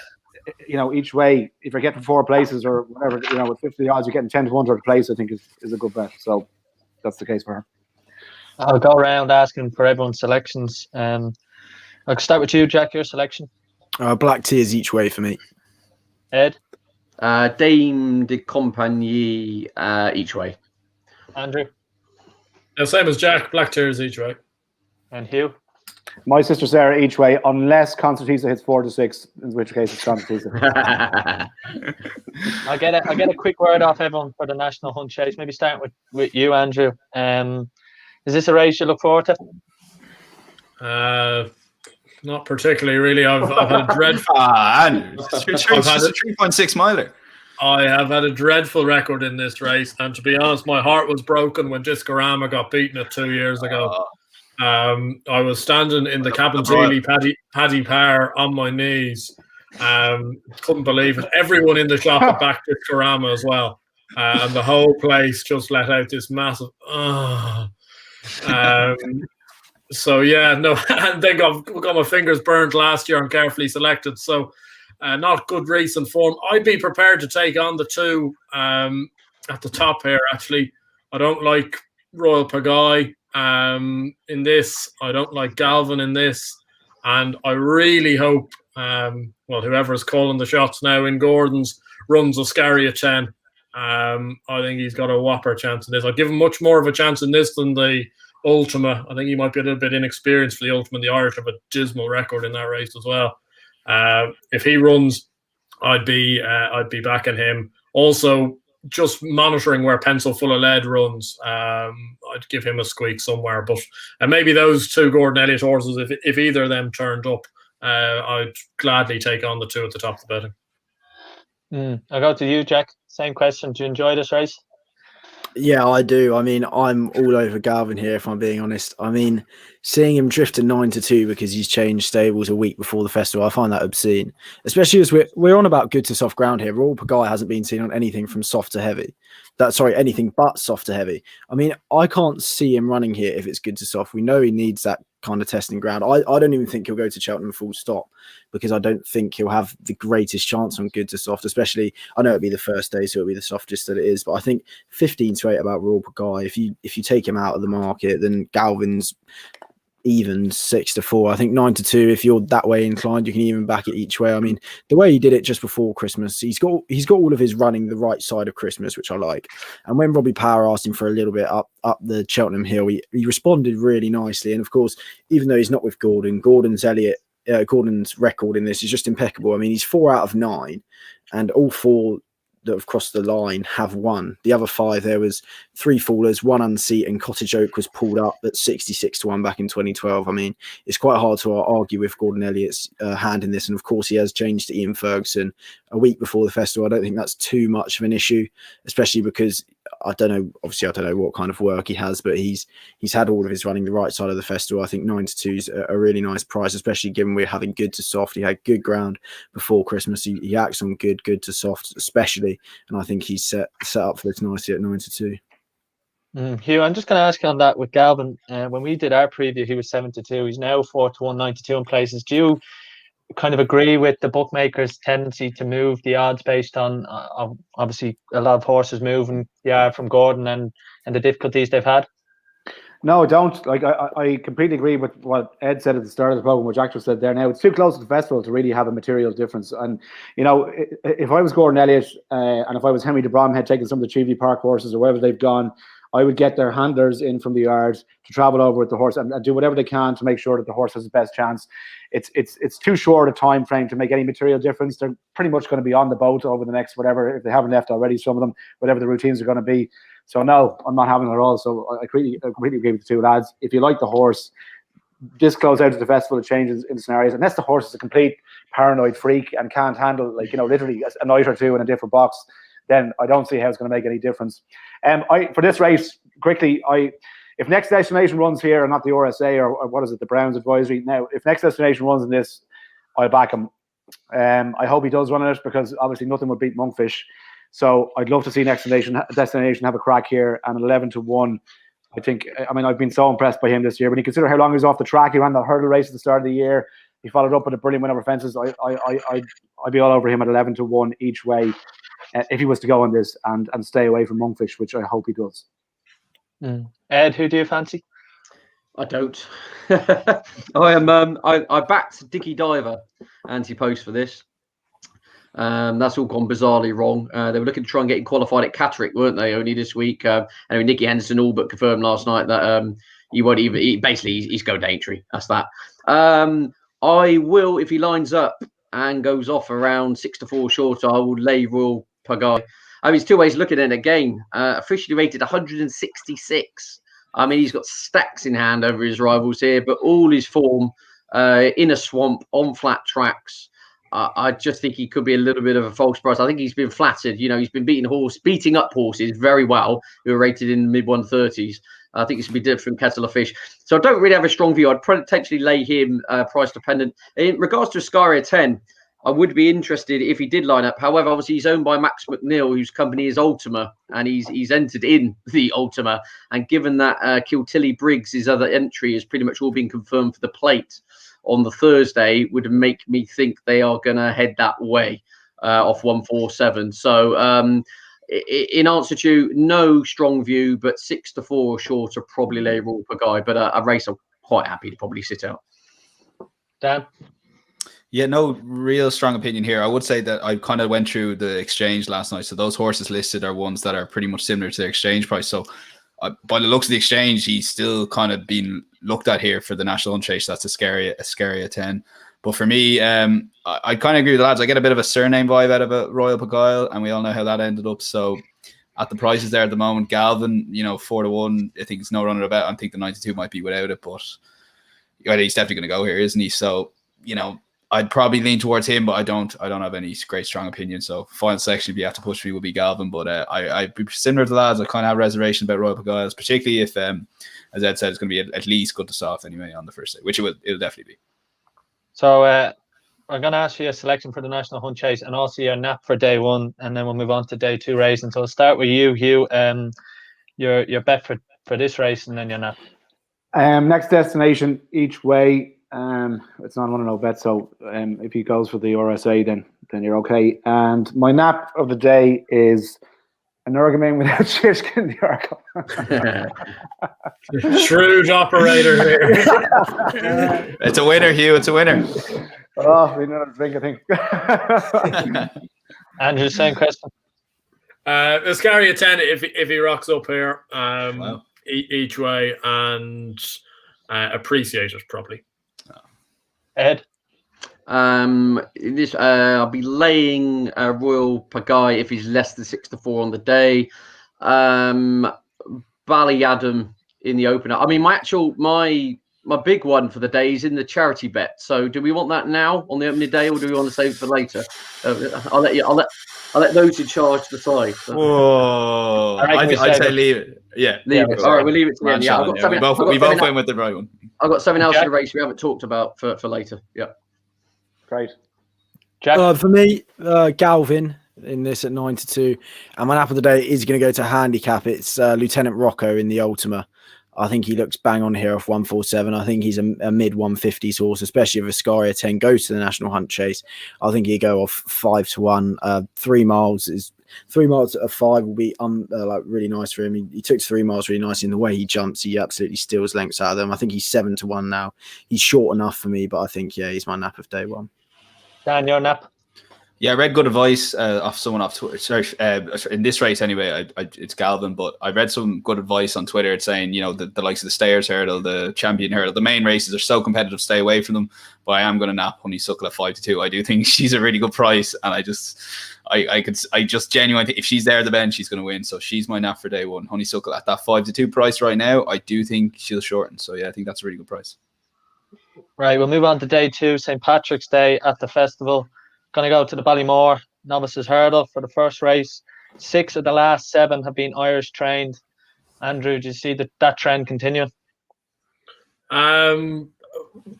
Each way, if you're getting 4 places or whatever, with 50 odds, you're getting 10 to 1 third place. I think is a good bet. So, that's the case for her. I'll go around asking for everyone's selections. I'll start with you, Jack. Your selection. Black Tears each way for me. Ed. Dame de Compagnie each way. Andrew. Same as Jack, Black Tears each way. And Hugh. My sister Sarah each way, unless Concertista hits 4-6, in which case it's Concertista. I'll get a quick word off everyone for the National Hunt Chase. Maybe starting with you, Andrew. Is this a race you look forward to? Not particularly, really. I've had a dreadful. It's a 3.6 miler. I have had a dreadful record in this race, and to be honest, my heart was broken when Discorama got beaten it 2 years ago. I was standing in the Cabingeely Paddy Power on my knees. Couldn't believe it. Everyone in the shop had backed Discorama as well, and the whole place just let out this massive. So yeah, no, and they got my fingers burned last year and carefully selected. So not good recent form. I'd be prepared to take on the 2 at the top here. Actually, I don't like Royal Pagaille in this. I don't like Galvin in this, and I really hope whoever's calling the shots now in Gordon's runs Oscaria 10. I think he's got a whopper chance in this. I'd give him much more of a chance in this than the Ultima. I think he might be a little bit inexperienced for the Ultima. The Irish have a dismal record in that race as well. If he runs, I'd be backing him. Also, just monitoring where Pencil Full of Lead runs, I'd give him a squeak somewhere. But maybe those 2 Gordon Elliott horses, if either of them turned up, I'd gladly take on the 2 at the top of the betting. I'll go to you, Jack. Same question. Do you enjoy this race? Yeah, I do. I mean, I'm all over Galvin here, if I'm being honest. I mean, seeing him drift to 9-2 because he's changed stables a week before the festival, I find that obscene. Especially as we're on about good to soft ground here. Royal Pagaille hasn't been seen on anything from soft to heavy. Anything but soft to heavy. I mean, I can't see him running here if it's good to soft. We know he needs that kind of testing ground. I don't even think he'll go to Cheltenham full stop because I don't think he'll have the greatest chance on good to soft, especially I know it'll be the first day, so it'll be the softest that it is. But I think 15-8 about Royal Pagaille. If you take him out of the market, then Galvin's even 6-4. I think 9-2. If you're that way inclined, you can even back it each way. I mean, the way he did it just before Christmas, he's got all of his running the right side of Christmas, which I like. And when Robbie Power asked him for a little bit up the Cheltenham Hill, he responded really nicely. And of course, even though he's not with Gordon's record in this is just impeccable. I mean, he's 4 out of 9, and all 4 that have crossed the line have won. The other 5, there was 3 fallers, 1 unseat, and Cottage Oak was pulled up at 66-1 back in 2012. I mean, it's quite hard to argue with Gordon Elliott's hand in this. And of course, he has changed to Ian Ferguson a week before the festival. I don't think that's too much of an issue, especially because I don't know what kind of work he has, but he's had all of his running the right side of the festival. I think 9-2 is a really nice price, especially given we're having good to soft. He had good ground before Christmas. He acts on good to soft, especially, and I think he's set up for this nicely at 9-2. Hugh, I'm just going to ask you on that with Galvin. When we did our preview, he was 7-2. He's now 4-1, 9-2 in places. Do you kind of agree with the bookmakers' tendency to move the odds based on obviously a lot of horses moving from Gordon and the difficulties they've had? No, I don't. Like I completely agree with what Ed said at the start of the program, what Jack just said there. Now it's too close to the festival to really have a material difference. And you know, if I was Gordon Elliott and if I was Henry de Bromhead taking some of the Chivy Park horses or wherever they've gone, I would get their handlers in from the yard to travel over with the horse and do whatever they can to make sure that the horse has the best chance. It's too short a time frame to make any material difference. They're pretty much going to be on the boat over the next whatever, if they haven't left already, some of them, whatever the routines are going to be. So no, I'm not having it at all. So I completely agree with the two lads. If you like the horse, this close out to the festival, it changes in scenarios. Unless the horse is a complete paranoid freak and can't handle, like, you know, literally a night or two in a different box, then I don't see how it's going to make any difference. For this race, quickly, if Next Destination runs here and not the RSA or what is it, the Browns Advisory. Now, if Next Destination runs in this, I'll back him. I hope he does run in it because obviously nothing would beat Monkfish. So I'd love to see Next Destination have a crack here, and 11-1. I mean, I've been so impressed by him this year. When you consider how long he was off the track, he ran that hurdle race at the start of the year. He followed up with a brilliant win over fences. I'd be all over him at 11-1 each way if he was to go on this and stay away from Monkfish, which I hope he does. Ed, who do you fancy? I don't. I backed Dicky Diver anti-post for this. That's all gone bizarrely wrong. They were looking to try and get him qualified at Catterick, weren't they? Only this week. Anyway, Nicky Henderson all but confirmed last night that he won't even. Basically, he's going to entry. That's that. I will, if he lines up and goes off around 6-4 short, I will lay Royal Pagaille. I mean, there's two ways looking at it again. Officially rated 166. I mean, he's got stacks in hand over his rivals here, but all his form in a swamp on flat tracks. I just think he could be a little bit of a false price. I think he's been flattered. You know, he's been beating up horses very well who are rated in the mid 130s. I think it's going to be different kettle of fish. So I don't really have a strong view. I'd potentially lay him price dependent. In regards to Ascaria 10, I would be interested if he did line up. However, obviously he's owned by Max McNeil, whose company is Ultima, and he's entered in the Ultima. And given that Kiltilly Briggs, his other entry, has pretty much all been confirmed for the plate on the Thursday, would make me think they are going to head that way off 147. So in answer to no strong view, but 6-4 short of probably lay Royal Pagaille, but a race I'm quite happy to probably sit out. Dan? Yeah, no real strong opinion here. I would say that I kind of went through the exchange last night. So those horses listed are ones that are pretty much similar to the exchange price. So by the looks of the exchange, he's still kind of being looked at here for the National Unchase. That's Ascaria 10. But for me, I kind of agree with the lads. I get a bit of a surname vibe out of a Royal Pagaille, and we all know how that ended up. So at the prices there at the moment, Galvin, 4-1, I think it's no runner about. I think the 92 might be without it, but he's definitely going to go here, isn't he? So, I'd probably lean towards him, but I don't have any great strong opinion. So final selection, if you have to push me, would be Galvin. But I'd be similar to the lads. I kind of have reservations about Royal Pagails, particularly if, as Ed said, it's going to be at least good to soft anyway on the first day, which it'll definitely be. So I'm going to ask you a selection for the National Hunt Chase and also your nap for day one, and then we'll move on to day two racing. So I'll start with you, Hugh. Your bet for this race and then your nap. Next destination each way. It's not one of no bet, so if he goes for the RSA, then you're okay. And my nap of the day is an Urgamin without Shishkin in the Arkle. Shrewd operator here. It's a winner, Hugh. It's a winner. Oh, we know how to drink, I think. Andrew, same question. Let's carry a 10 if he rocks up here. Wow. Each way, and appreciate it probably. Ed? I'll be laying Royal Pagai if he's less than 6-4 on the day. Ballyadam in the opener. I mean, my big one for the day is in the charity bet. So, do we want that now on the opening day, or do we want to save it for later? I'll let those in charge decide. So. Whoa! I'd say leave it. Yeah, leave it. All right, we'll leave it to the end. Yeah, we both went with the right one. I've got something else in the race we haven't talked about for later. Yeah. Great. Jack? For me, Galvin in this at 9-2. And my nap of the day is going to go to handicap. It's Lieutenant Rocco in the Ultima. I think he looks bang on here off 147. I think he's a mid 150s horse, especially if Ascaria 10 goes to the National Hunt Chase. I think he'd go off 5-1. 3 miles at 5 will be like really nice for him. He took 3 miles really nice in the way he jumps. He absolutely steals lengths out of them. I think he's 7-1 now. He's short enough for me, but I think he's my nap of day one. Dan, your nap? Yeah, I read good advice off someone off Twitter. Sorry, in this race anyway, it's Galvin, but I read some good advice on Twitter. It's saying, the likes of the Stayers Hurdle, the Champion Hurdle, the main races are so competitive, stay away from them. But I am going to nap Honeysuckle at 5-2. I do think she's a really good price, and I just genuinely think if she's there at the bench, she's going to win. So she's my nap for day one. Honeysuckle at that 5-2 price right now. I do think she'll shorten. So yeah, I think that's a really good price. Right, we'll move on to day two, St. Patrick's Day at the festival. Going to go to the Ballymore Novices Hurdle for the first race. 6 of the last 7 have been Irish trained. Andrew, do you see that trend continuing?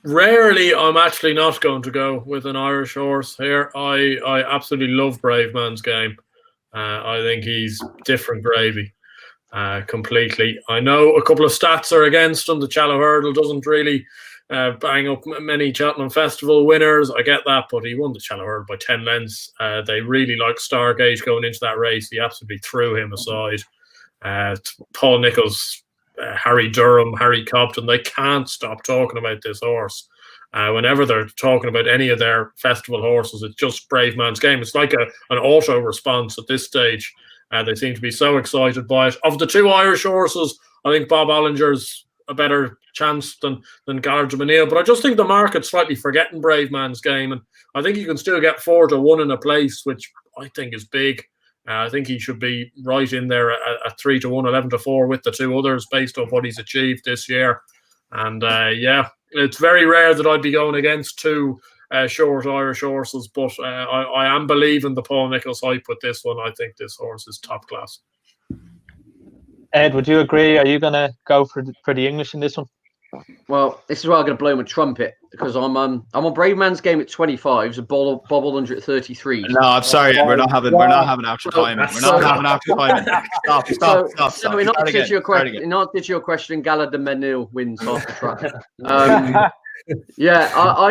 Rarely I'm actually not going to go with an Irish horse here. I absolutely love Brave Man's Game. I think he's different gravy completely. I know a couple of stats are against him. The Cheltenham Hurdle doesn't really bang up many Cheltenham Festival winners. I get that, but he won the Cheltenham Hurdle by 10 lengths. They really liked Stargate going into that race. He absolutely threw him aside. Paul Nicholls, Harry Durham, Harry Cobden, they can't stop talking about this horse. Whenever they're talking about any of their festival horses, it's just Brave Man's Game. It's like an auto response at this stage. They seem to be so excited by it. Of the 2 Irish horses, I think Bob Ollinger's a better chance than Gallard Manil, but I just think the market's slightly forgetting Brave Man's Game, and I think you can still get 4-1 in a place, which I think is big. I think he should be right in there at 3-1, 11-4 with the 2 others based on what he's achieved this year. And it's very rare that I'd be going against 2 short Irish horses, but I am believing the Paul Nicholls hype with this one. I think this horse is top class. Ed, would you agree? Are you going to go for the English in this one? Well, this is where I'm going to blow my trumpet because I'm on Brave Man's Game at 25, so Bob Ollinger at 33. No, I'm sorry, we're not having after time. We're not having after time. Stop. So in answer to your question, Gallard and Menil wins half the track. I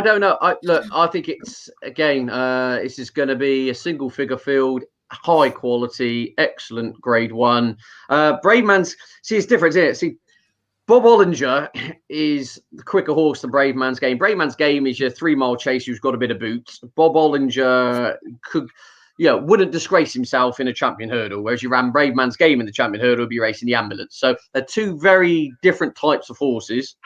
don't know. I think it's again. This is going to be a single figure field. High quality, excellent grade 1. Brave Man's, it's different, isn't it? See, Bob Ollinger is the quicker horse than Brave Man's Game. Brave Man's Game is your 3-mile chase who's got a bit of boots. Bob Ollinger wouldn't disgrace himself in a champion hurdle, whereas you ran Brave Man's Game in the champion hurdle, would be racing the ambulance. So they're 2 very different types of horses.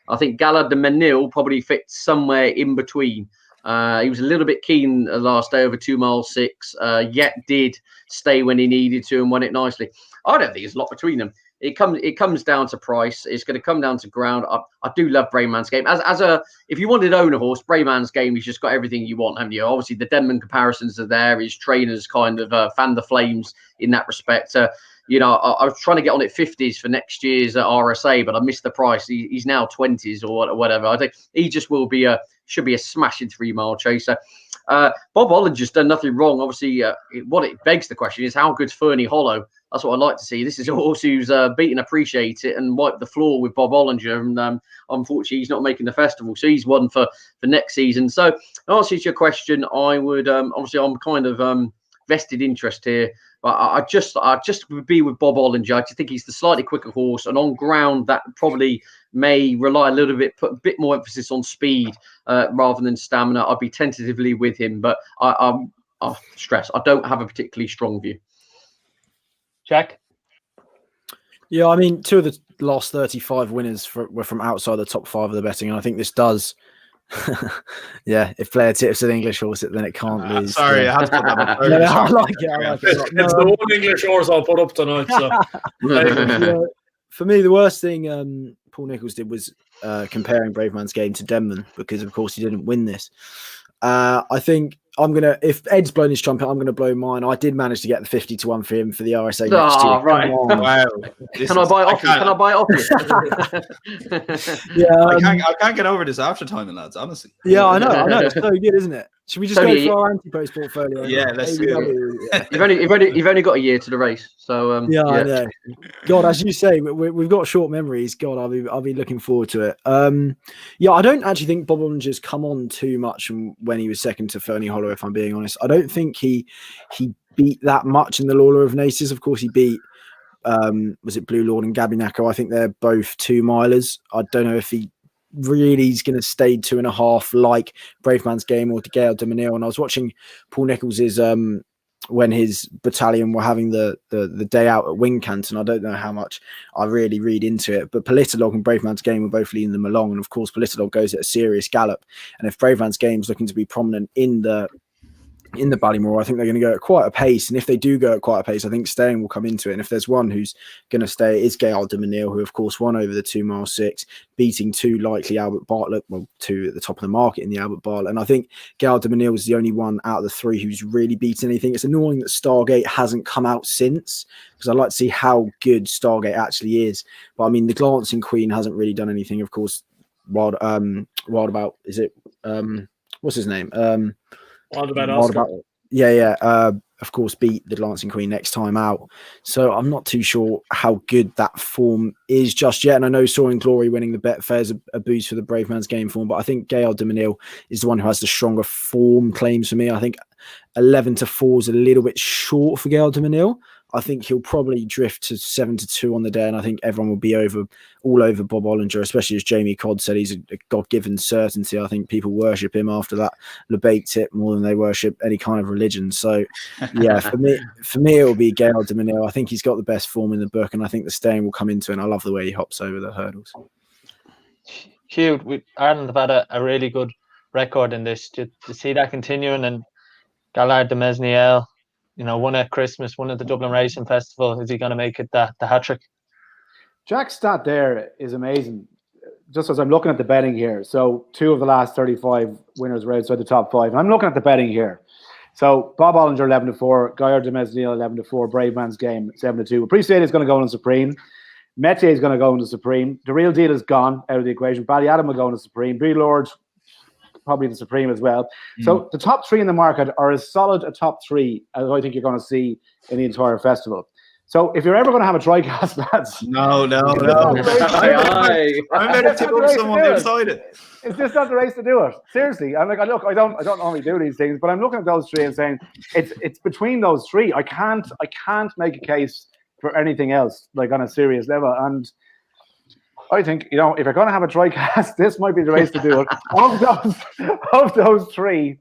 I think Gallard de Menil probably fits somewhere in between. He was a little bit keen last day over 2 miles 6, yet did stay when he needed to and won it nicely. I don't think there's a lot between them. it comes down to price. It's going to come down to ground. I do love Braveman's Game. If you wanted to own a horse, Braveman's Game, he's just got everything you want, haven't you? Obviously, the Denman comparisons are there. His trainers kind of fan the flames in that respect. You know, I was trying to get on it 50s for next year's RSA, but I missed the price. He's now 20s or whatever. I think he just should be a smashing 3-mile chaser. Bob Ollinger's done nothing wrong. Obviously, what it begs the question is, how good's Fernie Hollow? That's what I'd like to see. This is a horse who's beaten Appreciate It and wiped the floor with Bob Ollinger. And unfortunately, he's not making the festival. So he's one for next season. So in answer to your question, I would, obviously, I'm kind of vested interest here. But I just would be with Bob Ollinger. I just think he's the slightly quicker horse, and on ground that probably may rely a little bit, put a bit more emphasis on speed rather than stamina. I'd be tentatively with him, but I stress I don't have a particularly strong view. Jack? Yeah, I mean, 2 of the last 35 winners were from outside the top 5 of the betting, and I think this does. Yeah, if Blair tips an English horse, then it can't lose. Sorry, yeah. I have to put that on. I like it. It's the one English horse I'll put up tonight. So. For me, the worst thing Paul Nicholls did was comparing Braveman's Game to Denman, because of course he didn't win this. I think if Ed's blown his trumpet, I'm going to blow mine. I did manage to get the 50-1 for him for the RSA next year. Right. Wow. Can I buy it off you? Yeah, I can't get over this after timing, lads, honestly. Yeah, I know. It's so good, isn't it? Should we just go for our anti-post portfolio? Yeah, let's do it. You've only got a year to the race, so I know. God, as you say, we've got short memories. God, I'll be looking forward to it. Yeah, I don't actually think Bob Ollinger's come on too much when he was second to Fernie Hollow. If I'm being honest, I don't think he beat that much in the Lawler of Naces. Of course, he beat was it Blue Lord and Gabinaco? I think they're both 2-milers. I don't know if he really is going to stay 2.5 like Braveman's Game or Gael de Menil. And I was watching Paul Nichols's when his battalion were having the day out at Wincanton. I don't know how much I really read into it, but Politolog and Braveman's Game were both leading them along, and of course Politolog goes at a serious gallop, and if Braveman's Game is looking to be prominent in the Ballymore, I think they're going to go at quite a pace. And if they do go at quite a pace, I think staying will come into it. And if there's one who's going to stay, it's Gael de Menil, who of course won over the 2-mile 6, beating 2 likely Albert Bartlett, 2 at the top of the market in the Albert Bartlett. And I think Gael de Menil is the only one out of the 3 who's really beaten anything. It's annoying that Stargate hasn't come out since, because I'd like to see how good Stargate actually is. But I mean, the Glancing Queen hasn't really done anything. Of course, Wild About, is it what's his name? Wild About Oscar. Of course, beat the Glancing Queen next time out. So I'm not too sure how good that form is just yet. And I know Soaring Glory winning the Betfair is a boost for the Braveman's Game form, but I think Gael de Menil is the one who has the stronger form claims for me. I think 11-4 is a little bit short for Gael de Menil. I think he'll probably drift to 7-2 on the day, and I think everyone will be all over Bob Ollinger, especially as Jamie Codd said, he's a God-given certainty. I think people worship him after that LeBate tip more than they worship any kind of religion. So, yeah, for me, it will be Gael de Menil. I think he's got the best form in the book, and I think the staying will come into it. And I love the way he hops over the hurdles. Hugh, Ireland have had a really good record in this. To see that continuing, and Gallard de Mesniel, one at Christmas, one at the Dublin Racing Festival. Is he going to make it the hat-trick? Jack's stat there is amazing. Just as I'm looking at the betting here, so 2 of the last 35 winners were outside the top 5. And I'm looking at the betting here. So Bob Ollinger 11-4, Gaillard de Mesniel 11-4, Braveman's Game 7-2. Appreciate is going to go into Supreme. Metier is going to go into Supreme. The Real Deal is gone out of the equation. Ballyadam will go into Supreme. B Lord probably the Supreme as well. So the top 3 in the market are as solid a top 3 as I think you're going to see in the entire festival. So if you're ever going to have a try-cast, lads... No. I'm better to tip up someone outside it. Is this not the race to do it? Seriously. I'm like, look, I don't normally do these things, but I'm looking at those 3 and saying it's between those 3. I can't make a case for anything else, like on a serious level. And I think, if you're going to have a try-cast, this might be the race to do it. Of those three,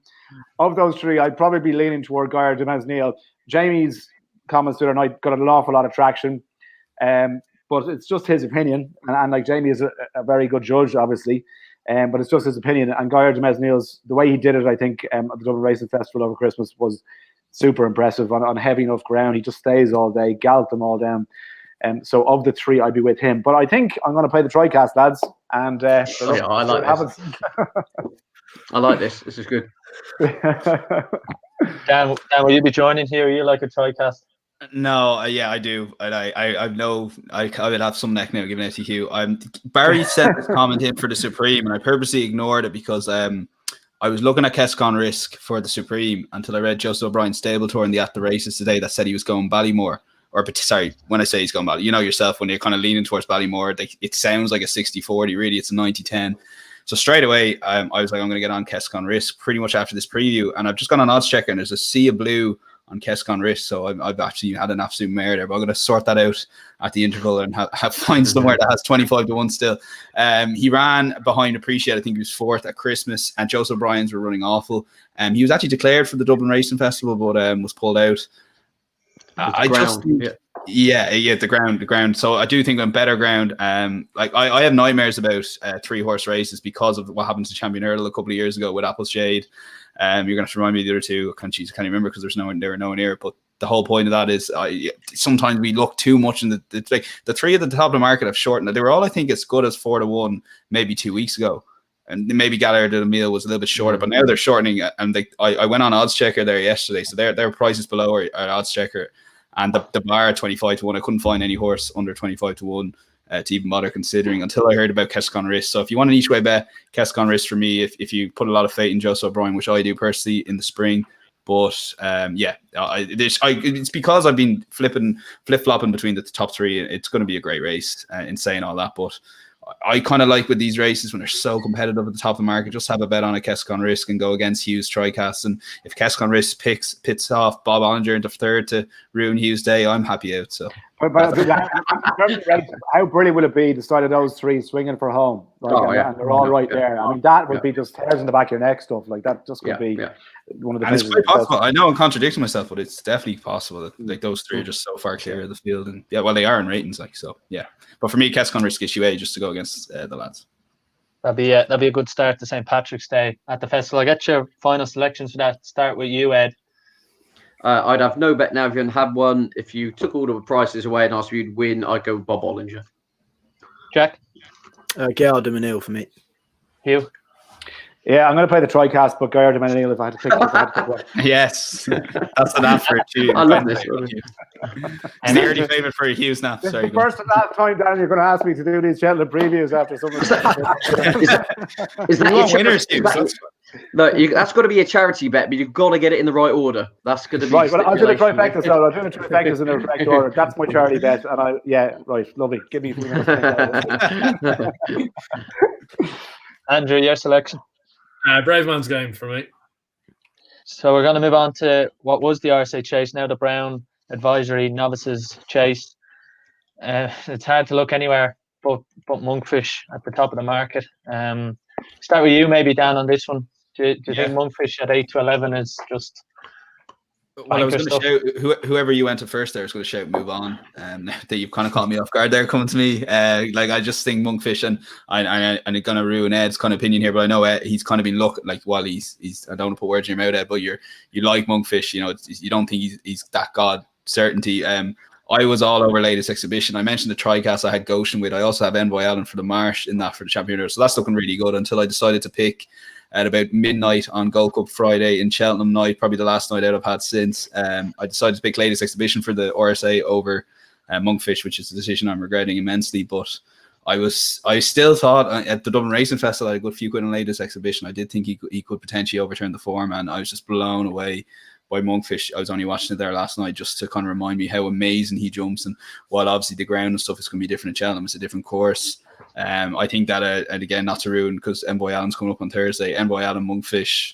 I'd probably be leaning toward Gaillard de Mesniel. Jamie's comments the other night got an awful lot of traction, but it's just his opinion. And like Jamie is a very good judge, obviously, but it's just his opinion. And Gaillard de Mesniel's, the way he did it, I think, at the Dublin Racing Festival over Christmas was super impressive on heavy enough ground. He just stays all day, galloped them all down. So of the three, I'd be with him. But I think I'm going to play the TriCast, lads. And I like this. I like this. This is good. Dan, will you be joining here? Are you like a TriCast? No, yeah, I do. I know I would have some neck now giving it to Hugh. Barry sent this comment in for the Supreme, and I purposely ignored it because I was looking at Kescon Risk for the Supreme until I read Joseph O'Brien's stable tour in the At the Races today that said he was going Ballymore. Sorry, when I say he's going Ballymore, you know yourself when you're kind of leaning towards Ballymore, it sounds like a 60-40. Really, it's a 90-10. So straight away, I was like, I'm going to get on Kescon Risk pretty much after this preview, and I've just gone on odds checker, and there's a sea of blue on Kescon Risk, so I've actually had an absolute mare there, but I'm going to sort that out at the interval and find somewhere that has 25-1 still. He ran behind Appreciate. I think he was fourth at Christmas, and Joseph O'Brien's were running awful. He was actually declared for the Dublin Racing Festival, but was pulled out. The ground. So I do think on better ground. Like I have nightmares about 3-horse races because of what happened to Champion Earl a couple of years ago with Appleshade. You're going to have to remind me of the other two. I can't remember because there were no one here. But the whole point of that is sometimes we look too much in the three at the top of the market have shortened. They were all, I think, as good as 4-1 maybe 2 weeks ago. And maybe Gallagher de Meal was a little bit shorter, but now they're shortening. And I went on odds checker there yesterday. So their prices below are odds checker. And the bar 25-1, I couldn't find any horse under 25-1 to even bother considering until I heard about Kescon Risk. So if you want an each way bet, Kescon Risk for me, if you put a lot of faith in Joseph O'Brien, which I do personally in the spring. But it's because I've been flip-flopping between the top three. It's going to be a great race in saying all that. But I kind of like with these races when they're so competitive at the top of the market, just have a bet on a Kescon Risk and go against Hughes TriCast. And if Kescon Risk pits off Bob Ollinger into third to ruin Hughes' day, I'm happy out. So, but how brilliant would it be to start of those three swinging for home? And they're all right there. I mean, that would be just tears in the back of your neck stuff. Like that just could be one of the. And it's quite possible. I know I'm contradicting myself, but it's definitely possible that like those three are just so far clear of the field. And they are in ratings, But for me, Kescon Risk issue A just to go against the lads. That'd be a good start to St. Patrick's Day at the festival. I'll get your final selections for that. Start with you, Ed. I'd have no bet now if you hadn't had one. If you took all the prices away and asked if you'd win, I'd go Bob Ollinger. Jack? Gerard de Menil for me. Hugh? Yeah, I'm going to play the TriCast, but Gerard de Menil if I had to pick one. Yes, that's an effort too. I love this. It's the early favourite for Hughes now. This is the first and last time, Dan, you're going to ask me to do these Cheltenham previews after something. Is that your winners? Look, that's got to be a charity bet, but you've got to get it in the right order. That's going to be right. Well, I'll do the trifectas. So I'll do the trifectas in the correct order. That's my charity bet, and lovely. Give me 3 minutes. Andrew, your selection. Brave Man's Game for me. So we're going to move on to what was the RSA Chase, now the Brown Advisory Novices Chase. It's hard to look anywhere but Monkfish at the top of the market. Start with you, maybe, Dan, on this one. Do you think Monkfish at 8-11 is just? Well, I was going to shout whoever you went to first there. I was going to shout move on. That you've kind of caught me off guard there coming to me. I just think Monkfish, and I'm going to ruin Ed's kind of opinion here, but I know Ed, he's kind of been looking like while he's I don't want to put words in your mouth, Ed, but you like Monkfish. You don't think he's that god certainty. I was all over latest exhibition. I mentioned the TriCast I had Goshen with. I also have Envoy Allen for the Marsh in that for the Champion. So that's looking really good until I decided to pick at about midnight on Gold Cup Friday in Cheltenham night, probably the last night out I've had since. I decided to pick latest exhibition for the RSA over Monkfish, which is a decision I'm regretting immensely. But I still thought at the Dublin Racing Festival I had a good few quid on latest exhibition. I did think he could potentially overturn the form, and I was just blown away by Monkfish. I was only watching it there last night just to kind of remind me how amazing he jumps. And while obviously the ground and stuff is going to be different in Cheltenham, it's a different course. I think that, and again, not to ruin, because Envoy Allen's coming up on Thursday, Envoy Allen, Monkfish,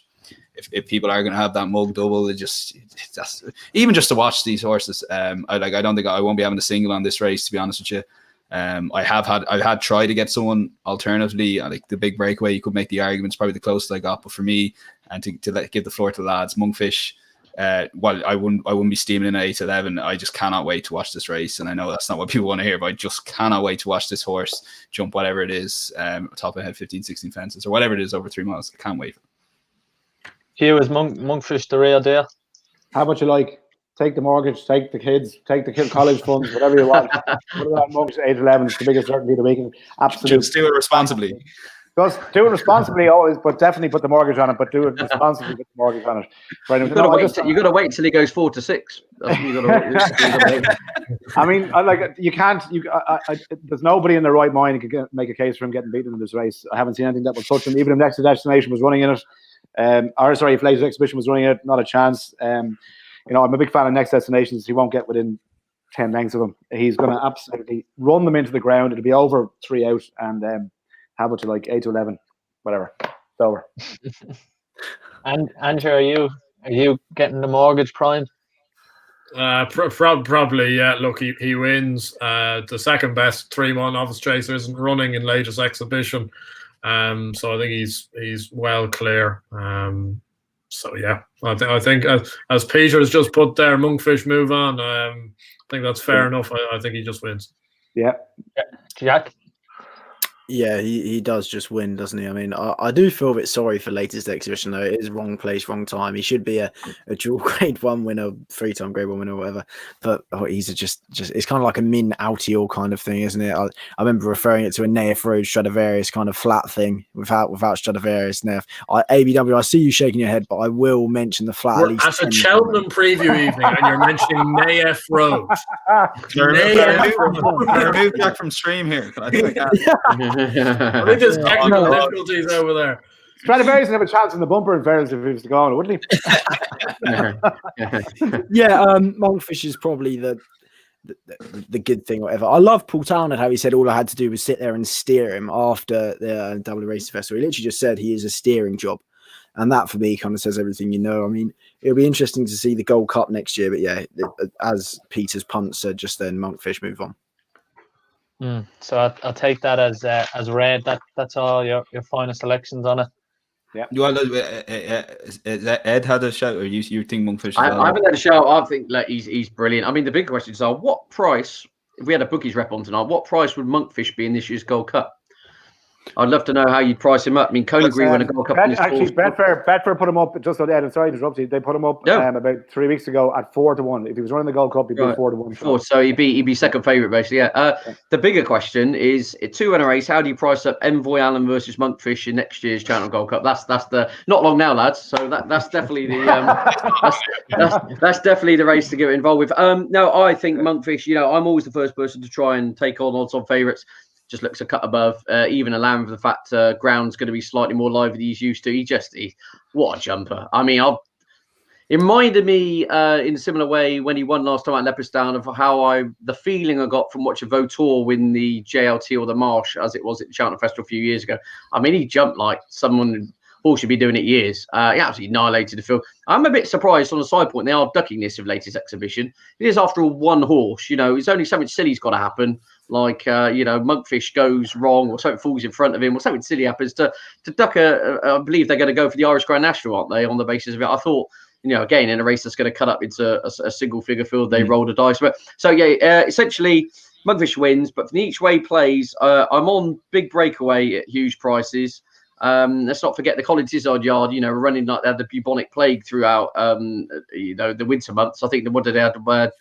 if people are going to have that mug double, even just to watch these horses, I don't think I won't be having a single on this race, to be honest with you. I've had tried to get someone alternatively, like the big breakaway, you could make the arguments, probably the closest I got, but for me, and to give the floor to the lads, Monkfish, I wouldn't be steaming in at 8-11. I just cannot wait to watch this race, and I know that's not what people want to hear, but I just cannot wait to watch this horse jump whatever it is, top ahead 15-16 fences or whatever it is over 3 miles. I can't wait. Hugh, is Monkfish the real deal? How much you like? take the mortgage, take the kids, take the college funds, whatever you want. Put it on mortgage at age 11. It's the biggest certainty of the weekend. Absolutely. Just do it responsibly. Just do it responsibly always, but definitely put the mortgage on it. But do it responsibly. Put the mortgage on it. You've got to wait till he goes 4 to 6. That's what you got to wait. I mean, you can't. There's nobody in their right mind who can make a case for him getting beaten in this race. I haven't seen anything that will touch him. Even if Next Destination was running in it, if Latest Exhibition was running it, not a chance. I'm a big fan of Next Destinations. He won't get within 10 lengths of him. He's going to absolutely run them into the ground. It'll be over 3 out and have it to like 8 to 11, whatever. It's over. And Andrew, are you getting the mortgage prime? Probably, yeah. Look, he wins. The second best 3-1 Novice Chaser isn't running in Latest Exhibition, so I think he's well clear. So yeah, I think as Peter has just put there, Monkfish move on. I think that's fair enough. I think he just wins. Yeah. Jack. Yeah, he does just win, doesn't he? I mean, I do feel a bit sorry for Latest Exhibition, though. It is wrong place, wrong time. He should be a dual Grade 1 winner, 3-time Grade 1 winner, or whatever. But he's just it's kind of like a min Altior kind of thing, isn't it? I remember referring it to a Naif Road Stradivarius kind of flat thing without Stradivarius. Naif. ABW, I see you shaking your head, but I will mention the flat. That's a Cheltenham preview evening, and you're mentioning Naif Road. Remove Jack from stream here. I think I can. I think there's technical difficulties over there. Stradivarius would have a chance in the bumper in fairness if he was to go on, wouldn't he? Yeah, Monkfish is probably the good thing, whatever. I love Paul Townend, how he said all I had to do was sit there and steer him after the Double Race Festival. He literally just said he is a steering job. And that, for me, kind of says everything you know. I mean, it'll be interesting to see the Gold Cup next year. But yeah, as Peter's punt said just then, Monkfish move on. So I'll take that as read. That's all your final selections on it. Yeah. Ed had a shout, or you think Monkfish? I haven't had a shout. I think he's brilliant. I mean, the big questions are: what price? If we had a bookies rep on tonight, what price would Monkfish be in this year's Gold Cup? I'd love to know how you'd price him up. I mean, Conagry won a Gold Cup. Actually, Betfair put him up, just so Ed, sorry to interrupt you, they put him up about 3 weeks ago at 4-1. If he was running the Gold Cup, he'd be 4-1. So he'd be second favourite, basically. Yeah. The bigger question is, 2 in a race, how do you price up Envoy Allen versus Monkfish in next year's Cheltenham Gold Cup? That's the not long now, lads. So that's definitely the that's definitely the race to get involved with. No, I think Monkfish. I'm always the first person to try and take on odds-on favourites. Just looks a cut above, even allowing for the fact ground's going to be slightly more lively than he's used to. What a jumper. I mean, it reminded me in a similar way when he won last time at Leopardstown of the feeling I got from watching Vautour win the JLT or the Marsh as it was at the Cheltenham Festival a few years ago. I mean, he jumped like someone who should be doing it years. He absolutely annihilated the field. I'm a bit surprised on the side point. They are ducking this of Latest Exhibition. It is, after all, one horse. It's only something silly's got to happen. Like, Monkfish goes wrong or something falls in front of him or something silly happens to duck I believe they're going to go for the Irish Grand National, aren't they, on the basis of it? I thought, again, in a race that's going to cut up into a single figure field, they rolled a dice. But so, essentially, Monkfish wins. But for the each way plays, I'm on Big Breakaway at huge prices. Let's not forget the Colin Tizard yard, we're running like they had the bubonic plague throughout, the winter months. I think they had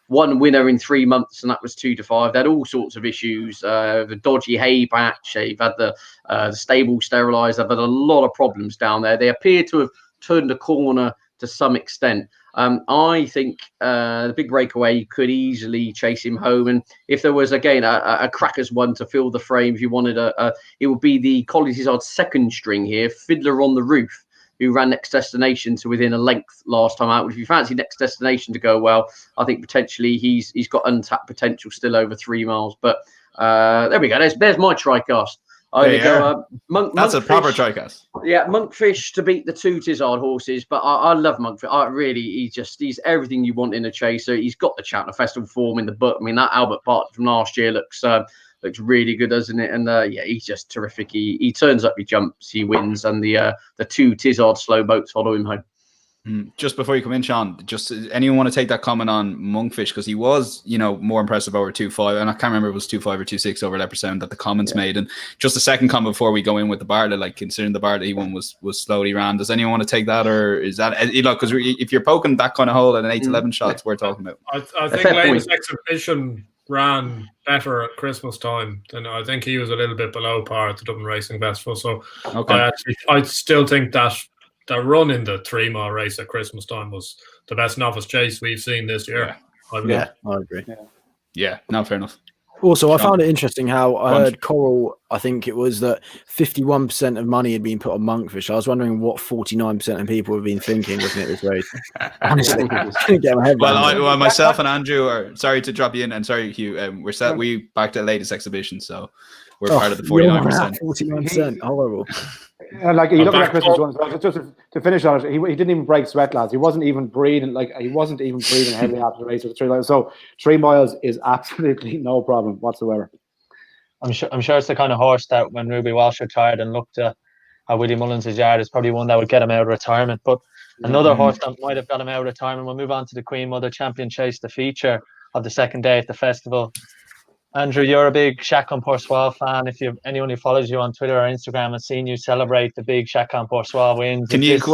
one winner in 3 months, and that was 2 to 5. They had all sorts of issues. The dodgy hay patch. They've had the stable sterilised. They've had a lot of problems down there. They appear to have turned a corner to some extent. I think the Big Breakaway could easily chase him home. And if there was, again, a crackers one to fill the frame, if you wanted it would be the Colin Tizard second string here, Fiddler on the Roof, who ran Next Destination to within a length last time out. If you fancy Next Destination to go well, I think potentially he's got untapped potential still over 3 miles. But there we go. There's my tricast. That's a proper tricast. Yeah, Monkfish to beat the 2 Tizard horses. But I love Monkfish. He's everything you want in a chaser. He's got the Cheltenham Festival form in the book. I mean, that Albert Bartlett from last year looks really good, doesn't it? And he's just terrific. He turns up, he jumps, he wins, and the 2 Tizard slow boats follow him home. Just before you come in, Sean, just anyone want to take that comment on Monkfish, because he was, more impressive over 2.5, and I can't remember if it was 2.5 or 2.6 over Leopard Sound that the comments made. And just a second comment before we go in with the Bartlett, like considering the Bartlett he won was slowly ran. Does anyone want to take that, or is that because if you're poking that kind of hole at an 8-11 shots, we're talking about. I think latest exhibition ran better at Christmas time than I think he was a little bit below par at the Dublin Racing Festival. So I still think that the run in the 3 mile race at Christmas time was the best novice chase we've seen this year. I agree. Yeah, no, fair enough. Also, I found it interesting how I heard Coral, I think it was that 51% of money had been put on Monkfish. I was wondering what 49% of people have been thinking looking at this race. Honestly, couldn't get my head around it. Myself and Andrew are, sorry to drop you in, and sorry, Hugh, we backed at latest exhibition, so we're part of the 49%. 49%, horrible. And like you look at Christmas one, just to finish on it, he didn't even break sweat, lads. He wasn't even breathing heavily after the race with 3 miles. So 3 miles is absolutely no problem whatsoever. I'm sure it's the kind of horse that when Ruby Walsh retired and looked at how Willie Mullins' yard is probably one that would get him out of retirement. But another horse that might have got him out of retirement. We'll move on to the Queen Mother Champion Chase, the feature of the second day at the festival. Andrew, you're a big Chacun Poursoir fan. If anyone who follows you on Twitter or Instagram has seen you celebrate the big Chacun Poursoir wins.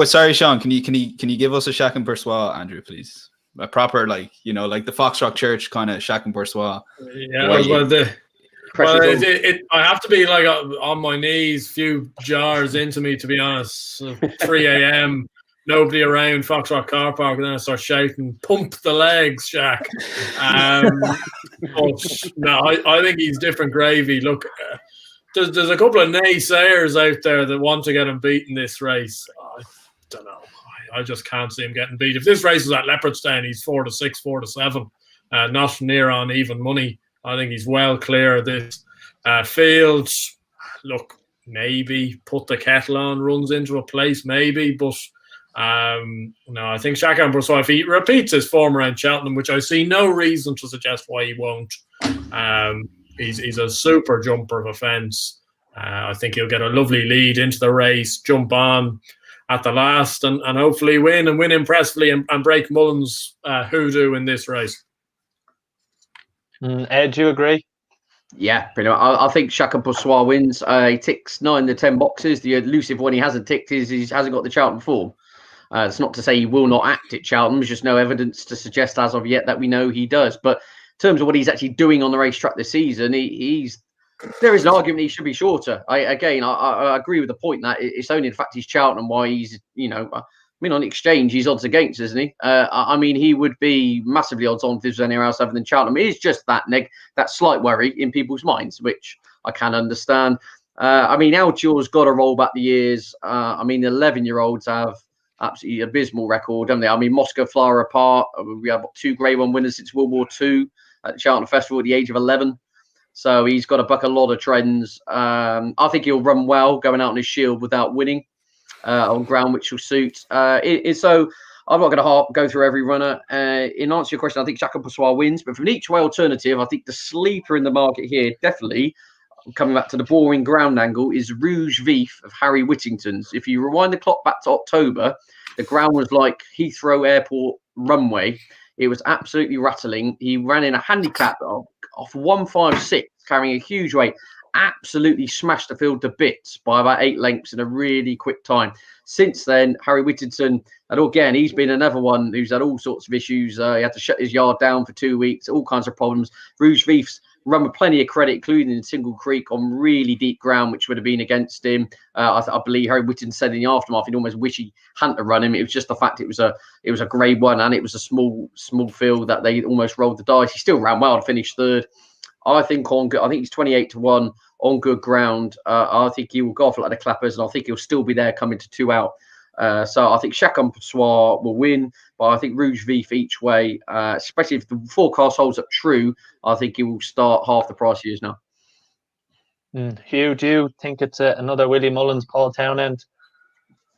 Sorry, Sean, can you give us a Chacun Poursoir, Andrew, please? A proper, like the Foxrock Church kind of Chacun Poursoir. Yeah, I have to be like on my knees, few jars into me, to be honest. 3 a.m. Nobody around Foxrock car park, and then I start shouting, "Pump the legs, Shaq!" But no, I think he's different gravy. Look, there's a couple of naysayers out there that want to get him beaten this race. I don't know. I just can't see him getting beat. If this race was at Leopardstown, he's 4-6, 4-7, not near on even money. I think he's well clear of this field. Look, maybe put the kettle on, runs into a place, maybe, but. No, I think Chacun Poursoir, if he repeats his form around Cheltenham, which I see no reason to suggest why he won't, he's a super jumper of a fence. I think he'll get a lovely lead into the race, jump on at the last, and hopefully win impressively and break Mullins' hoodoo in this race. Ed, do you agree? Yeah, pretty much. I think Chacun Poursoir wins. He ticks 9 of the 10 boxes. The elusive one he hasn't ticked is he hasn't got the Cheltenham form. It's not to say he will not act at Cheltenham. There's just no evidence to suggest as of yet that we know he does. But in terms of what he's actually doing on the racetrack this season, there is an argument he should be shorter. I agree with the point that it's only the fact he's Cheltenham why he's, on exchange, he's odds against, isn't he? He would be massively odds on if this was anywhere else other than Cheltenham. It is just that slight worry in people's minds, which I can understand. Altior's got to roll back the years. The 11-year-olds have absolutely abysmal record, haven't they? Moscow Flower apart. We have 2 Grade 1 winners since World War II at the Cheltenham Festival at the age of 11. So he's got to buck a lot of trends. I think he'll run well going out on his shield without winning on ground, which will suit. So I'm not going to go through every runner. In answer to your question, I think Chacun Poursoir wins. But from each way alternative, I think the sleeper in the market here, definitely, coming back to the boring ground angle, is Rouge Vif of Harry Whittington's. If you rewind the clock back to October, the ground was like Heathrow Airport runway. It was absolutely rattling. He ran in a handicap off 156, carrying a huge weight. Absolutely smashed the field to bits by about 8 lengths in a really quick time. Since then, Harry Whittington, and again, he's been another one who's had all sorts of issues. He had to shut his yard down for 2 weeks, all kinds of problems. Rouge Vif's run with plenty of credit, including in Single Creek on really deep ground, which would have been against him. I believe Harry Whittington said in the aftermath he'd almost wish he hadn't run him. It was just the fact it was a Grade 1 and it was a small field that they almost rolled the dice. He still ran well to finish 3rd. I think he's 28-1 on good ground. I think he will go off like the clappers, and I think he'll still be there coming to 2 out. So I think Chacun Poursoir will win, but I think Rouge Vif each way, especially if the forecast holds up true, I think he will start half the price he is now. Hugh, do you think it's another Willie Mullins, Paul Townend?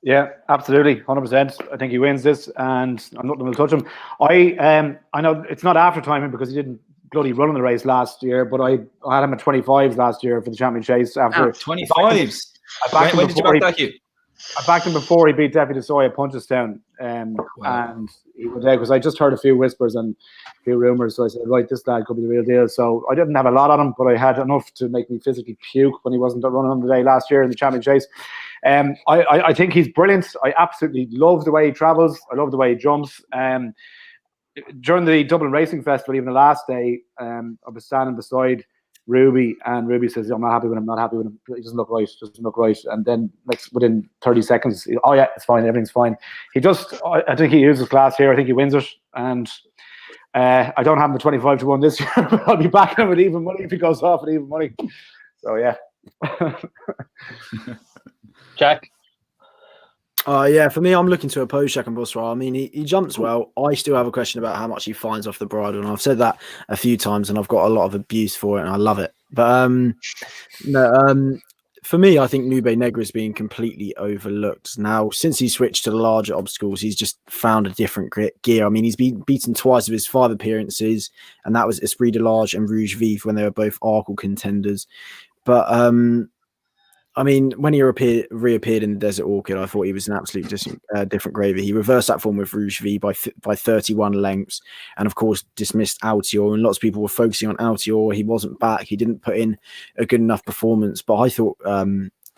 Yeah, absolutely, 100%. I think he wins this, and I'm not going to touch him. I know it's not after timing because he didn't bloody run in the race last year, but I had him at 25s last year for the champion chase. After 25s. When did you back that, Hugh? I backed him before he beat Deputy Soy at Punchestown, and he went out because I just heard a few whispers and a few rumours. So I said, right, this lad could be the real deal. So I didn't have a lot on him, but I had enough to make me physically puke when he wasn't running on the day last year in the Champion Chase. I think he's brilliant. I absolutely love the way he travels. I love the way he jumps. During the Dublin Racing Festival, even the last day, I was standing beside Ruby, and Ruby says, I'm not happy with him, he doesn't look right, and then within 30 seconds, oh yeah, it's fine, everything's fine. I think he uses class here. I think he wins it, and I don't have him at 25-1 this year, but I'll be backing him with even money if he goes off at even money. So yeah. Jack? Yeah, for me, I'm looking to oppose Chacun Pour Soi. I mean, he jumps well. I still have a question about how much he finds off the bridle, and I've said that a few times, and I've got a lot of abuse for it, and I love it. But for me, I think Nube Negra is being completely overlooked. Now, since he switched to the larger obstacles, he's just found a different gear. I mean, he's been beaten twice of his 5 appearances, and that was Esprit de Large and Rouge Vif when they were both Arkle contenders. But I mean, when he reappeared in the Desert Orchid, I thought he was an absolute different gravy. He reversed that form with Rouge V by 31 lengths, and of course dismissed Altior. And lots of people were focusing on Altior. He wasn't back. He didn't put in a good enough performance. But I thought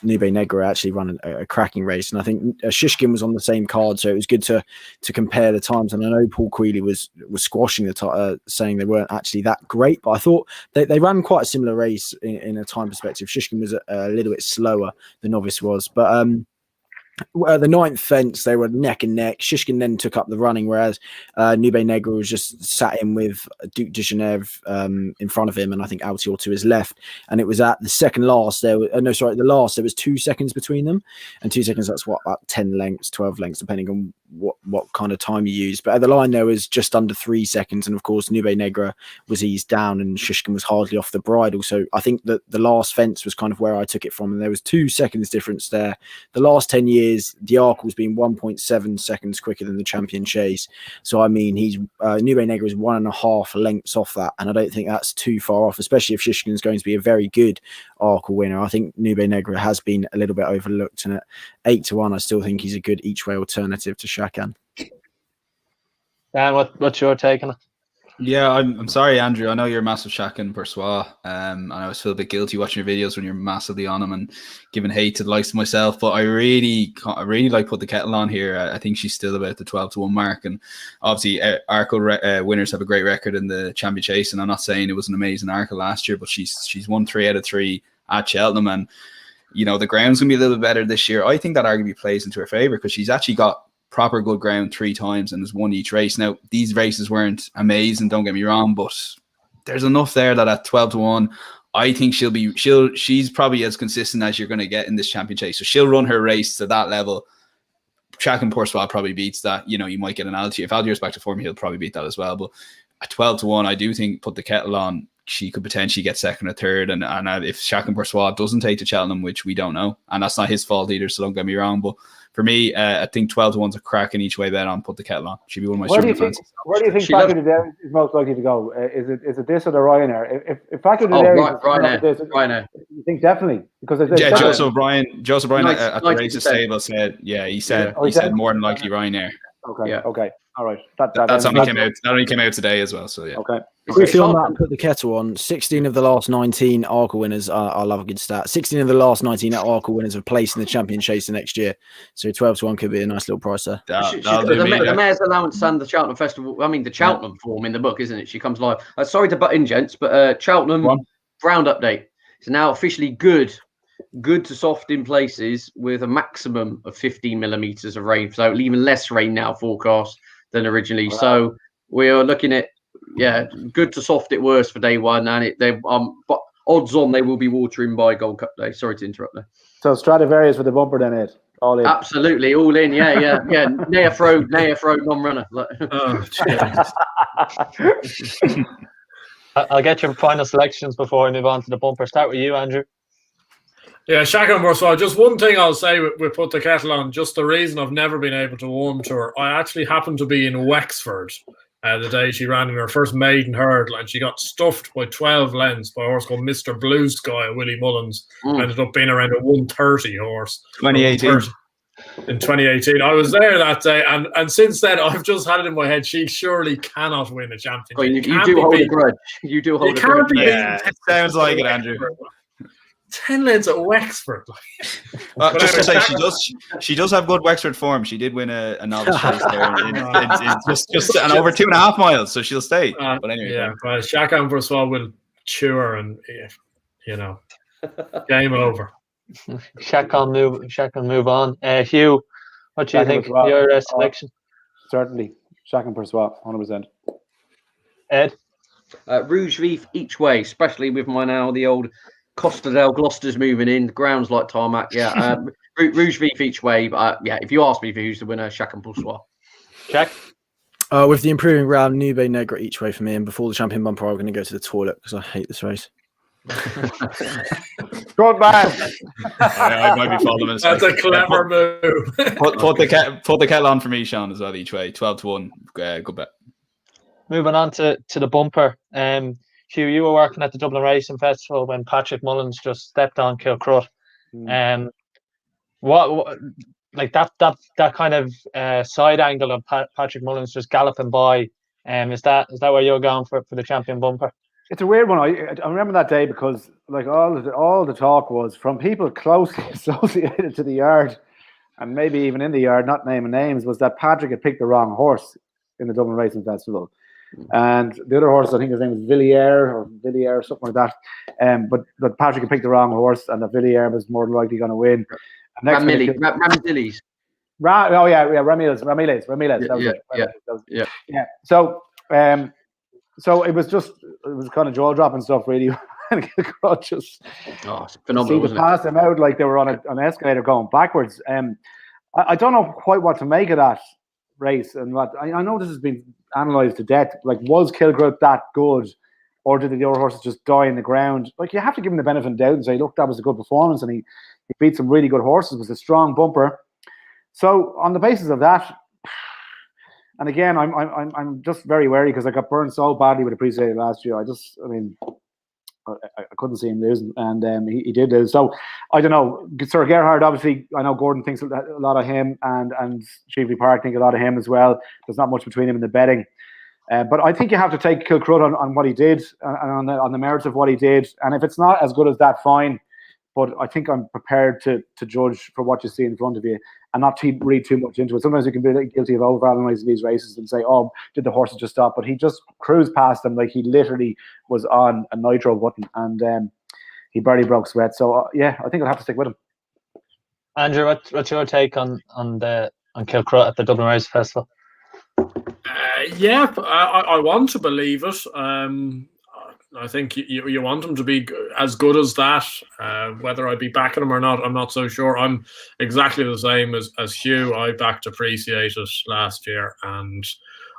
Nube Negra actually run a cracking race, and I think Shishkin was on the same card, so it was good to compare the times. And I know Paul Quigley was squashing saying they weren't actually that great, but I thought they ran quite a similar race in a time perspective. Shishkin was a little bit slower than Novice was, but the 9th fence, they were neck and neck. Shishkin then took up the running, whereas Nube Negra was just sat in with Duke de Genève in front of him, and I think Altior to his left. And it was at the second last, the last, there was 2 seconds between them. And 2 seconds, that's about 10 lengths, 12 lengths, depending on what kind of time you use. But at the line, there was just under 3 seconds. And of course, Nube Negra was eased down, and Shishkin was hardly off the bridle. So I think that the last fence was kind of where I took it from. And there was 2 seconds difference there. The last 10 years, the Arkle's been 1.7 seconds quicker than the Champion Chase. So, I mean, Nube Negra is 1.5 lengths off that. And I don't think that's too far off, especially if Shishkin's going to be a very good Arkle winner. I think Nube Negra has been a little bit overlooked. And at 8-1, I still think he's a good each-way alternative to Chacun. Dan, what's your take on it? Yeah, I'm sorry, Andrew. I know you're a massive Chacun Pour Soi, and I always feel a bit guilty watching your videos when you're massively on him and giving hate to the likes of myself. But I really like Put the Kettle on here. I think she's still about the 12-1 mark, and obviously Arkle winners have a great record in the Champion Chase. And I'm not saying it was an amazing Arkle last year, but she's won 3 out of 3 at Cheltenham, and you know the ground's gonna be a little bit better this year. I think that arguably plays into her favour because she's actually got proper good ground 3 times and has won each race. Now, these races weren't amazing, don't get me wrong, but there's enough there that at 12-1, I think she's probably as consistent as you're going to get in this Champion Chase. So she'll run her race to that level. Chacun Pour Soi probably beats that. You know, you might get an Altior. If Altior's back to form, he'll probably beat that as well. But at 12-1, I do think Put the Kettle on, she could potentially get second or third. And if Chacun Pour Soi doesn't take to Cheltenham, which we don't know, and that's not his fault either, so don't get me wrong, but for me, I think 12-1's a cracking each way bet on Put the Kettle on. She'd be one of my strong fans. Where do you think Paco de Derry is most likely to go? Is it this or the Ryanair? If Paco de Derry Ryanair. You think definitely? Because Joseph O'Brien at the races stable said, he said more than likely Ryanair. Okay. Yeah. Okay. All right. That's only came out. That only came out today as well. So yeah. Okay. Quickly on that, Put the Kettle on. 16 of the last 19 Arkle winners. I love a good stat. 16 of the last 19 Arkle winners have placed in the Champion Chase next year. So 12-1 could be a nice little price there. The Mayor's Allowance and the Cheltenham Festival. I mean, the Cheltenham form in the book, isn't it? She comes live. Sorry to butt in, gents, but Cheltenham ground update. It's now officially good to soft in places with a maximum of 15 millimeters of rain. So even less rain now forecast than originally. Wow. So we are looking at good to soft at worst for day one, and but odds on they will be watering by Gold Cup day. Sorry to interrupt there. So Stradivarius with the bumper then, Ed. All in. Absolutely, all in. Yeah. Naif Road, non-runner. I'll get your final selections before we move on to the bumper. Start with you, Andrew. Yeah, Chacun Pour Soi. Just one thing I'll say with Put the Kettle on, just the reason I've never been able to warm to her. I actually happened to be in Wexford the day she ran in her first maiden hurdle, and she got stuffed by 12 lengths by a horse called Mr. Blue Sky, Willie Mullins. Ended up being around a 130 horse. 2018. in 2018. I was there that day, and since then I've just had it in my head. She surely cannot win a championship. Oh, you do hold a grudge. You do hold a grudge. Yeah, it sounds like it, Andrew. 10 lengths at Wexford. Just to say, she does have good Wexford form. She did win a novice race there in just and over 2.5 miles, so she'll stay. But anyway, yeah, but Chacun Boursois will chew her, and game over. Chacun move on. Hugh, what do you think? Your selection? Certainly, Chacun Boursois, 100%. Ed? Rouge Vif each way, especially with the old Costa del Gloucester's moving in. The ground's like tarmac. Yeah, Rouge Vif each way. But if you ask me for who's the winner, Chacun Boursois. Jack? With the improving round, Nube Negra each way for me. And before the champion bumper, I'm going to go to the toilet because I hate this race. Good man. I might be following. That's a clever move. Put the kettle on for me, Sean, as well each way. 12-1. Good bet. Moving on to the bumper. Hugh, you were working at the Dublin Racing Festival when Patrick Mullins just stepped on Kilcrut. What like that kind of side angle of Patrick Mullins just galloping by? Is that where you're going for the champion bumper? It's a weird one. I remember that day because like all the talk was from people closely associated to the yard, and maybe even in the yard, not naming names, was that Patrick had picked the wrong horse in the Dublin Racing Festival. And the other horse, I think his name was Villiers, something like that. But Patrick had picked the wrong horse, and that Villiers was more than likely going to win. Ramillies. Yeah. So it was kind of jaw dropping stuff, really. Just it's phenomenal. See, to pass them out like they were on an escalator going backwards. I don't know quite what to make of that race, and what I know this has been analysed to death. Like, was Kilgrove that good, or did the other horses just die in the ground? Like, you have to give him the benefit of the doubt and say, look, that was a good performance, and he beat some really good horses. It was a strong bumper. So on the basis of that, and again, I'm just very wary because I got burned so badly with Appreciated last year. I couldn't see him losing, and he did lose. So I don't know. Sir Gerhard, obviously, I know Gordon thinks a lot of him, and Cheveley Park think a lot of him as well. There's not much between him and the betting, but I think you have to take Kilcrut on what he did and on the merits of what he did. And if it's not as good as that, fine. But I think I'm prepared to judge for what you see in front of you and not to read too much into it. Sometimes you can be guilty of overanalyzing these races and say, oh, did the horses just stop? But he just cruised past them like he literally was on a nitro button, and he barely broke sweat. So, I think I'll have to stick with him. Andrew, what's your take on Kilcrut at the Dublin Racing Festival? I want to believe it. I think you want him to be as good as that. Whether I'd be backing him or not, I'm not so sure. I'm exactly the same as Hugh. I backed Appreciated last year, and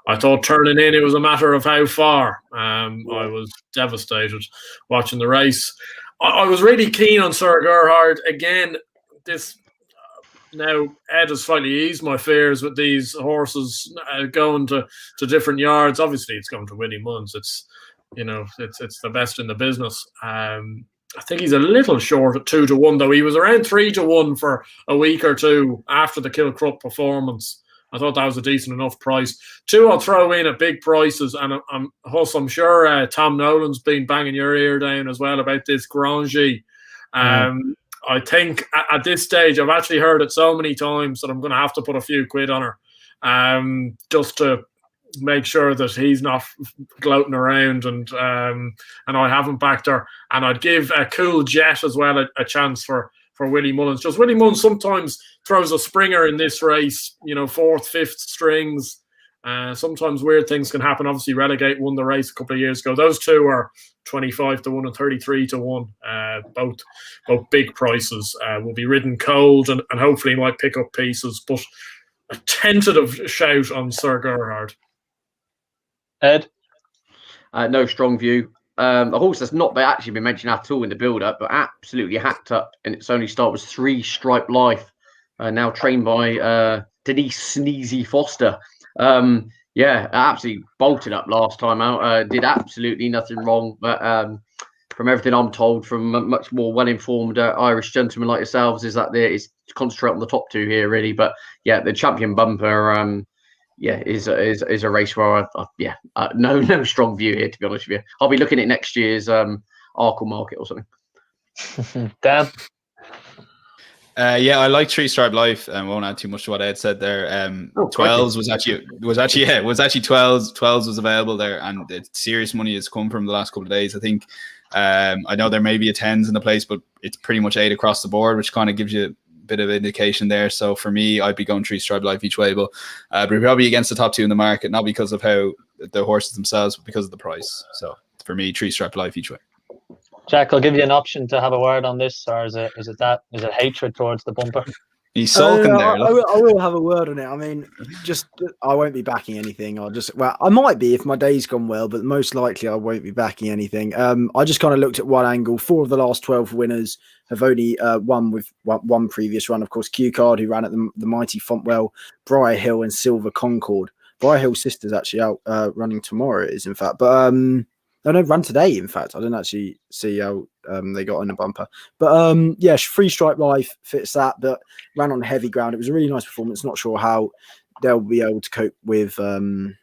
I thought turning in, it was a matter of how far. I was devastated watching the race. I was really keen on Sir Gerhard. Again, now Ed has slightly eased my fears with these horses going to different yards. Obviously, it's going to Willie Mullins. It's the best in the business. I think he's a little short at 2-1, though. He was around 3-1 for a week or two after the Kilcrut performance. I thought that was a decent enough price. 2 I'll throw in at big prices, and I'm sure Tom Nolan's been banging your ear down as well about this Grangy. I think at this stage, I've actually heard it so many times that I'm going to have to put a few quid on her, just to make sure that he's not gloating around, and I haven't backed her. And I'd give a Cool Jet as well a chance for Willie Mullins. Just Willie Mullins sometimes throws a springer in this race, 4th, 5th strings. Sometimes weird things can happen. Obviously, Relegate won the race a couple of years ago. Those two are 25-1 and 33-1. Both big prices. Will be ridden cold and hopefully might pick up pieces. But a tentative shout on Sir Gerhard. Ed? No strong view. A horse that's not actually been mentioned at all in the build-up, but absolutely hacked up in its only start was 3 Stripe Life, now trained by Denise Sneezy Foster. Absolutely bolted up last time out. Did absolutely nothing wrong, but from everything I'm told from much more well-informed Irish gentlemen like yourselves, is that there is to concentrate on the top two here, really. But yeah, the champion bumper, is a race where no strong view here, to be honest with you. I'll be looking at next year's Arkle market or something. Dan? I like Three Stripe Life, and won't add too much to what Ed said there. 12s was actually 12s was available there, and the serious money has come from the last couple of days. I think I know there may be a 10s in the place, but it's pretty much 8 across the board, which kind of gives you a bit of indication there. So for me, I'd be going Three Stripe Life each way, but probably against the top two in the market, not because of how the horses themselves, but because of the price. So for me, Three Stripe Life each way. Jack, I'll give you an option to have a word on this, or is it hatred towards the bumper? He's sulking there. I will have a word on it. I mean, I won't be backing anything. I might be if my day's gone well, but most likely I won't be backing anything. I just kind of looked at one angle. 4 of the last 12 winners have only won with one previous run. Of course, Q Card, who ran at the mighty Fontwell, Briar Hill, and Silver Concord. Briar Hill's sister's actually out running tomorrow. It is, in fact, but no, run today. In fact, I didn't actually see how they got in the bumper. But Three Stripe Life fits that, but ran on heavy ground. It was a really nice performance. Not sure how they'll be able to cope with the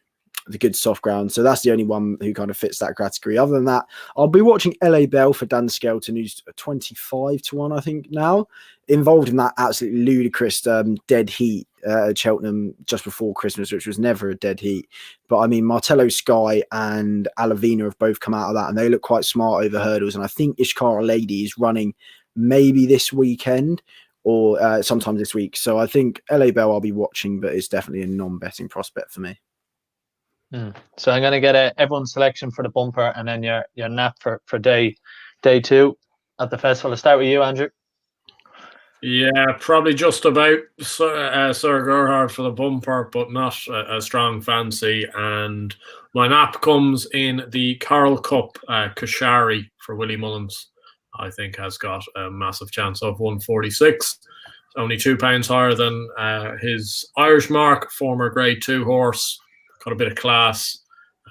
good soft ground. So that's the only one who kind of fits that category. Other than that, I'll be watching LA Bell for Dan Skelton, who's 25-1, I think, now. Involved in that absolutely ludicrous dead heat at Cheltenham just before Christmas, which was never a dead heat. But I mean, Martello Sky and Alavina have both come out of that, and they look quite smart over hurdles. And I think Ishkara Lady is running maybe this weekend or sometime this week. So I think LA Bell I'll be watching, but it's definitely a non-betting prospect for me. So I'm going to get everyone's selection for the bumper, and then your nap for day 2 at the festival. I'll start with you, Andrew. Yeah, probably just about Sir Gerhard for the bumper, but not a strong fancy. And my nap comes in the Coral Cup. Kashari for Willie Mullins, I think, has got a massive chance of 146. Only £2 higher than his Irish mark, former Grade 2 horse. Got a bit of class.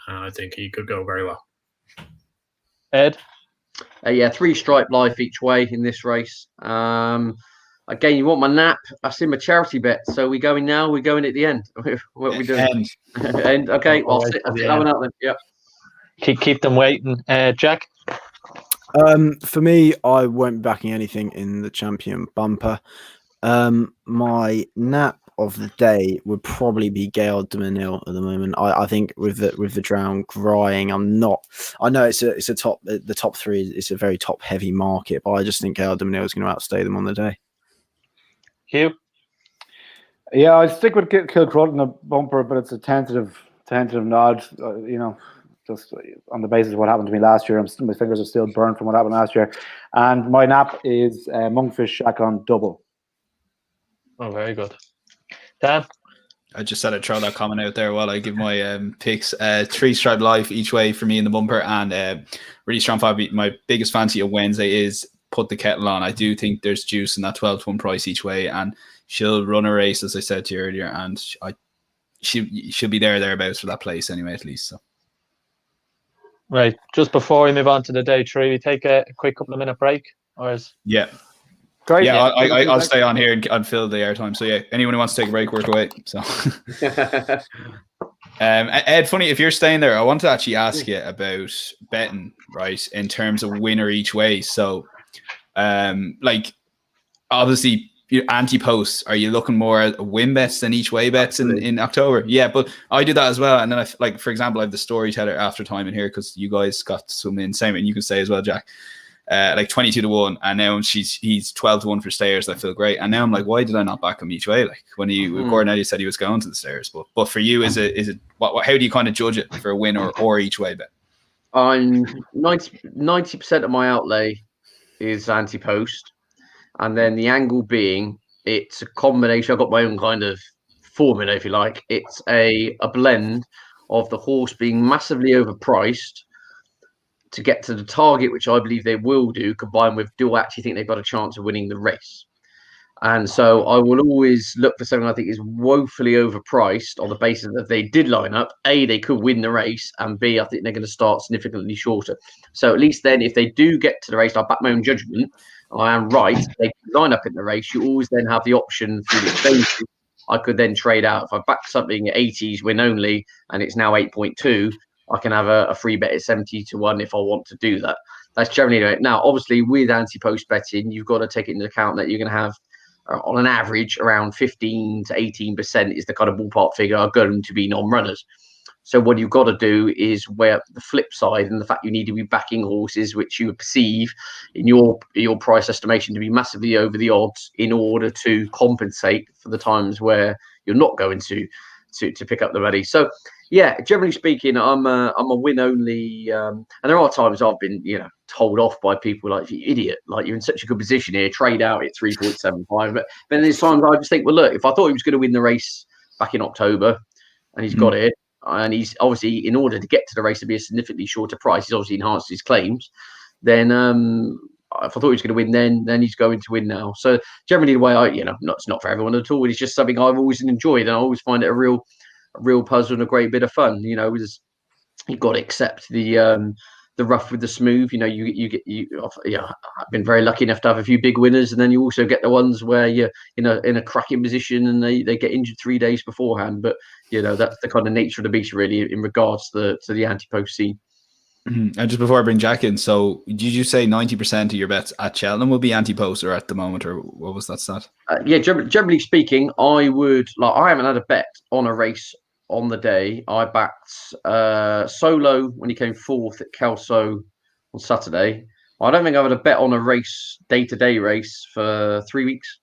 I think he could go very well. Ed? Three Stripe Life each way in this race. Again, you want my nap? That's in my charity bet. So we going now? We're going at the end. What are we doing? End. Okay, well, I'll sit that one out then. Yeah. Keep them waiting. Jack? For me, I won't be backing anything in the champion bumper. My nap of the day would probably be Gail de Menil at the moment. I think with the drown crying, I'm not. I know it's a top. The top 3 is a very top heavy market, but I just think Gail de Menil is going to outstay them on the day. Hugh? Yeah, I stick with Kilcrunt in the bumper, but it's a tentative nod. Just on the basis of what happened to me last year. My fingers are still burnt from what happened last year. And my nap is Monkfish Shack on double. Oh, very good. Dan? I just said I'd throw that comment out there while I give my picks. Three Stripe Life each way for me in the bumper, and really strong five. My biggest fancy of Wednesday is Put the Kettle On. I do think there's juice in that 12-1 price each way, and she'll run a race, as I said to you earlier, and she'll be thereabouts for that place anyway, at least. So. Right. Just before we move on to the day 3, we take a quick couple of minute break, or is Great. Yeah, I'll stay on here and fill the airtime. So yeah, anyone who wants to take a break, work away. So, Ed, funny if you're staying there, I want to actually ask you about betting, right? In terms of winner each way. So, obviously, anti-posts. Are you looking more at win bets than each way bets in October? Yeah, but I do that as well. And then for example, I have the storyteller after time in here because you guys got some insane, and you can say as well, Jack. 22-1, and now he's 12-1 for Stayers. I feel great, and now I'm like, why did I not back him each way? Like when Gordon Elliott said he was going to the Stayers, but for you, is it how do you kind of judge it for a win or each way bet? I'm 90% of my outlay is anti-post, and then the angle being it's a combination. I've got my own kind of formula, if you like. It's a blend of the horse being massively overpriced to get to the target, which I believe they will do, combined with do I actually think they've got a chance of winning the race. And so I will always look for something I think is woefully overpriced on the basis that if they did line up, A, they could win the race, and B, I think they're going to start significantly shorter. So at least then, if they do get to the race, I back my own judgment, I am right, they line up in the race, you always then have the option through the exchange. I could then trade out. If I back something at 80s win only, and it's now 8.2, I can have a free bet at 70 to 1 if I want to do that. That's generally it. Now, obviously, with anti-post betting, you've got to take into account that you're going to have, on an average, around 15 to 18% is the kind of ballpark figure are going to be non-runners. So what you've got to do is weigh up the flip side and the fact you need to be backing horses which you perceive in your price estimation to be massively over the odds in order to compensate for the times where you're not going to pick up the money. So yeah, generally speaking, I'm a win only, and there are times I've been told off by people like, you idiot, like you're in such a good position here, trade out at 3.75. But then there's times I just think, well, look, if I thought he was going to win the race back in October and he's got it, and he's obviously, in order to get to the race to be a significantly shorter price, he's obviously enhanced his claims, then if I thought he was going to win then he's going to win now. So generally the way it's not for everyone at all. It's just something I've always enjoyed, and I always find it a real puzzle and a great bit of fun. You've got to accept the rough with the smooth. I've been very lucky enough to have a few big winners, and then you also get the ones where you're in a cracking position and they get injured 3 days beforehand. But that's the kind of nature of the beast, really, in regards to the anti-post scene. And just before I bring Jack in, so did you say 90% of your bets at Cheltenham will be anti-post or at the moment, or what was that stat? Generally speaking, I haven't had a bet on a race on the day. I backed Solo when he came fourth at Kelso on Saturday. I don't think I've had a bet on a race, day-to-day race, for 3 weeks.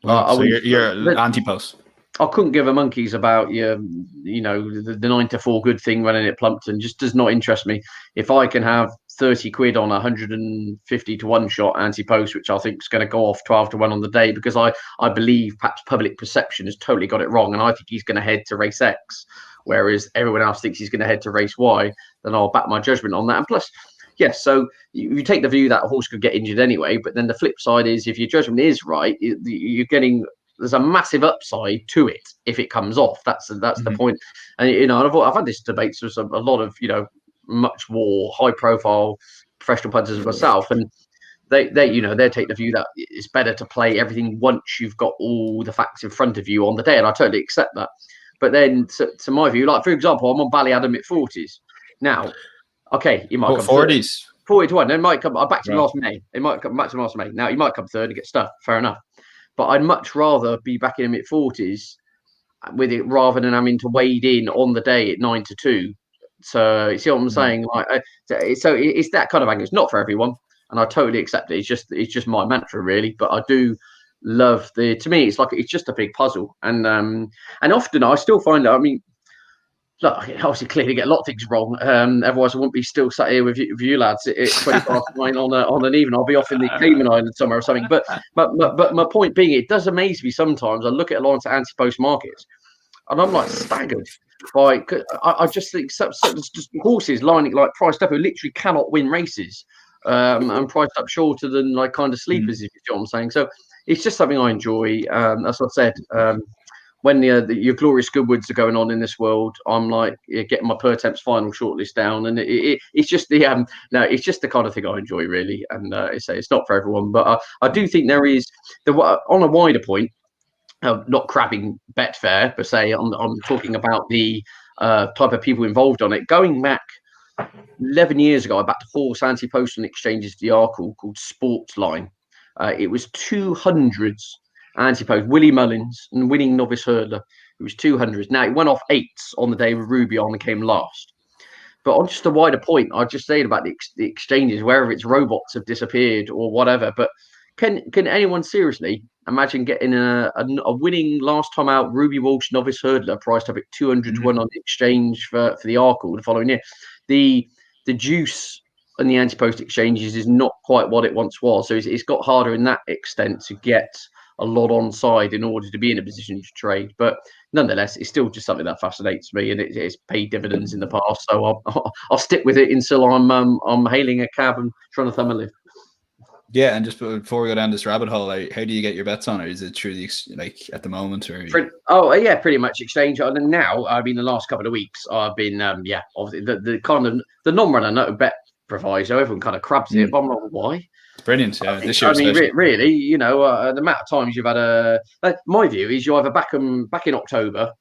Wow, so you're anti-post. I couldn't give a monkeys about the 9 to 4 good thing running at Plumpton. Just does not interest me. If I can have 30 quid on 150 to 1 shot anti-post, which I think is going to go off 12 to 1 on the day, because I believe perhaps public perception has totally got it wrong, and I think he's going to head to race X, whereas everyone else thinks he's going to head to race Y, then I'll back my judgment on that. And plus, yes, so you take the view that a horse could get injured anyway, but then the flip side is, if your judgment is right, you're getting, there's a massive upside to it if it comes off. That's the point. And I've had this debate with a lot of much more high profile professional punters myself, and they take the view that it's better to play everything once you've got all the facts in front of you on the day, and I totally accept that. But then to my view, like for example, I'm on Ballymore at 40s now. Okay, you might come 40s. 40 to 1. It might come. I backed him last May. It might come back to last May. Now he might come third and get stuffed. Fair enough. But I'd much rather be backing him at 40s with it rather than having to wade in on the day at 9 to 2. So you see what I'm saying? So it's that kind of angle. It's not for everyone, and I totally accept it. It's just my mantra, really. But I do love to me, it's just a big puzzle, and often I still find that. I mean, look, I obviously clearly get a lot of things wrong. Otherwise, I wouldn't be still sat here with you lads at 9:20 on an evening. I'll be off in the Cayman Islands somewhere or something. But my point being, it does amaze me sometimes. I look at Alliance anti-post markets, and I'm like staggered by. I just think just horses lining like priced up who literally cannot win races, and priced up shorter than like kind of sleepers. If you know what I'm saying. So it's just something I enjoy. As I said. When your glorious Goodwoods are going on in this world, I'm like getting my per temps final shortlist down, and it's just it's just the kind of thing I enjoy, really. And it's not for everyone, but I do think there is on a wider point, not crabbing Betfair per se. I'm talking about the type of people involved on it. Going back 11 years ago, I backed horse anti-post on exchanges to the Arkle called Sportsline. It was 200s. Anti-post, Willie Mullins and winning novice hurdler. It was 200s. Now, it went off 8s on the day with Ruby on and came last. But on just a wider point, I just saying about the exchanges, wherever its robots have disappeared or whatever. But can anyone seriously imagine getting a winning last time out Ruby Walsh novice hurdler priced up at 200 to 1 on the exchange for the Arkle the following year? The juice on the anti-post exchanges is not quite what it once was. So it's got harder in that extent to get a lot on side in order to be in a position to trade, but nonetheless, it's still just something that fascinates me, and it's paid dividends in the past. So I'll stick with it until I'm hailing a cab and trying to thumb a lift. Yeah, and just before we go down this rabbit hole, like, how do you get your bets on, or is it through the like at the moment, or? Yeah, pretty much exchange. And now, I mean, the last couple of weeks, I've been obviously the kind of the non-runner no bet proviso. Everyone kind of crabs it, but I'm like, why? It's brilliant. Yeah, this year. I mean, really, you know, the amount of times you've had my view is you either back them back in October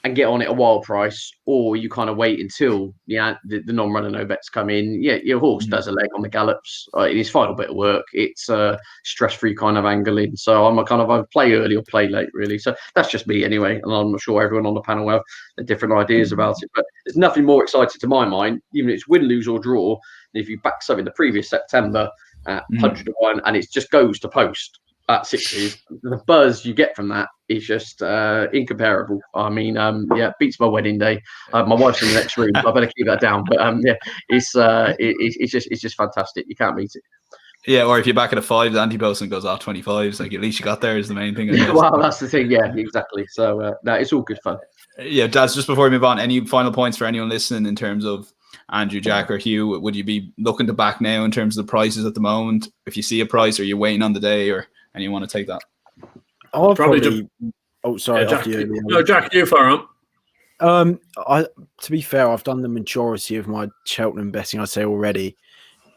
and get on it a wild price, or you kind of wait until the non-runner no bets come in. Yeah, your horse does a leg on the gallops in his final bit of work. It's a stress-free kind of angling. So I'm a kind of I play early or play late, really. So that's just me anyway, and I'm sure everyone on the panel will have different ideas about it. But there's nothing more exciting to my mind, even if it's win, lose or draw, than if you back something the previous September at 100 to 1 and it just goes to post at 60s. The buzz you get from that is just incomparable. I mean, beats my wedding day. My wife's in the next room, so I better keep that down. But it's just fantastic. You can't beat it. Yeah, or if you're back at a 5, the anti-post and goes off 25s, like at least you got there is the main thing. Well, that's the thing. Yeah, exactly. So no, it's all good fun. Yeah, Daz, just before we move on, any final points for anyone listening in terms of Andrew, Jack, or Hugh? Would you be looking to back now in terms of the prices at the moment? If you see a price, or you're waiting on the day, or and you want to take that? I'll probably. Oh, sorry. Yeah, Jack, no, Jack, you far on. To be fair, I've done the majority of my Cheltenham betting, I'd say already,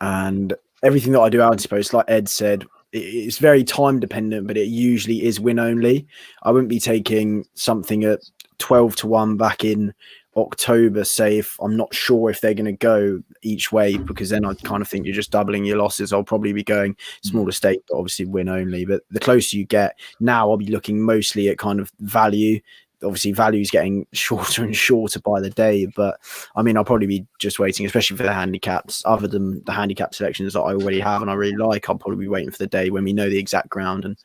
and everything that I do out in post, like Ed said, it's very time dependent, but it usually is win only. I wouldn't be taking something at 12 to 1 back in October, say, if I'm not sure if they're going to go each way, because then I kind of think you're just doubling your losses. I'll probably be going smaller stake, but obviously win only. But the closer you get, now I'll be looking mostly at kind of value. Obviously, value is getting shorter and shorter by the day, but I mean, I'll probably be just waiting, especially for the handicaps. Other than the handicap selections that I already have and I really like, I'll probably be waiting for the day when we know the exact ground and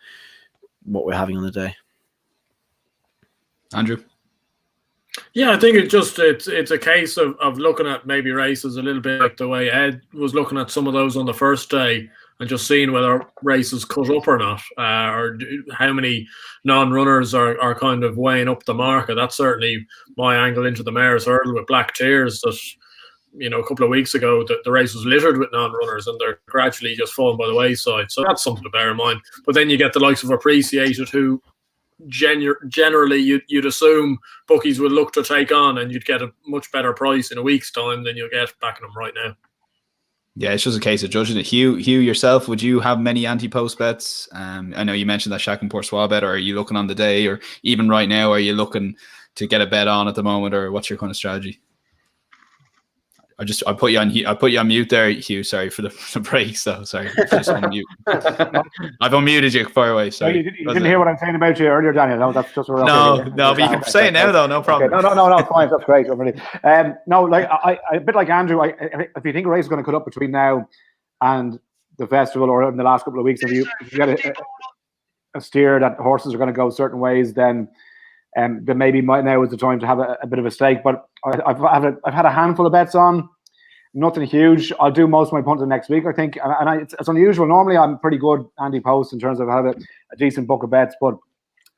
what we're having on the day. Andrew? Yeah, I think it's a case of looking at maybe races a little bit like the way Ed was looking at some of those on the first day and just seeing whether races cut up or not, or how many non-runners are kind of weighing up the market. That's certainly my angle into the Mayor's Hurdle with Black Tears. That, you know, a couple of weeks ago, the race was littered with non-runners and they're gradually just falling by the wayside. So that's something to bear in mind. But then you get the likes of Appreciated, who generally you'd assume bookies would look to take on, and you'd get a much better price in a week's time than you'll get backing them right now. Yeah, it's just a case of judging it. Hugh, yourself, would you have many anti-post bets? I know you mentioned that Shaq and Poursois bet, or are you looking on the day, or even right now, are you looking to get a bet on at the moment, or what's your kind of strategy? I put you on mute there, Hugh. Sorry for the break. So sorry, just on mute. I've unmuted you. Far away. Sorry. You didn't hear what I'm saying about you earlier, Daniel. No, that's just no. But you can say it now, though. No problem. Okay. No, it's fine. That's great. Really. No, like I a bit like Andrew. If you think a race is going to cut up between now and the festival, or in the last couple of weeks, if you get a steer that horses are going to go certain ways, then maybe now is the time to have a bit of a stake. But I've had a handful of bets on, nothing huge. I'll do most of my punting next week, I think. And it's unusual. Normally, I'm pretty good anti-post in terms of having a decent book of bets. But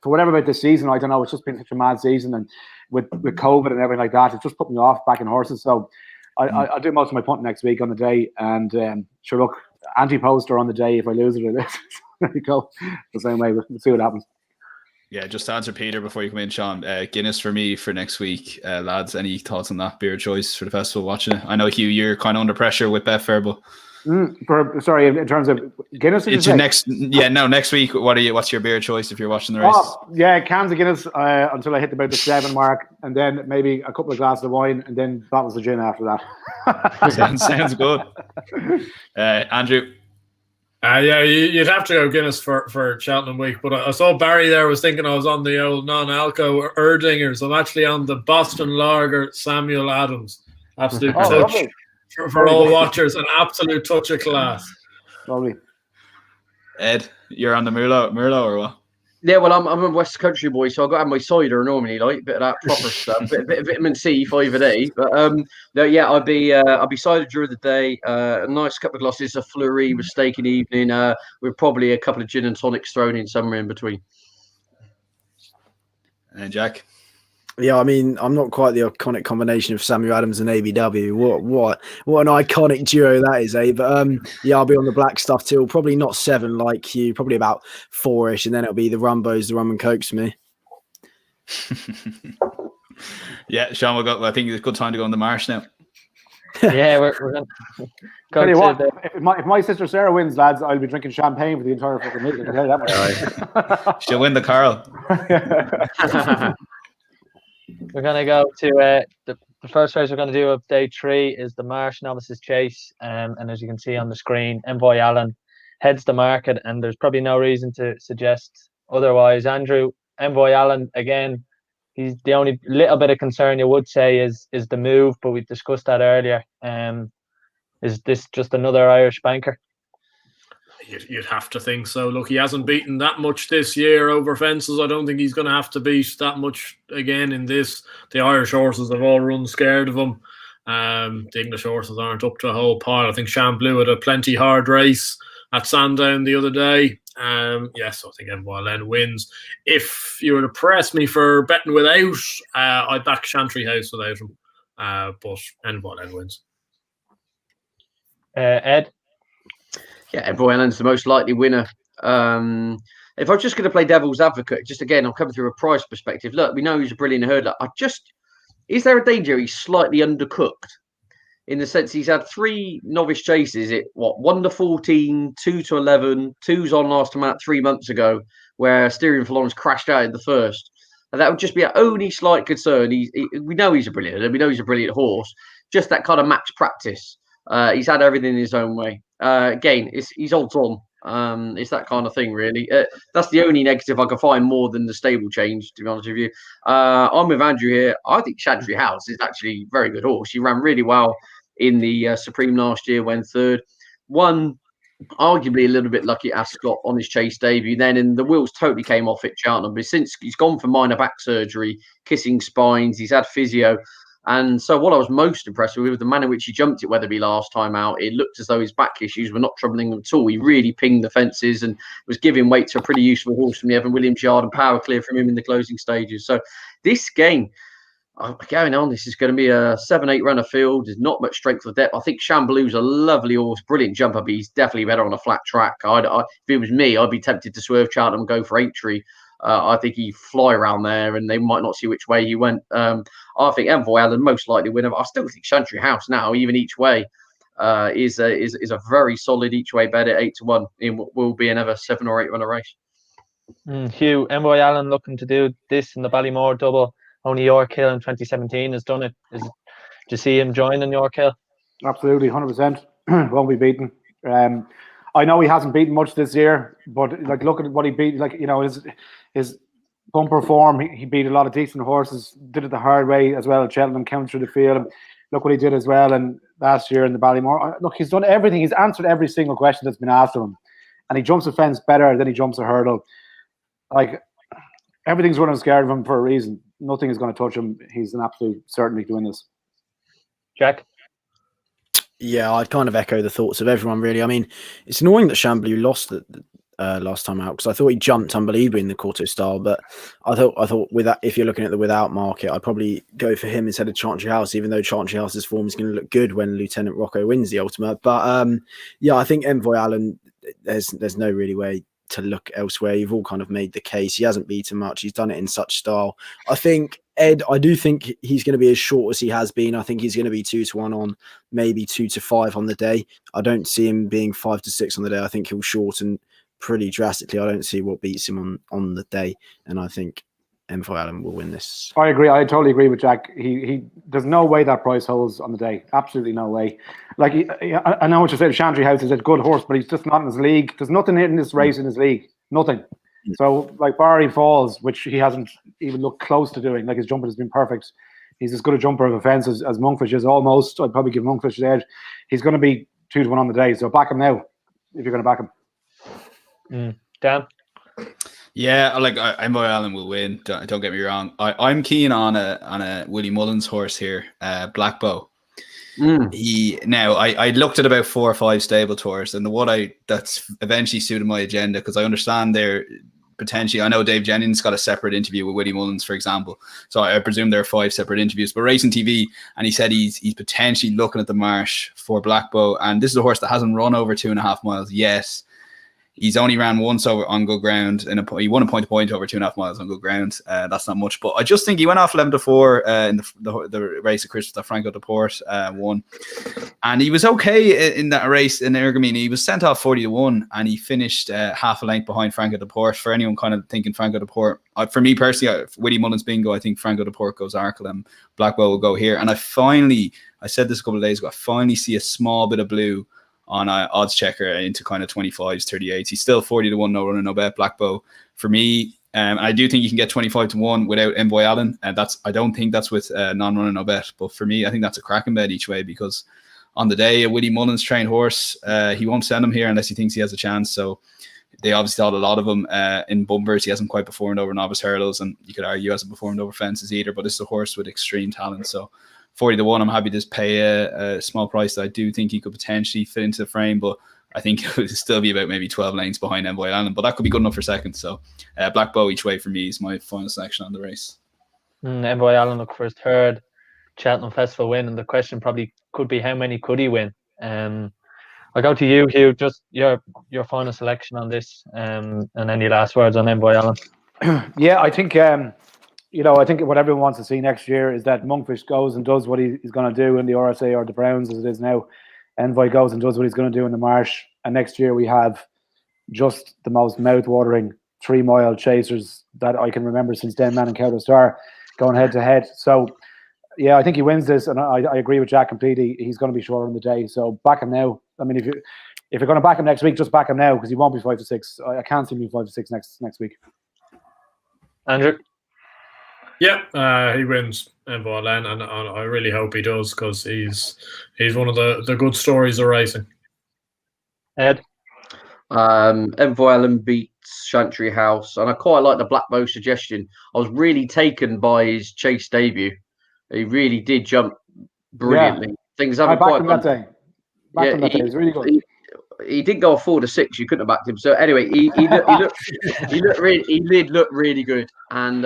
for whatever about this season, I don't know. It's just been such a mad season, and with COVID and everything like that, it's just put me off backing horses. So I'll do most of my punting next week on the day. And sure, look, anti-post or on the day. If I lose it, there you go. The same way. We'll see what happens. Yeah, just to answer Peter before you come in, Sean, Guinness for me for next week. Lads, any thoughts on that beer choice for the festival watching it? I know, Hugh, you're kind of under pressure with Betfair, but... Sorry, in terms of Guinness? Next week, what's your beer choice if you're watching the race? Yeah, cans of Guinness until I hit about the 7 mark, and then maybe a couple of glasses of wine, and then bottles of gin after that. Sounds good. Andrew? Yeah, you'd have to go Guinness for Cheltenham week, but I saw Barry there was thinking I was on the old non-alco Erdingers. I'm actually on the Boston Lager Samuel Adams. Absolute touch for all watchers, an absolute touch of class. Lovely. Ed, you're on the Merlot or what? Yeah, well, I'm a West Country boy, so I've got to have my cider normally, like a bit of that proper stuff, bit of vitamin C 5 a day. But no, yeah, I'll be cider during the day. A nice couple of glasses of Fleury with steak in the evening. With probably a couple of gin and tonics thrown in somewhere in between. And Jack. Yeah, I mean, I'm not quite the iconic combination of Samuel Adams and ABW. What an iconic duo that is, eh? But yeah, I'll be on the black stuff till probably not 7 like you, probably about 4ish, and then it'll be the Rumbos, the rum and cokes for me. Yeah, Sean, I think it's a good time to go on the Marsh now. Yeah, we're going to go Tell you to what, the... if my sister Sarah wins, lads, I'll be drinking champagne for the entire fucking meeting. I can tell you that much. She'll win the Carl. We're going to go to the first race we're going to do of day 3 is the Marsh Novices Chase. And as you can see on the screen, Envoy Allen heads the market, and there's probably no reason to suggest otherwise. Andrew, Envoy Allen, again, he's the only little bit of concern you would say is the move, but we discussed that earlier. Is this just another Irish banker? You'd have to think so. Look, he hasn't beaten that much this year over fences. I don't think he's going to have to beat that much again in this. The Irish horses have all run scared of him. The English horses aren't up to a whole pile. I think Chamblou had a plenty hard race at Sandown the other day. Yes, I think Envoy Allen wins. If you were to press me for betting without, I'd back Chantry House without him. But Envoy Allen wins. Ed? Yeah, Envoy Allen's the most likely winner. If I'm just going to play devil's advocate, just again, I'm coming through a price perspective. Look, we know he's a brilliant hurdler. Is there a danger he's slightly undercooked? In the sense he's had 3 novice chases, 1 to 14, 2 to 11, 2's on last time out 3 months ago, where Styrian Florence crashed out in the first. And that would just be our only slight concern. We know he's a brilliant, we know he's a brilliant horse. Just that kind of match practice. He's had everything in his own way. Again, he's odds on. It's that kind of thing, really. That's the only negative I can find more than the stable change, to be honest with you. I'm with Andrew here. I think Chantry House is actually a very good horse. He ran really well in the Supreme last year, went 3rd. Won arguably a little bit lucky at Ascot on his chase debut. Then and the wheels totally came off at Cheltenham. But since he's gone for minor back surgery, kissing spines, he's had physio. And so what I was most impressed with the manner in which he jumped at Weatherby last time out, it looked as though his back issues were not troubling him at all. He really pinged the fences and was giving weight to a pretty useful horse from the Evan Williams yard and power clear from him in the closing stages. So this game, going on, this is going to be a 7-8 runner field. There's not much strength of depth. I think Chamblou's a lovely horse, brilliant jumper, but he's definitely better on a flat track. If it was me, I'd be tempted to swerve Cheltenham and go for Aintree. I think he'd fly around there and they might not see which way he went. I think Envoy Allen most likely winner. I still think Chantry House now, even each way, is a very solid each way bet at 8-1 in what will be another 7 or 8 runner race. Hugh, Envoy Allen looking to do this in the Ballymore double. Only York Hill in 2017 has done it. Do you see him joining York Hill? Absolutely, 100%. Won't be beaten. I know he hasn't beaten much this year, but like look at what he beat. Like, you know, his bumper form. He beat a lot of decent horses. Did it the hard way as well. Cheltenham came through the field. And look what he did as well. And last year in the Ballymore, look, he's done everything. He's answered every single question that's been asked of him, and he jumps a fence better than he jumps a hurdle. Like everything's running scared of him for a reason. Nothing is going to touch him. He's an absolute certainty to win this. Jack? Yeah, I'd kind of echo the thoughts of everyone, really. I mean, it's annoying that Chamblou lost the last time out because I thought he jumped unbelievably in the quarter style. But I thought with that, if you're looking at the without market, I'd probably go for him instead of Chantry House, even though Chantry House's form is going to look good when Lieutenant Rocco wins the ultimate. But yeah, I think Envoy Allen, there's no really way to look elsewhere. You've all kind of made the case. He hasn't beaten much. He's done it in such style. I think Ed, I do think he's going to be as short as he has been. I think he's going to be 2-1 on, maybe 2-5 on the day. I don't see him being 5-6 on the day. I think he'll shorten pretty drastically. I don't see what beats him on the day, and I think Envoy Allen will win this. I agree. I totally agree with Jack. He there's no way that price holds on the day. Absolutely no way. Like I know what you said. Chantry House is a good horse, but he's just not in his league. There's nothing in this race in his league. Nothing. So like Barry Falls, which he hasn't even looked close to doing. Like his jumping has been perfect. He's as good a jumper of a fence as Monkfish is almost. I'd probably give Monkfish the edge. He's going to be 2-1 on the day. So back him now if you're going to back him. Dan? Yeah, like Envoy Allen will win. Don't get me wrong. I'm keen on a Willie Mullins horse here, Blackbow. I looked at about 4 or 5 stable tours, and the one that's eventually suited my agenda because I understand they're potentially, I know Dave Jennings got a separate interview with Willie Mullins, for example. So I presume there are 5 separate interviews. But Racing TV, and he said he's potentially looking at the Marsh for Blackbow. And this is a horse that hasn't run over 2.5 miles yet. He's only ran once over on good ground. He won a point over 2.5 miles on good ground. That's not much, but I just think he went off 11-4 in the race at Christmas that Franco Deporte won, and he was okay in that race in Ergamine. He was sent off 40-1, and he finished half a length behind Franco Deporte. For anyone kind of thinking Franco Deporte, for me personally, Willie Mullins bingo, I think Franco Deporte goes Arkle and Blackbow will go here. And I said this a couple of days ago, I finally see a small bit of blue on odds checker into kind of 25s, 38s. He's still 40-1, no runner, no bet. Blackbow for me. And I do think you can get 25-1 without Envoy Allen. And I don't think that's with non-runner, no bet. But for me, I think that's a cracking bet each way, because on the day a Willie Mullins trained horse, he won't send him here unless he thinks he has a chance. So they obviously thought a lot of him in bumpers. He hasn't quite performed over novice hurdles, and you could argue he hasn't performed over fences either. But this is a horse with extreme talent. So 40-1, I'm happy to pay a small price that I do think he could potentially fit into the frame, but I think it would still be about maybe 12 lanes behind Envoy Allen, but that could be good enough for second. So Blackbow each way for me is my final selection on the race. Envoy Allen look for his 3rd Cheltenham Festival win, and the question probably could be how many could he win. I'll go to you, Hugh, just your final selection on this, and any last words on Envoy Allen. Yeah, I think I think what everyone wants to see next year is that Monkfish goes and does what he's going to do in the RSA or the Browns as it is now. Envoy goes and does what he's going to do in the Marsh. And next year we have just the most mouth-watering 3-mile chasers that I can remember since Den Man and Cowder Star going head-to-head. So, yeah, I think he wins this. And I agree with Jack completely. He's going to be short on the day. So back him now. I mean, if you're going to back him next week, just back him now, because he won't be 5-6. I can't see him be 5-6 next week. Andrew? Yeah, he wins Envoy Allen, and I really hope he does, because he's one of the good stories of racing. Ed? Envoy Allen beats Chantry House, and I quite like the Blackbow suggestion. I was really taken by his chase debut. He really did jump brilliantly. Yeah. Things haven't quite that day. It was really good. He did go 4-6. You couldn't have backed him. So anyway, he did look really good. And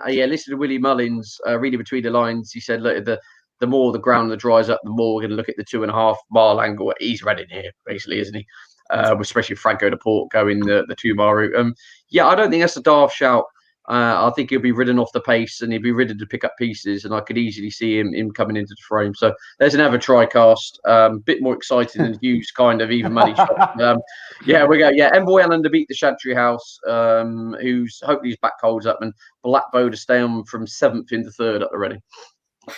listen to Willie Mullins reading between the lines. He said, look, the more the ground dries up, the more we're going to look at the 2.5 mile angle. He's running here, basically, isn't he? Especially Franco Deporte going the 2 mile route. I don't think that's a daft shout. I think he'll be ridden off the pace, and he'll be ridden to pick up pieces, and I could easily see him coming into the frame. So there's another tri-cast, bit more exciting than Hugh's kind of even money shot. We go. Yeah, Envoy Allen to beat the Chantry House, who's hopefully his back holds up, and Blackbow to stay on from 7th into 3rd at the ready.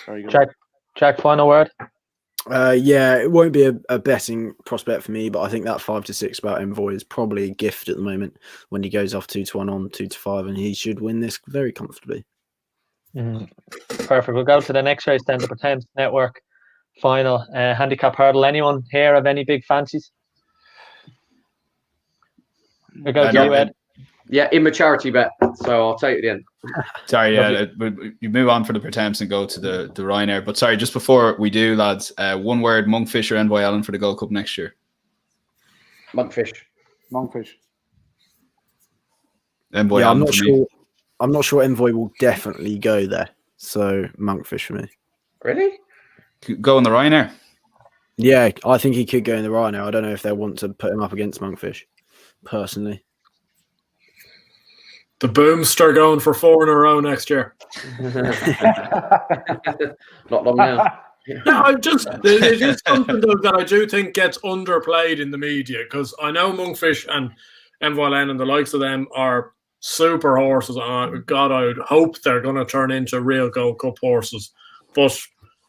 Very good. Jack, final word? It won't be a betting prospect for me, but I think that 5-6 about Envoy is probably a gift at the moment when he goes off 2-1 on 2-5, and he should win this very comfortably. Perfect. We'll go to the next race then, the Pretend Network final handicap hurdle. Anyone here have any big fancies? We'll go to you, Ed. Yeah, in my charity bet, so I'll take it in. Sorry, you move on for the Pretends and go to the Ryanair. But sorry, just before we do, lads, one word: Monkfish or Envoy Allen for the Gold Cup next year? Monkfish. Envoy Yeah, Allen. I'm not sure Envoy will definitely go there. So Monkfish for me. Really? Go on the Ryanair. Yeah, I think he could go in the Ryanair. I don't know if they want to put him up against Monkfish, personally. The Boomster going for 4 in a row next year. Not long now. It is something though that I do think gets underplayed in the media, because I know Monkfish and Envoy Allen and the likes of them are super horses. God, I would hope they're going to turn into real Gold Cup horses. But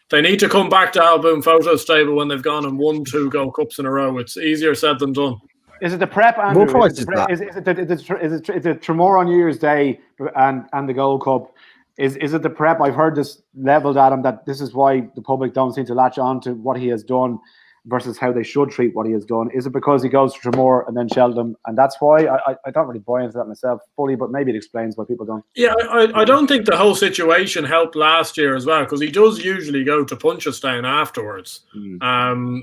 they need to come back to Alboom Photo Stable when they've gone and won 2 Gold Cups in a row. It's easier said than done. Is it the prep, Andrew? Is it the Tremor on New Year's Day and the Gold Cup? Is it the prep? I've heard this levelled at him that this is why the public don't seem to latch on to what he has done. versus how they should treat what he has done? Is it because he goes to Tremor and then Cheltenham, and that's why? I don't really buy into that myself fully, but maybe it explains why people don't. Yeah, I don't think the whole situation helped last year as well, because he does usually go to Punchestown afterwards.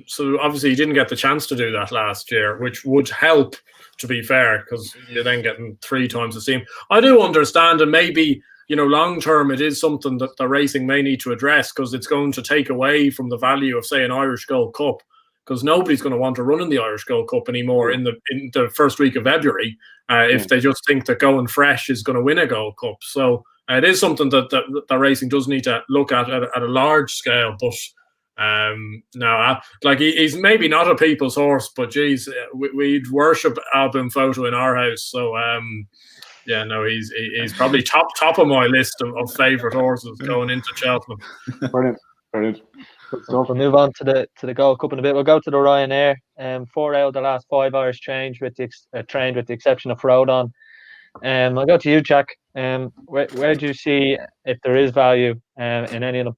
So obviously he didn't get the chance to do that last year, which would help, to be fair, because you're then getting 3 times the steam. I do understand, and maybe, you know, long term it is something that the racing may need to address, because it's going to take away from the value of, say, an Irish Gold Cup, because nobody's going to want to run in the Irish Gold Cup anymore in the first week of February if they just think that going fresh is going to win a Gold Cup. So it is something that the racing does need to look at a large scale. But no, like he's maybe not a people's horse, but geez, we'd worship album photo in our house. So yeah, no, he's probably top of my list of favourite horses going into Cheltenham. Brilliant. We'll move on to the Gold Cup in a bit. We'll go to the Ryanair. 4 out of the last 5 Irish trained with the exception of Frodon. I'll go to you, Jack. Where do you see if there is value in any of them?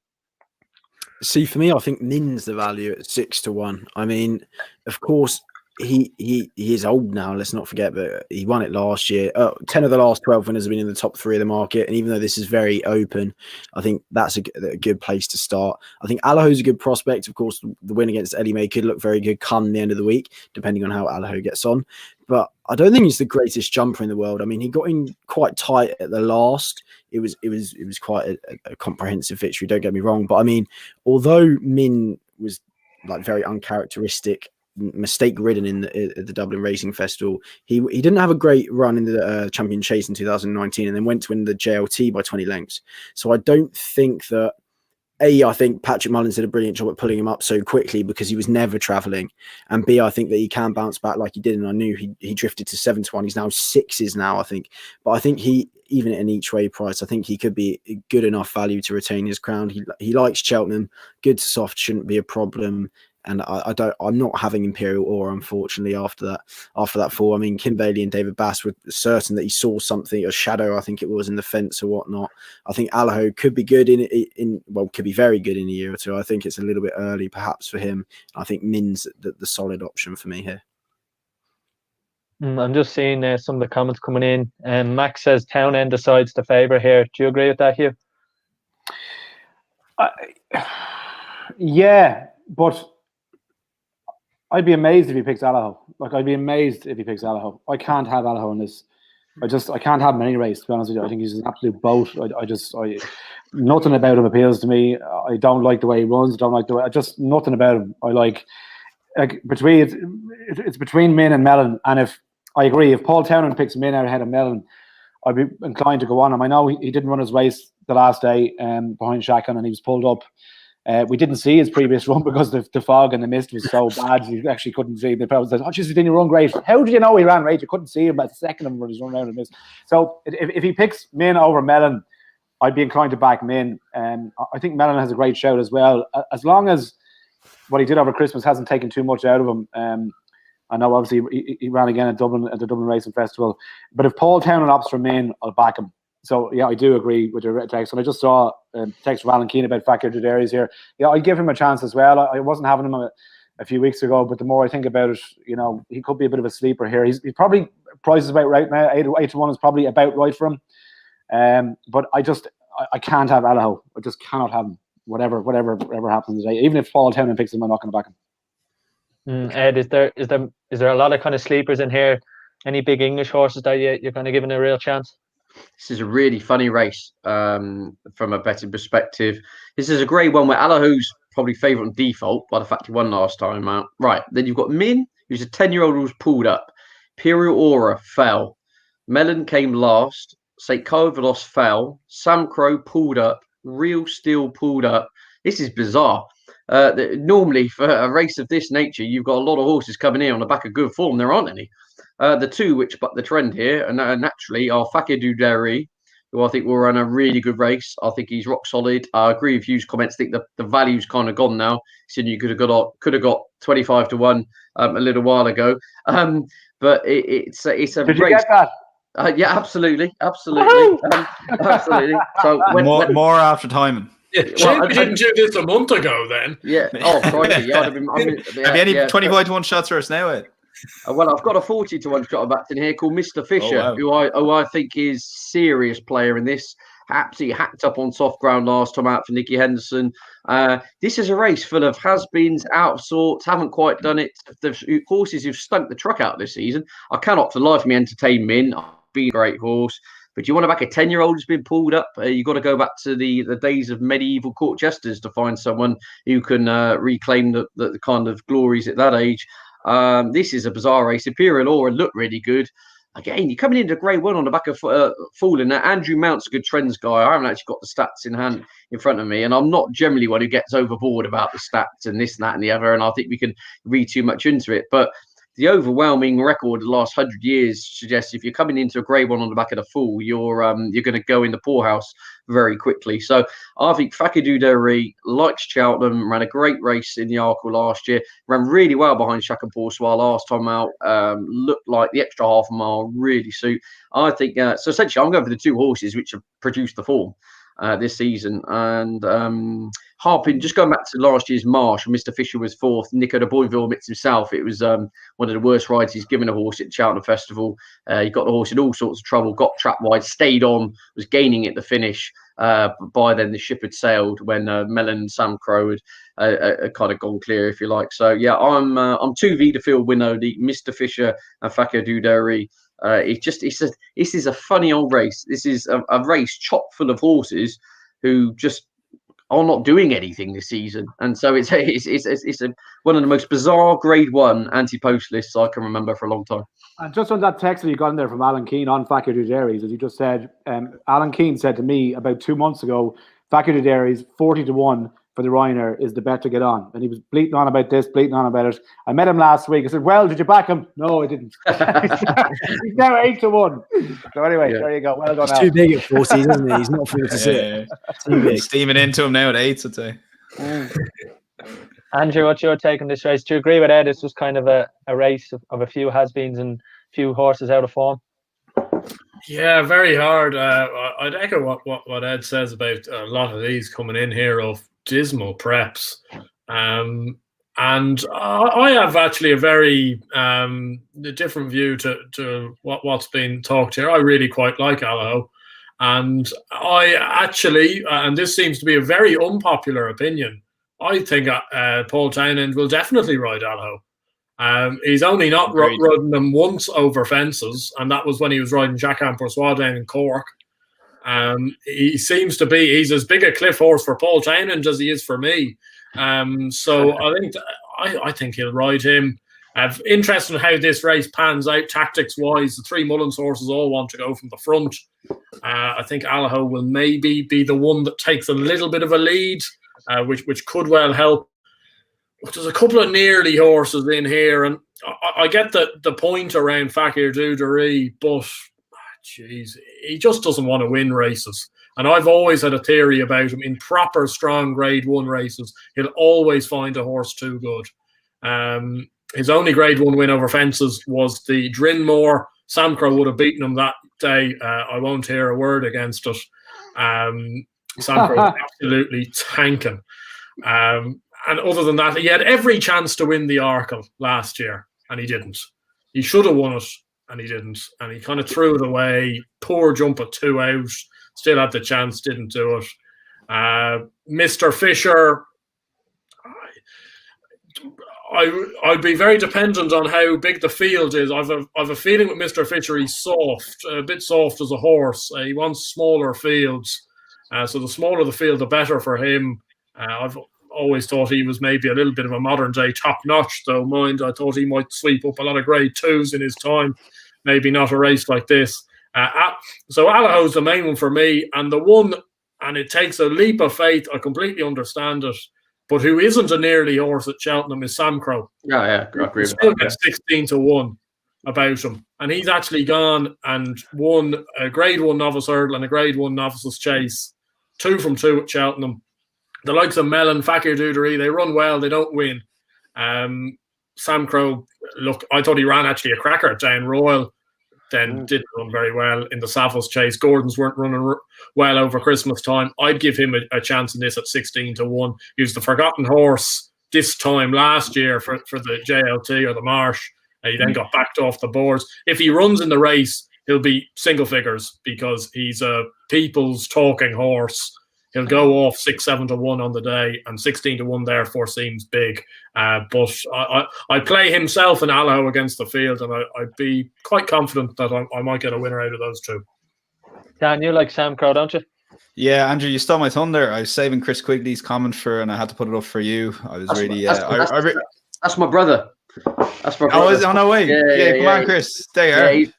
See, for me, I think Nin's the value at 6-1. I mean, of course, he is old now. Let's not forget, but he won it last year. 10 of the last 12 winners have been in the top 3 of the market, and even though this is very open, I think that's a good place to start. I think Allaho's a good prospect. Of course, the win against Ellie May could look very good come the end of the week, depending on how Allaho gets on. But I don't think he's the greatest jumper in the world. I mean, he got in quite tight at the last. It was quite a comprehensive victory. Don't get me wrong, but I mean, although Min was like very uncharacteristic, mistake ridden in the Dublin Racing Festival, he didn't have a great run in the Champion Chase in 2019, and then went to win the JLT by 20 lengths. So I don't think that. I think Patrick Mullins did a brilliant job at pulling him up so quickly because he was never travelling. And B, I think that he can bounce back like he did. And I knew he drifted to 7-1. He's now 6s now, I think. But I think even at an each way price, I think he could be good enough value to retain his crown. He likes Cheltenham. Good to soft shouldn't be a problem. And I'm not having Imperial Aura, unfortunately, after that fall. I mean, Kim Bailey and David Bass were certain that he saw something, a shadow, I think it was, in the fence or whatnot. I think Allaho could be good could be very good in a year or two. I think it's a little bit early, perhaps, for him. I think Min's the solid option for me here. I'm just seeing some of the comments coming in. Max says Townend decides to favour here. Do you agree with that, Hugh? Yeah, but I'd be amazed if he picks Allaho. I'd be amazed if he picks Allaho. I can't have Allaho in this. I can't have him in any race, to be honest with you. I think he's an absolute boat. Nothing about him appeals to me. I don't like the way he runs. I don't like the way. Nothing about him. It's between Min and Mellon. And I agree, if Paul Townend picks Min out ahead of Mellon, I'd be inclined to go on him. I know he didn't run his race the last day behind Shakon, and he was pulled up. We didn't see his previous run because the fog and the mist was so bad you actually couldn't see him. The crowd said, "Oh, jeez, he didn't run great." How did you know he ran right? You couldn't see him at the second of him when he's running around in the mist. So if he picks Min over Mellon, I'd be inclined to back Min. I think Mellon has a great shout as well, as long as what he did over Christmas hasn't taken too much out of him. I know obviously he ran again at Dublin at the Dublin Racing Festival, but if Paul Townend opts for Min, I'll back him. So, yeah, I do agree with your text. And I just saw a text from Alan Keane about Fakir Judari's here. Yeah, I'd give him a chance as well. I wasn't having him a few weeks ago, but the more I think about it, he could be a bit of a sleeper here. He's probably, price is about right now. 8-1 is probably about right for him. But I can't have Allaho. I just cannot have him. Whatever happens today. Even if Paul Townend picks him, I'm not going to back him. Ed, is there a lot of kind of sleepers in here? Any big English horses that you're kind of giving a real chance? This is a really funny race from a betting perspective. This is a great one where Allaho's probably favourite on default by the fact he won last time out. Right, then you've got Min, who's a 10-year-old who was pulled up. Imperial Aura fell. Mellon came last. St. Calvados fell. Sam Crow pulled up. Real Steel pulled up. This is bizarre. Normally, for a race of this nature, you've got a lot of horses coming in on the back of good form. There aren't any. The two which buck the trend here, and naturally, are Fakir Judari, who I think will run a really good race. I think he's rock solid. I agree with Hugh's comments. I think the value's kind of gone now. So you could have got 25-1 a little while ago. But it's a Did race. You get that? Yeah, absolutely. So more after timing. Yeah, shame we didn't do this a month ago then. Yeah. Oh, crikey. Yeah, Have you any 25-1 shots for us now, Ed? Well, I've got a 40-1 shot back in here called Mr. Fisher, wow. who I think is serious player in this. Absolutely hacked up on soft ground last time out for Nicky Henderson. This is a race full of has-beens, out of sorts, haven't quite done it. The horses who've stunk the truck out this season. I cannot for the life of me entertain Min. I've been a great horse. But you want to back a 10-year-old who's been pulled up, you've got to go back to the days of medieval court jesters to find someone who can reclaim the kind of glories at that age. This is a bizarre race. Imperial Aura looked really good. Again, you're coming into Grade 1 on the back of Fallen. Now, Andrew Mount's a good trends guy. I haven't actually got the stats in front of me, and I'm not generally one who gets overboard about the stats and this and that and the other, and I think we can read too much into it. But the overwhelming record of the last 100 years suggests if you're coming into a Grade 1 on the back of the Fool, you're going to go in the poorhouse very quickly. So I think Fakadou Derry likes Cheltenham, ran a great race in the Arkle last year, ran really well behind Shaq and Poursoir last time out, looked like the extra half a mile really suit. I think, so essentially I'm going for the two horses which have produced the form this season. And harping, just going back to last year's Marsh, Mr. Fisher was fourth. Nico de Boinville admits himself it was one of the worst rides he's given a horse at Cheltenham Festival. He got the horse in all sorts of trouble, got trapped wide, stayed on, was gaining at the finish. By then the ship had sailed when Mellon and Sam Crow had kind of gone clear, if you like. So yeah, I'm 2V to field winner, the Mr. Fisher and Fakadou Derry. This is a funny old race. This is a race chock full of horses who just are not doing anything this season, and so it's one of the most bizarre Grade 1 anti-post lists I can remember for a long time. And just on that text that you got in there from Alan Keane on Fakadou Derry's, as you just said, Alan Keane said to me about 2 months ago, Fakadou Derry's 40-1 for the Ryanair is the bet to get on. And he was bleating on about this, bleating on about it. I met him last week. I said, well, did you back him? No, I didn't. He's now 8-1. So anyway, There you go. Well done. He's too big at 40, isn't he? He's not 46. Too big. Steaming into him now at 8, I'd say. Andrew, what's your take on this race? Do you agree with Ed? It's just kind of a race of a few has-beens and a few horses out of form. Yeah, very hard. I'd echo what Ed says about a lot of these coming in here of dismal preps. And I have actually a very different view to what's been talked here. I really quite like Allaho. And I actually, and this seems to be a very unpopular opinion, I think Paul Townend will definitely ride Allaho. He's only not ridden them once over fences, and that was when he was riding Jacques Poursoir down in Cork. He seems to be, he's as big a cliff horse for Paul Townend as he is for me. So I think he'll ride him. Interesting how this race pans out tactics-wise. The three Mullins horses all want to go from the front. I think Allaho will maybe be the one that takes a little bit of a lead, which could well help. But there's a couple of nearly horses in here, and I get the point around Fakadou Derry, but jeez, he just doesn't want to win races. And I've always had a theory about him. In proper, strong Grade 1 races, he'll always find a horse too good. His only Grade 1 win over fences was the Drinmore. Sam Crow would have beaten him that day. I won't hear a word against it. Sam Crow was absolutely tanking. And other than that, he had every chance to win the Arkle last year, and he didn't. He should have won it, and he didn't. And he kind of threw it away. Poor jump at 2 out. Still had the chance, didn't do it. Mr. Fisher, I'd be very dependent on how big the field is. I've a feeling with Mr. Fisher, he's soft, a bit soft as a horse. He wants smaller fields. So the smaller the field, the better for him. I've always thought he was maybe a little bit of a modern-day top-notch, though. Mind, I thought he might sweep up a lot of Grade 2s in his time. Maybe not a race like this. So Allaho's the main one for me. And the one, and it takes a leap of faith, I completely understand it, but who isn't a nearly horse at Cheltenham is Sam Crow. Yeah, I agree. Still gets 16-1 about him. And he's actually gone and won a Grade 1 novice hurdle and a Grade 1 novices chase. 2 from 2 at Cheltenham. The likes of Mellon, Fakadou Derry, they run well, they don't win. Sam Crow, look, I thought he ran actually a cracker at Down Royal. then didn't run very well in the Savills chase. Gordon's weren't running well over Christmas time. I'd give him a chance in this at 16-1. He was the forgotten horse this time last year for the JLT or the Marsh. He then got backed off the boards. If he runs in the race, he'll be single figures because he's a people's talking horse. He'll go off 6-7-1 on the day, and 16-1 therefore seems big. But I play himself and Allaho against the field, and I'd be quite confident that I might get a winner out of those two. Dan, you like Sam Crow, don't you? Yeah, Andrew, you stole my thunder. I was saving Chris Quigley's comment and I had to put it up for you. I was that's my brother. That's my brother. Oh, is it on our way? Yeah, come on, Chris. Stay here.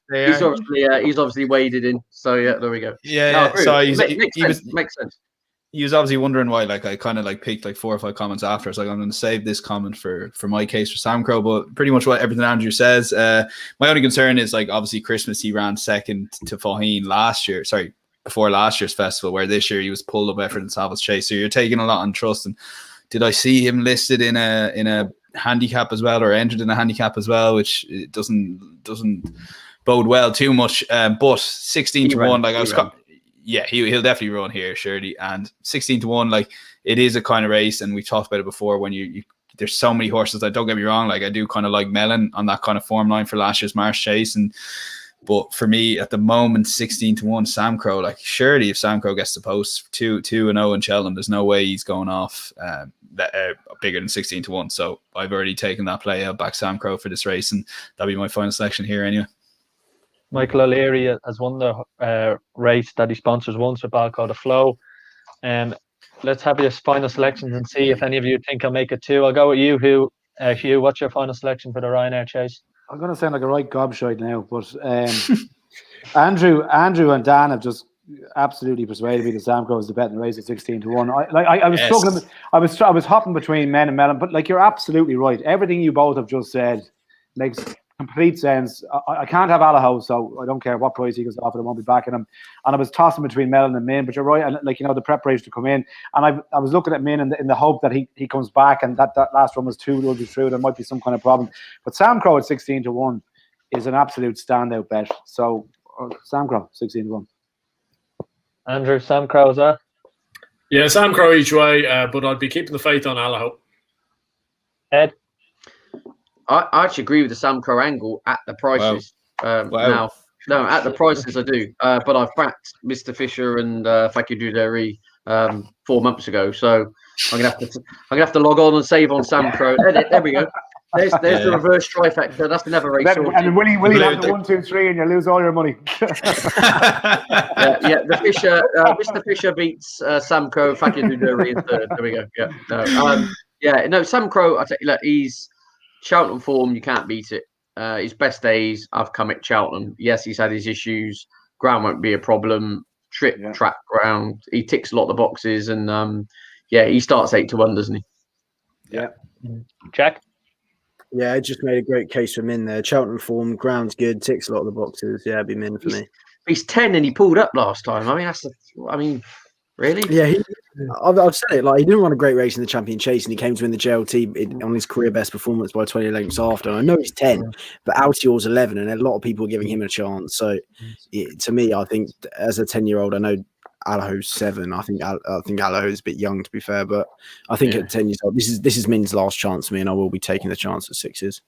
He's obviously waded in. So yeah, there we go. Yeah. So makes sense. He was obviously wondering why, like, I kind of like picked like 4 or 5 comments after. It's like, I'm going to save this comment for my case for Sam Crow, but pretty much what everything Andrew says. My only concern is, like, obviously Christmas he ran second to Faugheen before last year's festival, where this year he was pulled up effort in Savills chase. So you're taking a lot on trust. And did I see him listed in a handicap as well, or entered in a handicap as well, which it doesn't bode well too much. But 16-1, like I was. Yeah, he'll definitely run here, surely. And 16-1, like, it is a kind of race, and we talked about it before. When you there's so many horses that, don't get me wrong, like, I do kind of like Mellon on that kind of form line for last year's Marsh chase, but for me at the moment, 16-1 Sam Crow, like, surely if Sam Crow gets the post 2-0 in Cheltenham, there's no way he's going off bigger than 16-1. So I've already taken that play. I'll back Sam Crow for this race, and that'll be my final selection here anyway. Michael O'Leary has won the race that he sponsors once with Balco the Flow. Let's have your final selections and see if any of you think I'll make it too. I'll go with you, Hugh. What's your final selection for the Ryanair chase? I'm going to sound like a right gobshite now, but Andrew and Dan have just absolutely persuaded me that Sam Crow is the bet in the race at 16-1. I was struggling. I was hopping between Men and Mellon, but, like, you're absolutely right. Everything you both have just said makes complete sense. I can't have Allaho, so I don't care what price he goes offered. I won't be backing him. And I was tossing between Mellon and Min, but you're right. And, like, the preparation to come in, and I was looking at Min in the hope that he comes back, and that last run was too true. There might be some kind of problem. But Sam Crow at 16-1 is an absolute standout bet. So Sam Crow 16-1. Andrew, Sam Crow as well? Yeah, Sam Crow each way, but I'd be keeping the faith on Allaho. Ed? I actually agree with the Sam Crow angle at the prices. Now, no, at the prices I do. But I've backed Mr. Fisher and Fakir Duderi 4 months ago, so I'm gonna have to log on and save on Sam Crow. There we go. There's the reverse trifecta. That's another race. And will he have the 1, 2, 3, and you lose all your money? The Fisher, Mr. Fisher beats Sam Crow, Fakir Duderi in third. There we go. No, Sam Crow. I tell you, look, he's Cheltenham form, you can't beat it. His best days have come at Cheltenham. Yes, he's had his issues. Ground won't be a problem. Track ground. He ticks a lot of the boxes, and he starts 8-1, doesn't he? Yeah. Jack? Yeah, I just made a great case for Min there. Cheltenham form, ground's good, ticks a lot of the boxes. Yeah, it'd be Min for me. He's 10 and he pulled up last time. I mean, really? Yeah, I've said it. Like, he didn't run a great race in the Champion Chase, and he came to win the JLT on his career best performance by 20 lengths after. And I know he's 10, but Altior's 11, and a lot of people are giving him a chance. So, to me, I think as a 10-year-old, I know Allaho's 7. I think Allaho's a bit young, to be fair, but I think at 10 years old, this is Min's last chance for me, and I will be taking the chance at 6s.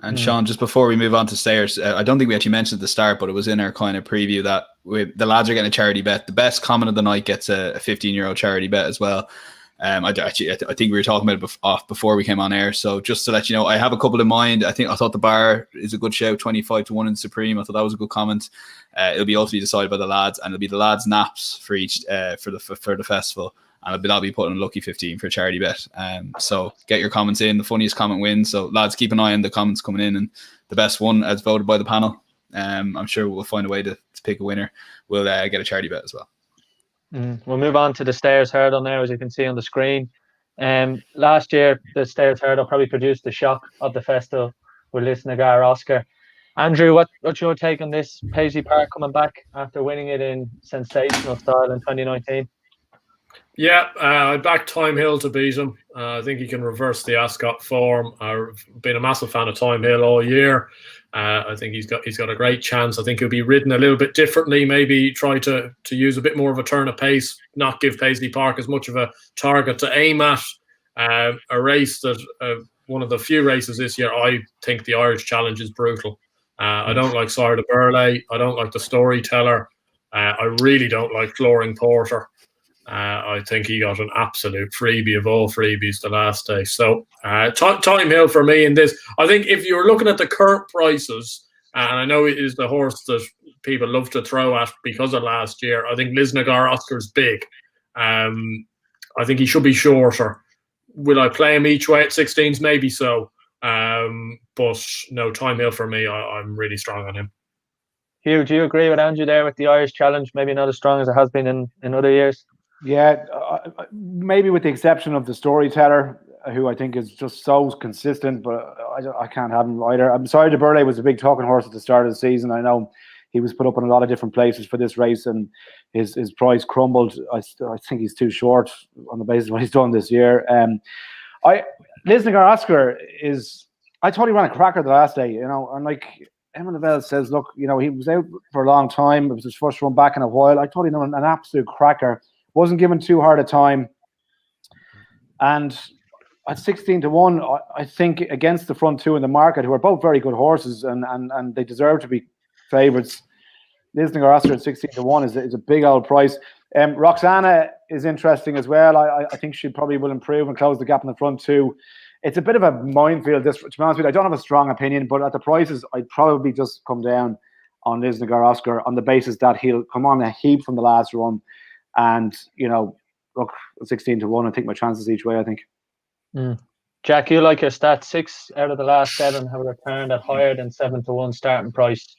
And Sean, just before we move on to stayers, I don't think we actually mentioned at the start, but it was in our kind of preview that the lads are getting a charity bet. The best comment of the night gets a 15-year-old charity bet as well. I think we were talking about it before we came on air. So just to let you know, I have a couple in mind. I thought the bar is a good shout, 25-1 in Supreme. I thought that was a good comment. It'll be ultimately decided by the lads, and it'll be the lads' naps for each for the festival. And I'll be putting a lucky 15 for a charity bet. So get your comments in. The funniest comment wins. So lads, keep an eye on the comments coming in, and the best one as voted by the panel. I'm sure we'll find a way to pick a winner. We'll get a charity bet as well. We'll move on to the stairs hurdle now, as you can see on the screen. Last year, the stairs hurdle probably produced the shock of the festival with Lisnagar Oscar. Andrew, what's your take on this? Paisley Park coming back after winning it in sensational style in 2019. Yeah, I backed Time Hill to beat him. I think he can reverse the Ascot form. I've been a massive fan of Time Hill all year. I think he's got a great chance. I think he'll be ridden a little bit differently. Maybe try to use a bit more of a turn of pace, not give Paisley Park as much of a target to aim at. A race that one of the few races this year, I think the Irish Challenge is brutal. I don't like Sire de Burley. I don't like the Storyteller. I really don't like Flooring Porter. I think he got an absolute freebie of all freebies the last day. So Time Hill for me in this. I think if you're looking at the current prices, and I know it is the horse that people love to throw at because of last year, I think Lisnagar Oscar's big. I think he should be shorter. Will I play him each way at 16s? Maybe so. But no, Time Hill for me, I'm really strong on him. Hugh, do you agree with Andrew there with the Irish Challenge? Maybe not as strong as it has been in other years? Yeah, maybe with the exception of the Storyteller, who I think is just so consistent, but I can't have him either. I'm sorry, De Burley was a big talking horse at the start of the season. I know he was put up in a lot of different places for this race, and his price crumbled. I think he's too short on the basis of what he's done this year. Lisnagar Oscar is, I thought he ran a cracker the last day, and like Emma Lavelle says, look, he was out for a long time. It was his first run back in a while. I thought he done an absolute cracker. Wasn't given too hard a time. And at 16-1, I think against the front two in the market, who are both very good horses and they deserve to be favourites. Lisnagar Oscar at 16-1 is a big old price. Roxana is interesting as well. I think she probably will improve and close the gap in the front two. It's a bit of a minefield. To be honest with you, I don't have a strong opinion, but at the prices, I'd probably just come down on Lisnagar Oscar on the basis that he'll come on a heap from the last run. And, look, 16-1, I think my chances each way, I think. Jack, you like your stats. 6 out of the last 7 have returned at higher than 7-1 starting price.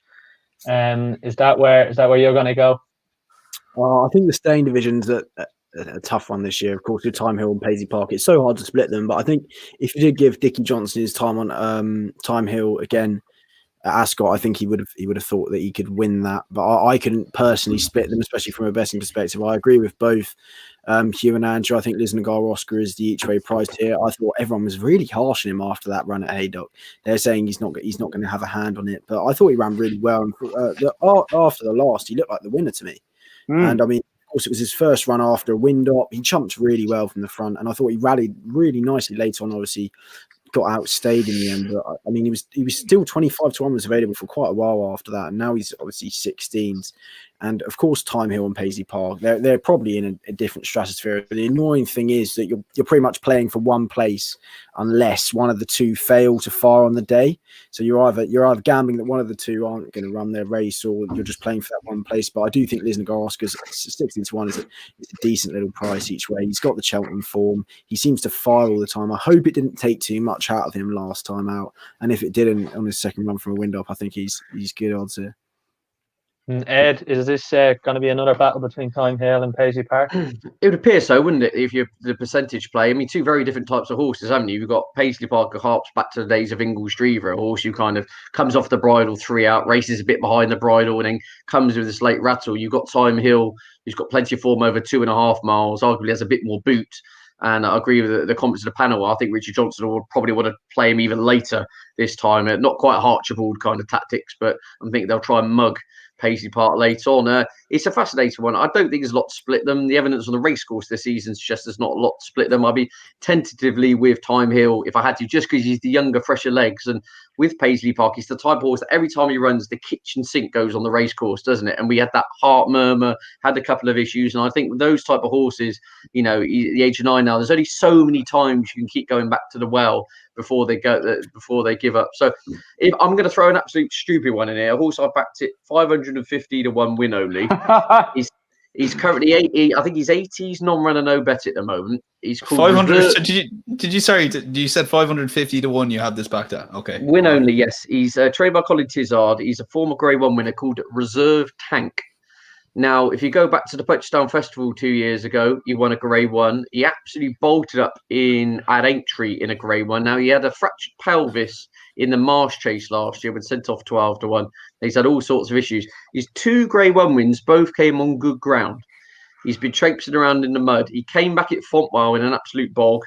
Is that where you're going to go? I think the staying division's a tough one this year. Of course, with Time Hill and Paisley Park, it's so hard to split them. But I think if you did give Dickie Johnson his time on Time Hill again at Ascot, I think he would have thought that he could win that. But I couldn't personally split them, especially from a betting perspective. I agree with both Hugh and Andrew. I think Lisnagar Oscar is the each way price here. I thought everyone was really harsh on him after that run at Haydock. They're saying he's not going to have a hand on it, but I thought he ran really well. And after the last, he looked like the winner to me. And I mean, of course, it was his first run after a wind up. He jumped really well from the front, and I thought he rallied really nicely later on. Obviously, got outstayed in the end, but I mean, he was still 25-1 was available for quite a while after that, and now he's obviously 16s. And of course, Time Hill and Paisley Park, they're probably in a different stratosphere. But the annoying thing is that you're pretty much playing for one place unless one of the two fail to fire on the day. So you're either gambling that one of the two aren't going to run their race, or you're just playing for that one place. But I do think Lisnagar Oscar's 16-1 is a decent little price each way. He's got the Cheltenham form. He seems to fire all the time. I hope it didn't take too much out of him last time out, and if it didn't on his second run from a wind up, I think he's good odds here. Ed, is this going to be another battle between Time Hill and Paisley Park? It would appear so, wouldn't it, if you're the percentage play? I mean, two very different types of horses, haven't you? You've got Paisley Park, who harps back to the days of Ingles-Drever, a horse who kind of comes off the bridle 3 out, races a bit behind the bridle, and then comes with this late rattle. You've got Time Hill, who's got plenty of form over 2.5 miles, arguably has a bit more boot. And I agree with the comments of the panel. I think Richard Johnson would probably want to play him even later this time. Not quite Archibald kind of tactics, but I think they'll try and mug Paisley Park later on. It's a fascinating one. I don't think there's a lot to split them. The evidence on the racecourse this season suggests there's not a lot to split them. I'd be tentatively with Time Hill if I had to, just because he's the younger, fresher legs. And with Paisley Park, he's the type of horse that every time he runs, the kitchen sink goes on the racecourse, doesn't it? And we had that heart murmur, had a couple of issues. And I think with those type of horses, the age of 9 now, there's only so many times you can keep going back to the well before they give up. So if I'm going to throw an absolute stupid one in here, a horse I backed it 550-1 win only. He's currently 80. I think he's 80s non-runner no bet at the moment. He's called 500. So you said 550-1? You had this backed at? Okay. Win only, yes. He's trained by Colin Tizard. He's a former Grade 1 winner called Reserve Tank. Now, if you go back to the Punchestown Festival 2 years ago, he won a Grade 1. He absolutely bolted up at Aintree in a Grade 1. Now, he had a fractured pelvis in the Marsh Chase last year, but sent off 12-1. He's had all sorts of issues. His 2 Grade 1 wins both came on good ground. He's been traipsing around in the mud. He came back at Fontwell in an absolute bog.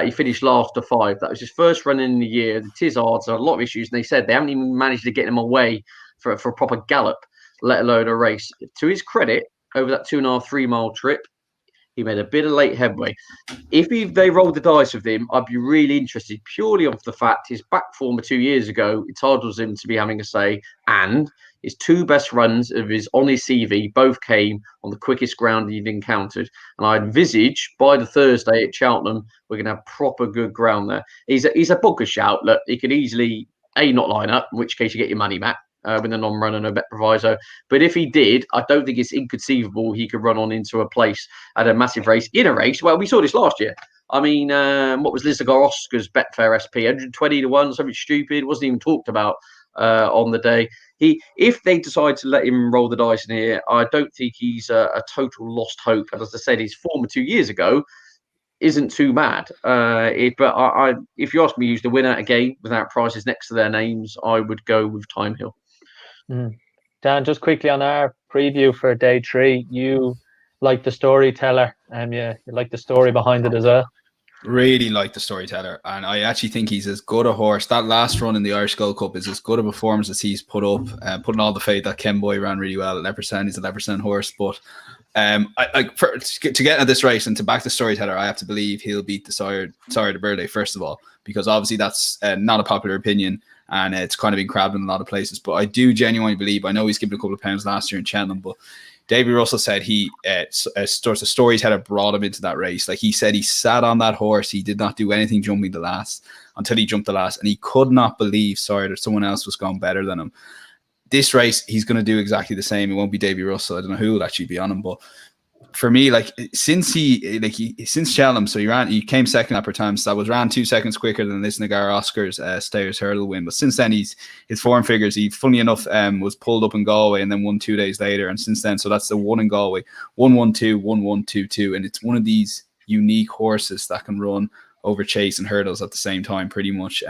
He finished last to 5. That was his first run in the year. The Tiz odds are a lot of issues, and they said they haven't even managed to get him away for a proper gallop, let alone a race. To his credit, over that 2.5, 3 mile trip, he made a bit of late headway. If they rolled the dice with him, I'd be really interested, purely off the fact his back form of 2 years ago entitles him to be having a say, and his 2 best runs of his on his CV both came on the quickest ground he'd encountered. And I envisage by the Thursday at Cheltenham, we're going to have proper good ground there. He's a bunker shout. Look, he could easily not line up, in which case you get your money back. With a non-run and a bet proviso. But if he did, I don't think it's inconceivable he could run on into a place at a massive race. In a race, well, we saw this last year. I mean, what was Lizagar Oscar's Betfair SP? 120 to 1, something stupid. Wasn't even talked about on the day. If they decide to let him roll the dice in here, I don't think he's a total lost hope. And as I said, his form of 2 years ago isn't too bad. If you ask me who's the winner again, without prices next to their names, I would go with Time Hill. Dan, just quickly on our preview for day 3, you like the storyteller, and you like the story behind it as well. Really like the storyteller, and I actually think he's as good a horse. That last run in the Irish Gold Cup is as good a performance as he's put up, putting all the faith that Ken Boy ran really well at Leperson. He's a Leperson horse, but to get at this race and to back the storyteller, I have to believe he'll beat the Sire de Burley first of all, because obviously that's not a popular opinion. And it's kind of been crabbed in a lot of places. But I do genuinely believe, I know he's given a couple of pounds last year in Cheltenham, but Davy Russell said he, a storyteller brought him into that race. Like he said, he sat on that horse. He did not do anything jumping the last until he jumped the last. And he could not believe, that someone else was going better than him. This race, he's going to do exactly the same. It won't be Davy Russell. I don't know who will actually be on him, but for me, since Cheltenham, so he came second at Pertams. That was ran 2 seconds quicker than this Nagar Oscar's Stayers Hurdle win. But since then, his form figures. He, funny enough, was pulled up in Galway and then won 2 days later. And since then, so that's the 1 in Galway, 1-1-2, 1-1-2-2, and it's one of these unique horses that can run over chase and hurdles at the same time, pretty much.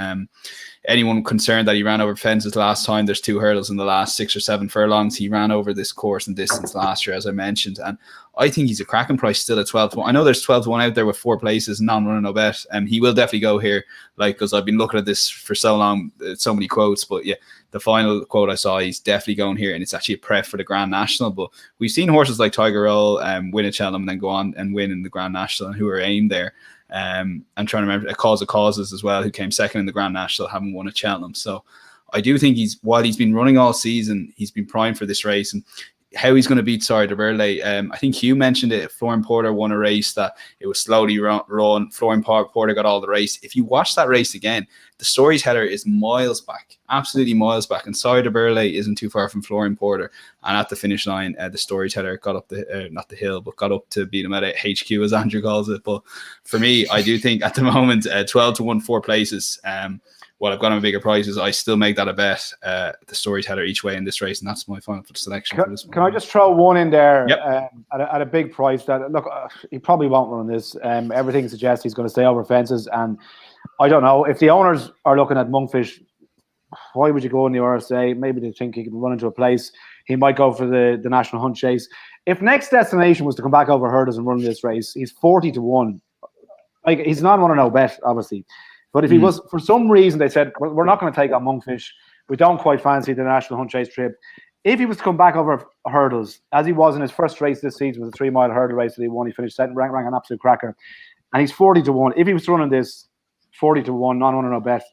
Anyone concerned that he ran over fences last time, there's 2 hurdles in the last 6 or 7 furlongs. He ran over this course and distance last year, as I mentioned, and I think he's a cracking price still at 12 to 1. I know there's 12 to 1 out there with 4 places, non-running no bet, and he will definitely go here, because I've been looking at this for so long, so many quotes, but yeah, the final quote I saw, he's definitely going here, and it's actually a prep for the Grand National. But we've seen horses like Tiger Roll win at Cheltenham and then go on and win in the Grand National, and who are aimed there. I'm trying to remember a Cause of Causes as well, who came second in the Grand National, having won at Cheltenham. So I do think while he's been running all season, he's been primed for this race. And how he's going to beat Sire de Burley, I think Hugh mentioned it. Florian Porter won a race that it was slowly run. Florian Porter got all the race. If you watch that race again, the storyteller is miles back, absolutely miles back. And Sire de Burley isn't too far from Florian Porter. And at the finish line, the storyteller got up not the hill, but got up to beat him at HQ, as Andrew calls it. But for me, I do think at the moment, 12 to 1, 4 places. Well, I've got him bigger prices. I still make that a bet, the storyteller each way in this race, and that's my final selection for this one. Can I just throw one in there? Yep. At a big price that, look, he probably won't run this. Everything suggests he's going to stay over fences, and I don't know. If the owners are looking at Monkfish, why would you go in the RSA? Maybe they think he can run into a place. He might go for the National Hunt Chase. If next destination was to come back over hurdles and run this race, he's 40 to 1. Like, he's not on a no bet, obviously. But if he was, for some reason, they said, we're not going to take on Monkfish. We don't quite fancy the National Hunt Chase trip. If he was to come back over hurdles, as he was in his first race this season, was a 3 mile hurdle race that he won, he finished second, rank an absolute cracker. And he's 40 to 1. If he was running this 40 to 1, non-runner, no bet,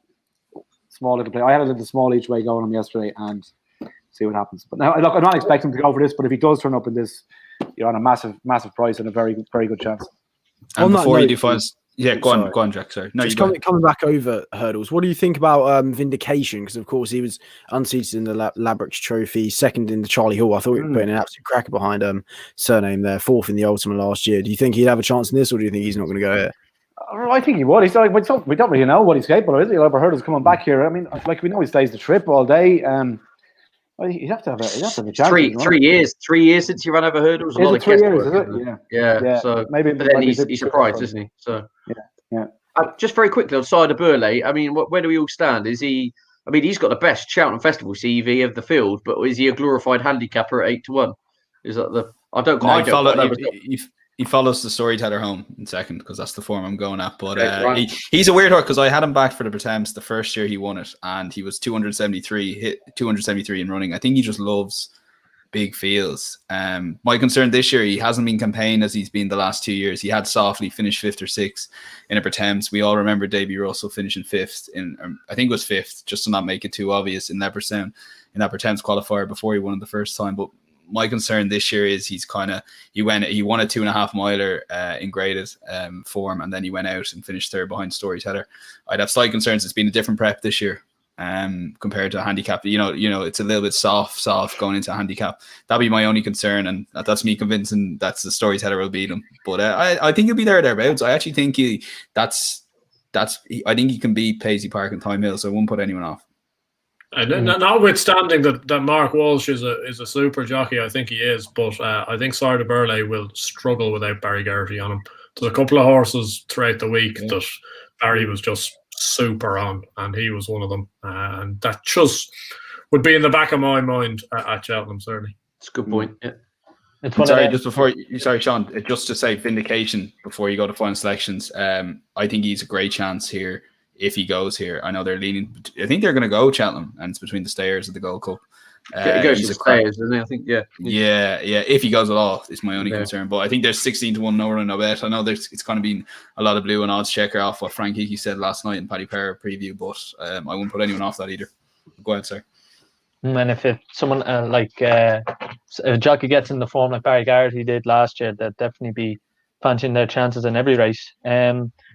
small little play. I had a little small each way going on yesterday, and see what happens. But now, look, I'm not expecting him to go for this, but if he does turn up in this, you're on a massive, massive price and a very, very good chance. And before you do finals, yeah, go on, Jack. Sorry, no, just coming back over hurdles. What do you think about Vindication? Because of course he was unseated in the Labrix Trophy, second in the Charlie Hall. I thought he was putting an absolute cracker behind Surname there, 4th in the Ultima last year. Do you think he'd have a chance in this, or do you think he's not going to go here? I think he would. He's like, we don't really know what he's capable of. Is he? Like, hurdles coming back here. I mean, like, we know he stays the trip all day. He'd have to have a chance. 3 years. 3 years since he ran over hurdles. Is it 3 years? Is it? Yeah. So maybe, but then he's surprised, isn't he? So yeah. Just very quickly on Sire de Burley. I mean, where do we all stand? Is he? I mean, he's got the best Cheltenham Festival CV of the field, but is he a glorified handicapper at 8 to 1? Is that the? I don't follow. He follows the storyteller home in second because that's the form I'm going at. But Right. he's a weird horse because I had him back for the Pretemps the first year he won it, and he was 273 in running. I think he just loves big fields. My concern this year, he hasn't been campaigned as he's been the last 2 years. He had softly finished 5th or 6th in a Pretemps. We all remember Davy Russell finishing 5th in, I think it was 5th, just to not make it too obvious in that Pretemps qualifier before he won it the first time. But my concern this year is he won a 2.5 miler in graded form, and then he went out and finished third behind Storyteller. I'd have slight concerns. It's been a different prep this year compared to a handicap. You know, it's a little bit soft going into a handicap. That'd be my only concern, and that's me convincing that's the Storyteller will beat him. But I think he'll be thereabouts. I actually think I think he can beat Paisley Park and Time Hill, so I won't put anyone off. Notwithstanding that Mark Walsh is a super jockey, I think he is, but I think Sire de Burley will struggle without Barry Geraghty on him. There's a couple of horses throughout the week that Barry was just super on, and he was one of them. And that just would be in the back of my mind at Cheltenham, certainly. It's a good point. Yeah. Sorry, Sean, just to say vindication before you go to final selections. I think he's a great chance here. If he goes here, I know they're leaning. I think they're going to go Cheltenham, and it's between the stayers of the Gold Cup. He goes to the stayers, doesn't he? I think, yeah. If he goes at all, it's my only concern. But I think there's 16-1 no run, no bet. I know it's kind of been a lot of blue and odds checker off what Frank Hickey said last night in Paddy Power preview, but I wouldn't put anyone off that either. Go ahead, sir. And if someone a jockey gets in the form like Barry Geraghty did last year, they'd definitely be punching their chances in every race.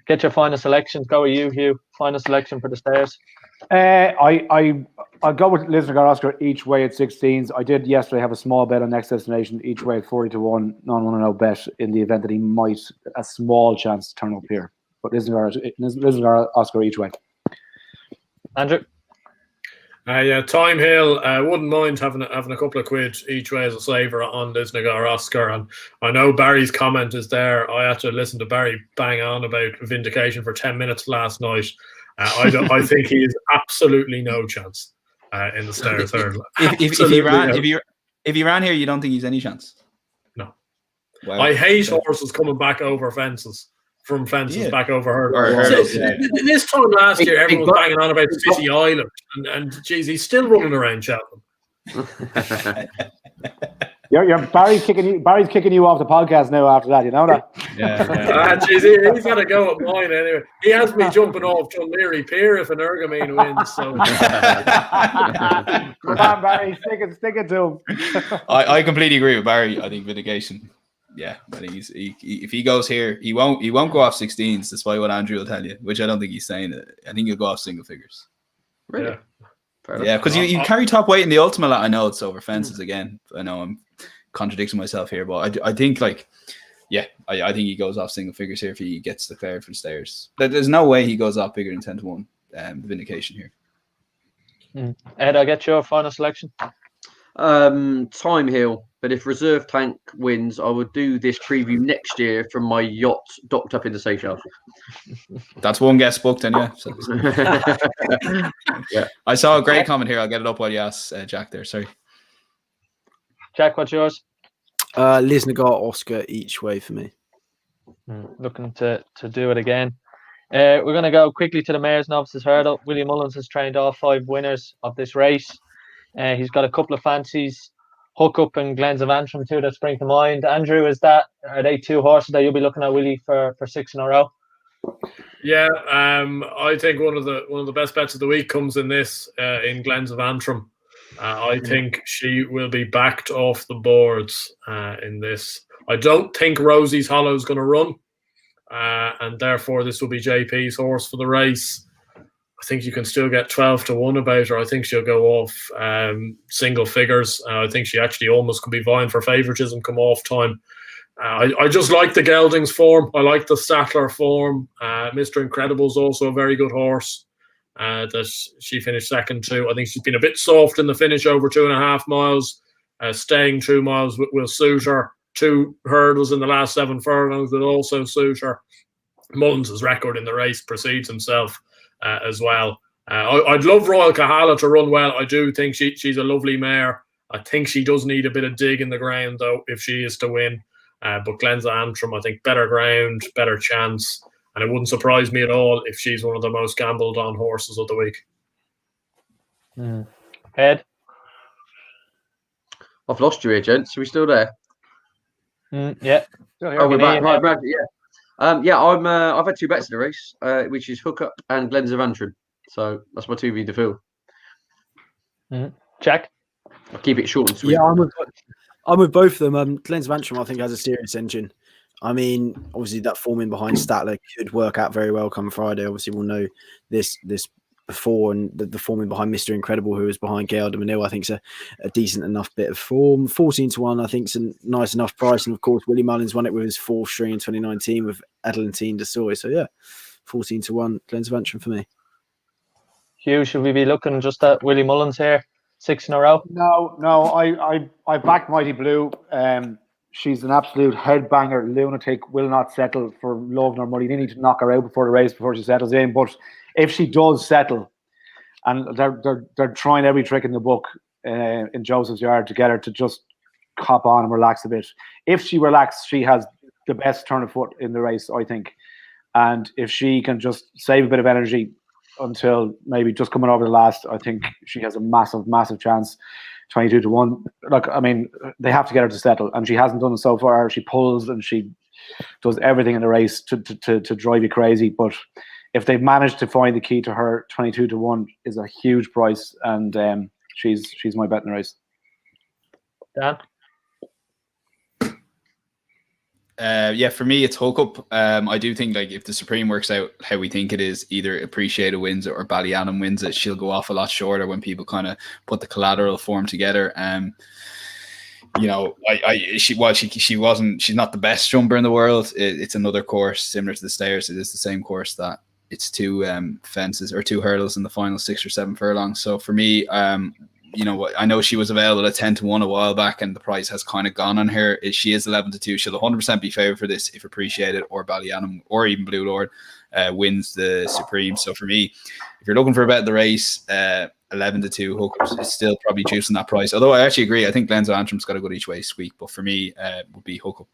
Get your final selections. Go with you, Hugh. Final selection for the stairs. I'll go with Lisnagar Oscar each way at 16s. I did yesterday have a small bet on Next Destination each way at 40-1, non-1-0 bet in the event that he might a small chance to turn up here. But Lisnagar Oscar each way. Andrew? Time Hill, wouldn't mind having a couple of quid each way as a saver on Lisnagar Oscar. And I know Barry's comment is there. I had to listen to Barry bang on about vindication for 10 minutes last night. I think he has absolutely no chance in the stairs. If he ran here, you don't think he's any chance? No. Wow. I hate horses coming back over fences. From fences back over hurdles. This time last year, everyone was banging on about City Island, and geez, he's still running around Cheltenham. Barry's kicking you off the podcast now after that. You know that? Geez, he's had a go at mine anyway. He has me jumping off Dunleary Pier if an Ergamine wins. So. Come on, Barry, stick it to him. I completely agree with Barry. I think vindication. Yeah, I think if he goes here, he won't go off 16s, despite what Andrew will tell you, which I don't think he's saying. I think he'll go off single figures. Really? Yeah, because you carry top weight in the ultimate. I know it's over fences again. I know I'm contradicting myself here, but I think I think he goes off single figures here if he gets declared for the stairs. There's no way he goes off bigger than 10-1. The vindication here. Ed, I'll get your final selection. Time Hill. But if Reserve Tank wins, I would do this preview next year from my yacht docked up in the Seychelles. That's one guest booked, anyway. So. Yeah. I saw a great comment here. I'll get it up while you ask Jack there. Sorry. Jack, what's yours? Lisnagar Oscar each way for me. Looking to do it again. We're going to go quickly to the Marsh Novices hurdle. William Mullins has trained all 5 winners of this race. He's got a couple of fancies. Hookup and Glens of Antrim too that spring to mind. Andrew, are they 2 horses that you'll be looking at, Willie, for 6 in a row? Yeah, I think one of the best bets of the week comes in this in Glens of Antrim. I think she will be backed off the boards in this. I don't think Rosie's Hollow is going to run, and therefore this will be JP's horse for the race. I think you can still get 12-1 about her. I think she'll go off single figures. I think she actually almost could be vying for favouritism come off time. I just like the Geldings form. I like the Statler form. Mr. Incredible's also a very good horse that she finished second to. I think she's been a bit soft in the finish over 2.5 miles. Staying 2 miles will suit her. 2 hurdles in the last 7 furlongs will also suit her. Mullins' record in the race precedes himself. As well. I'd love Royal Cahill to run well. I do think she's a lovely mare. I think she does need a bit of dig in the ground, though, if she is to win. But Glenza Antrim, I think, better ground, better chance. And it wouldn't surprise me at all if she's one of the most gambled on horses of the week. Ed? I've lost you here, gents. Are we still there? Yeah. Oh, we're back. Right, yeah. I've had 2 bets in the race, which is Hook Up and Glens of Antrim. So that's my 2v to fill. Jack? I'll keep it short and sweet. Yeah, I'm with both of them. Glens of Antrim, I think, has a serious engine. I mean, obviously that forming behind Statler could work out very well come Friday. Obviously, we'll know this before, and the forming behind Mr. Incredible, who is behind Cahill de Manil, I think is a decent enough bit of form. 14-1, I think, is a nice enough price. And of course, Willie Mullins won it with his 4th string in 2019 with Adelantine de Soy. So yeah, 14-1, Glens of Antrim for me. Hugh, should we be looking just at Willie Mullins here? 6 in a row? No. I backed Mighty Blue. She's an absolute headbanger, lunatic, will not settle for love nor money. They need to knock her out before the race, before she settles in. But if she does settle, and they're trying every trick in the book in Joseph's Yard to get her to just cop on and relax a bit. If she relaxes, she has the best turn of foot in the race, I think. And if she can just save a bit of energy until maybe just coming over the last, I think she has a massive chance. 22-1. Look, I mean, they have to get her to settle, and she hasn't done it so far. She pulls and she does everything in the race to drive you crazy. But if they've managed to find the key to her, 22-1 is a huge price, and she's my bet in the race. Dan? Yeah, for me, it's Hook Up. I do think, like, if the Supreme works out how we think it is, either Appreciated wins it or Ballyannon wins it, she'll go off a lot shorter when people kind of put the collateral form together. She's not the best jumper in the world. It's another course similar to the Stayers. It is the same course that it's 2 fences or 2 hurdles in the final 6 or 7 furlongs. So for me, I know she was available at 10-1 a while back, and the price has kind of gone on her. She is 11-2. She'll 100% be favored for this if Appreciated or Ballyannon or even Blue Lord wins the Supreme. So for me, if you're looking for a bet in the race, 11-2 Hook Up is still probably juicing that price. Although I actually agree, I think Glens of Antrim's got a good each way squeak, but for me, would be Hook Up.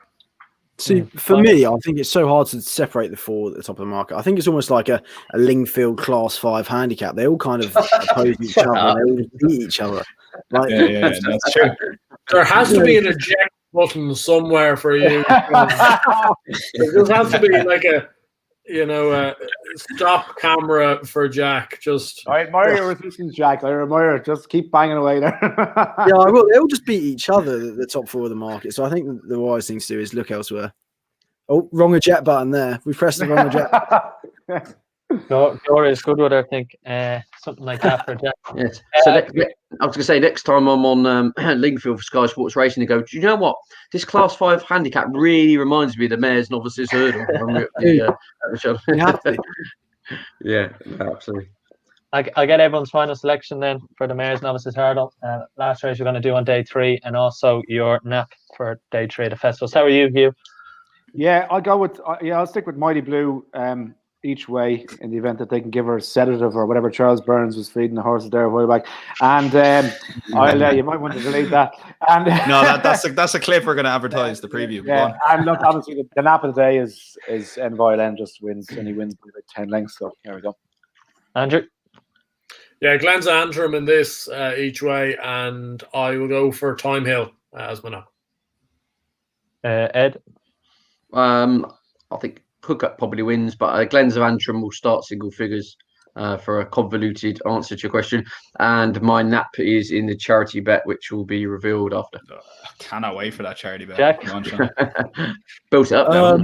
See, for me, I think it's so hard to separate the 4 at the top of the market. I think it's almost like a Lingfield Class 5 handicap. They all kind of oppose each other. They all just beat each other. Like, yeah, that's true. There has to be an eject button somewhere for you. There has to be like a stop camera for Jack. Just I admire your resistance, Jack. I admire it. Just keep banging away there. Yeah, I will. They all just beat each other, the top 4 of the market. So I think the wise thing to do is look elsewhere. Oh, wrong eject button there. We pressed the wrong eject. Gloria is good with her, I think. Something like that for Jack. Yes. So I was going to say, next time I'm on Lingfield for Sky Sports Racing, they go, do you know what? This Class 5 handicap really reminds me of the Mares Novices hurdle. Yeah, absolutely. I get everyone's final selection then for the Mares Novices hurdle. Last race we're going to do on day 3, and also your nap for day 3 of the festival. So how are you, Hugh? Yeah, I'll stick with Mighty Blue each way in the event that they can give her a sedative or whatever Charles Burns was feeding the horses there a while back. And you might want to delete that. And no, that's a clip we're going to advertise the preview. Yeah, and look, obviously the nap of the day is Envoylen just wins, and he wins by about 10 lengths. So here we go. Andrew? Yeah, Glens Antrim in this each way, and I will go for Time Hill as my nap. Ed? I think Hook Up probably wins, but Glens of Antrim will start single figures for a convoluted answer to your question. And my nap is in the charity bet, which will be revealed after. I cannot wait for that charity bet. Jack? Built it up.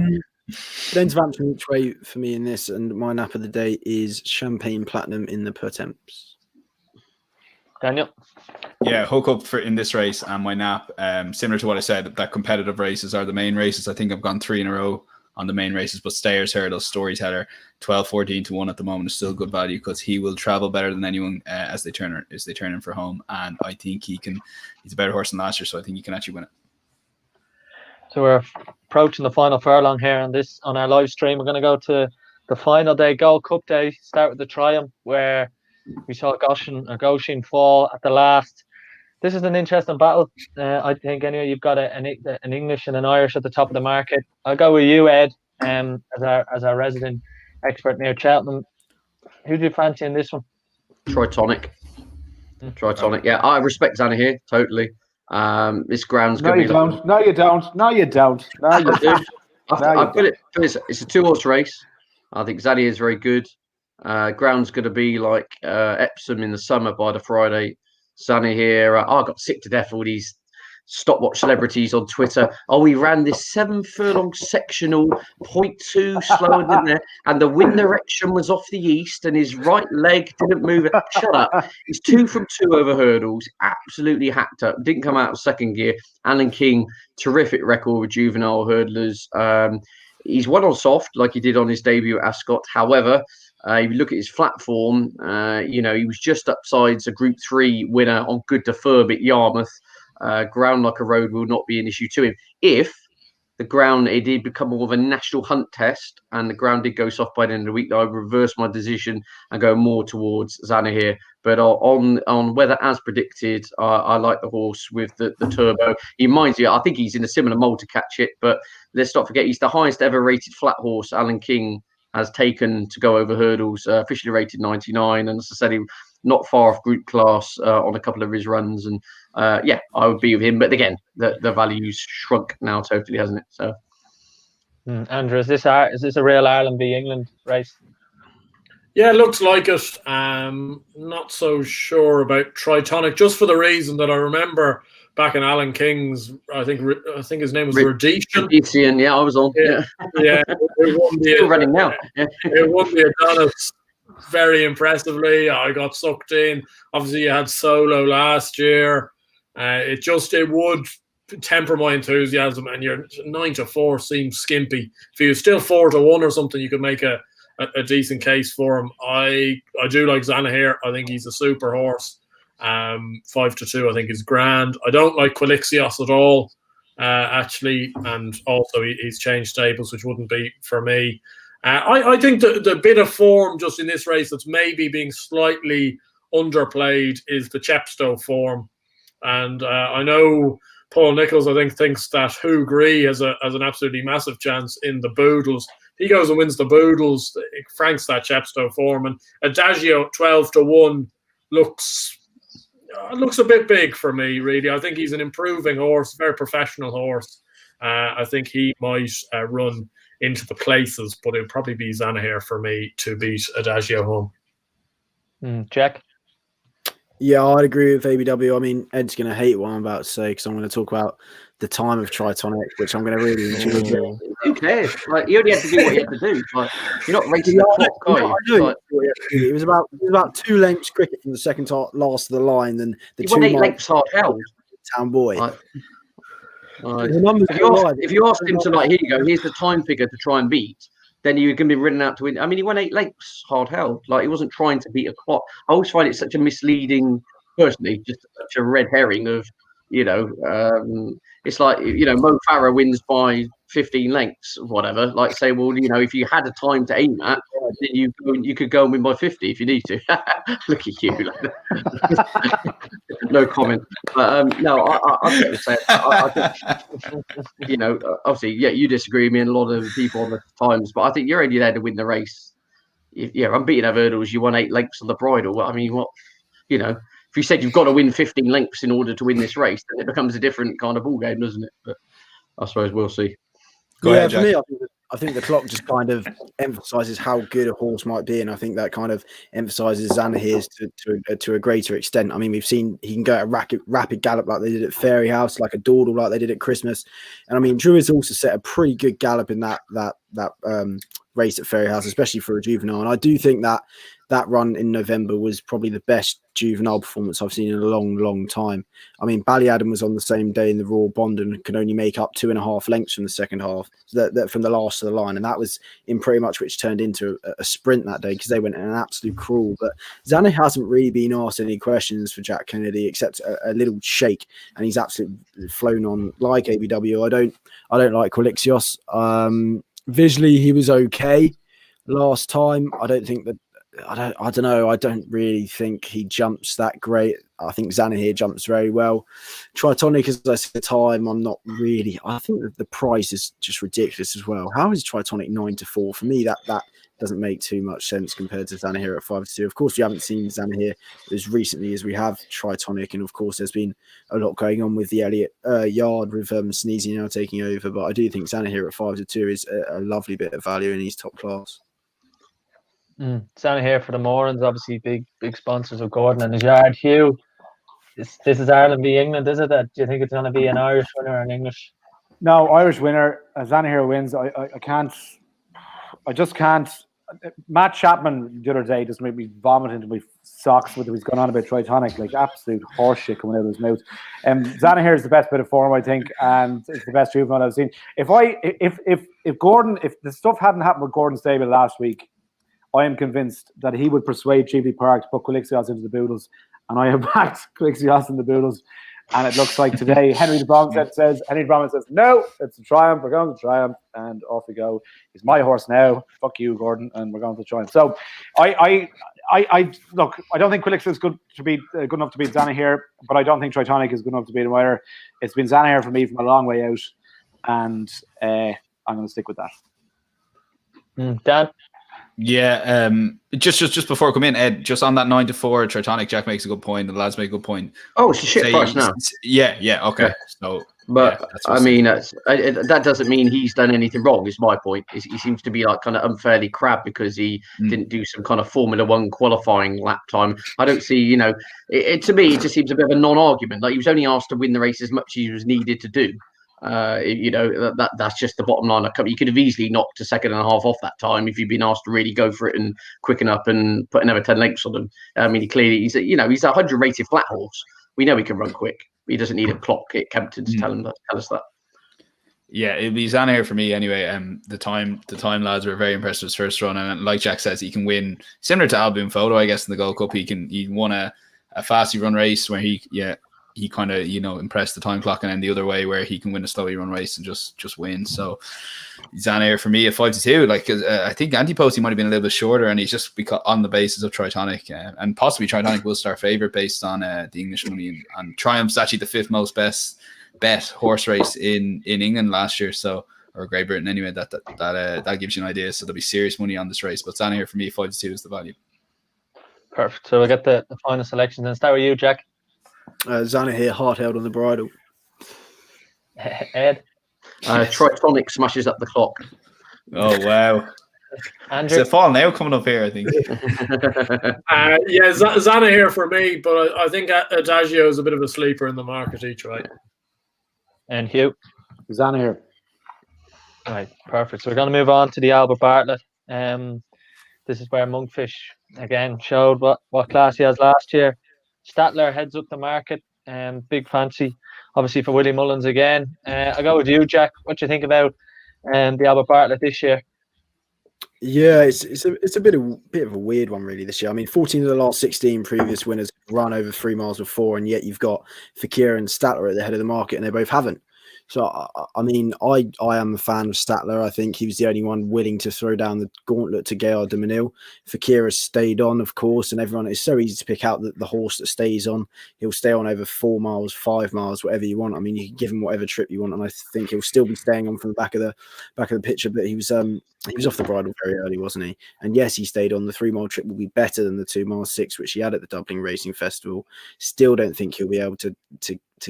Glens of Antrim each way for me in this, and my nap of the day is Champagne Platinum in the per temps. Daniel? Yeah, Hook Up in this race, and my nap, similar to what I said, that competitive races are the main races. I think I've gone 3 in a row on the main races, but Stayers, Hurdle, Storyteller, 12-14-1 at the moment is still good value because he will travel better than anyone as they turn in for home, and I think he's a better horse than last year, so I think he can actually win it. So we're approaching the final furlong here on our live stream. We're going to go to the final day, Gold Cup day. Start with the Triumph, where we saw Goshen fall at the last. This is an interesting battle. I think anyway. You've got an English and an Irish at the top of the market. I'll go with you, Ed, as our resident expert near Cheltenham. Who do you fancy in this one? Tritonic. Yeah, I respect Zanna here totally. This ground's No, going to you be. don't. No, you don't. No, you don't. No, you don't. I've got it. It's a 2-horse race. I think Zanny is very good. Ground's going to be like Epsom in the summer by the Friday. Zanny here. I got sick to death of all these stopwatch celebrities on Twitter. Oh, he ran this 7-furlong sectional, 0.2 slower than there, and the wind direction was off the east, and his right leg didn't move. Shut up. He's 2 from 2 over hurdles, absolutely hacked up. Didn't come out of second gear. Alan King, terrific record with juvenile hurdlers. He's won on soft like he did on his debut at Ascot. However, if you look at his flat form, he was just upsides a Group 3 winner on Good to Furb at Yarmouth. Ground like a road will not be an issue to him. If the ground, it did become more of a national hunt test and the ground did go soft by the end of the week, I would reverse my decision and go more towards Zanna here. But on weather as predicted, I like the horse with the turbo. He reminds you, I think he's in a similar mould to Catch It, but let's not forget he's the highest ever rated flat horse Alan King has taken to go over hurdles, officially rated 99. And as I said, he not far off group class on a couple of his runs. And I would be with him. But again, the value's shrunk now totally, hasn't it? So, Andrew, is this a real Ireland v England race? Yeah, looks like it. Not so sure about Tritonic, just for the reason that I remember back in Alan King's, I think his name was Rhodesian. Yeah, I was on. Yeah. Still running now. Yeah. It won the Adonis very impressively. I got sucked in. Obviously, you had Solo last year. It would temper my enthusiasm, and your 9-4 seems skimpy. If he was still 4-1 or something, you could make a decent case for him. I do like Zanna here. I think he's a super horse. 5-2, I think, is grand. I don't like Quilixios at all, actually, and also he's changed stables, which wouldn't be for me. I think the bit of form just in this race that's maybe being slightly underplayed is the Chepstow form, and I know Paul Nicholls, I think, thinks that Hugh Gree has an absolutely massive chance in the Boodles. He goes and wins the Boodles, it franks that Chepstow form, and Adagio 12-1 looks a bit big for me, really. I think he's an improving horse, very professional horse. I think he might run into the places, but it would probably be Zanna here for me to beat Adagio home. Jack? Yeah, I'd agree with ABW. I mean, Ed's going to hate what I'm about to say because I'm going to talk about the time of Tritonic, which I'm going to really enjoy. Who cares? Like, you only have to do what you have to do. Like, you're not racing the clock, are you? Like, it was about 2 lengths cricket from the second to last of the line. Then the 2 lengths hard held. Town boy. If you asked him to, like, here you go, here's the time figure to try and beat, then you're going to be ridden out to win. I mean, he won 8 lengths hard held. Like, he wasn't trying to beat a clock. I always find it such a misleading, personally, just such a red herring of, it's like, Mo Farah wins by 15 lengths or whatever. Like, say, well, if you had a time to aim at, then you could go and win by 50 if you need to. Look at you. No comment. But no, I think say, I think, obviously, yeah, you disagree with me and a lot of people on the times, but I think you're only there to win the race. I'm beating over hurdles. You won 8 lengths on the bridle. I mean, what, if you said you've got to win 15 lengths in order to win this race, then it becomes a different kind of ball game, doesn't it? But I suppose we'll see. Go ahead, Jack. For me, I think the clock just kind of emphasises how good a horse might be, and I think that kind of emphasises Zanna here to a greater extent. I mean, we've seen he can go at a rapid gallop like they did at Fairy House, like a dawdle like they did at Christmas, and I mean, Drew has also set a pretty good gallop in that race at Fairy House, especially for a juvenile, and I do think that run in November was probably the best juvenile performance I've seen in a long, long time. I mean, Ballyadam was on the same day in the Royal Bond and could only make up 2.5 lengths from the second half, so that from the last of the line, and that was in pretty much which turned into a sprint that day because they went in an absolute crawl. But Zanna hasn't really been asked any questions for Jack Kennedy except a little shake, and he's absolutely flown on like ABW. I don't like Quilixios. Visually, he was okay last time. I don't think that I don't know. I don't really think he jumps that great. I think Zanahiyr jumps very well. Tritonic, as I said at the time, I'm not really. I think that the price is just ridiculous as well. How is Tritonic 9-4? For me, that doesn't make too much sense compared to Zanahiyr at 5-2. Of course, we haven't seen Zanahiyr as recently as we have Tritonic, and of course, there's been a lot going on with the Elliott yard with Sneezy now taking over. But I do think Zanahiyr at 5-2 is a lovely bit of value, and he's top class. Zanahiyr for the Morans, obviously big sponsors of Gordon and his yard. Hugh, this is Ireland v England, is it? Do you think it's going to be an Irish winner or an English? No, Irish winner. Zanahiyr wins. I can't. I just can't. Matt Chapman the other day just made me vomit into my socks with what was going on about Tritonic, like absolute horseshit coming out of his mouth. Zanahiyr is the best bit of form, I think, and it's the best juvenile I've seen. If the stuff hadn't happened with Gordon Stable last week, I am convinced that he would persuade Cheveley Park to put Quilixios into the Boodles, and I have backed Quilixios in the Boodles. And it looks like today, Henry de Bromhead says, no, it's a Triumph. We're going to Triumph, and off we go. He's my horse now. Fuck you, Gordon, and we're going to Triumph. So, I look. I don't think Quilixios is good enough to beat Zanahiyr, but I don't think Tritonic is good enough to beat him either. It's been Zanahiyr for me from a long way out, and I'm going to stick with that. Dan? Yeah, just before I come in, Ed, just on that 9-4, Tritonic, Jack makes a good point, and the lads make a good point. Oh, it's a shit price now. Yeah, okay. Yeah. So, but I mean, that doesn't mean he's done anything wrong. Is my point. He seems to be like kind of unfairly crap because he didn't do some kind of Formula One qualifying lap time. I don't see, to me, it just seems a bit of a non-argument. Like he was only asked to win the race as much as he was needed to do. That's just the bottom line. You could have easily knocked a second and a half off that time if you'd been asked to really go for it and quicken up and put another 10 lengths on him. I mean, he's a 100 rated flat horse. We know he can run quick. He doesn't need a clock at Kempton to tell us that. Yeah, it'll be Zanahiyr for me anyway. The time lads were very impressed with his first run, and like Jack says, he can win similar to Albion Photo, I guess, in the Gold Cup. He won a fasty run race where he kind of impressed the time clock, and then the other way where he can win a slowy run race and just win. So Zanahiyr for me at 5-2. Like I think Antipost he might have been a little bit shorter, and he's just on the basis of Tritonic, and possibly Tritonic will start favourite based on the English money, and Triumph's actually the 5th most best bet horse race in England last year, so or Great Britain anyway. That gives you an idea. So there'll be serious money on this race, but Zanahiyr for me 5-2 is the value. Perfect. So we'll get the final selections and start with you, Jack. Zanahiyr hard held on the bridle. Ed? Tritonic smashes up the clock. Oh, wow. Andrew? It's a fall now coming up here, I think. Zanahiyr for me, but I think Adagio is a bit of a sleeper in the market each way. And Hugh? Zanahiyr. Right, perfect. So we're going to move on to the Albert Bartlett. This is where Monkfish, again, showed what class he has last year. Statler heads up the market, big fancy, obviously for Willie Mullins again. I'll go with you, Jack. What do you think about the Albert Bartlett this year? Yeah, it's a bit of a weird one really this year. I mean, 14 of the last 16 previous winners run over 3 miles before, and yet you've got Fakir and Statler at the head of the market, and they both haven't. So, I mean, I am a fan of Statler. I think he was the only one willing to throw down the gauntlet to Gaillard de Menil. Fakir has stayed on, of course, and everyone, it's so easy to pick out the horse that stays on. He'll stay on over 4 miles, 5 miles, whatever you want. I mean, you can give him whatever trip you want, and I think he'll still be staying on from the back of the picture. But he was off the bridle very early, wasn't he? And yes, he stayed on. The 3 mile trip will be better than the 2 mile 6, which he had at the Dublin Racing Festival. Still don't think he'll be able to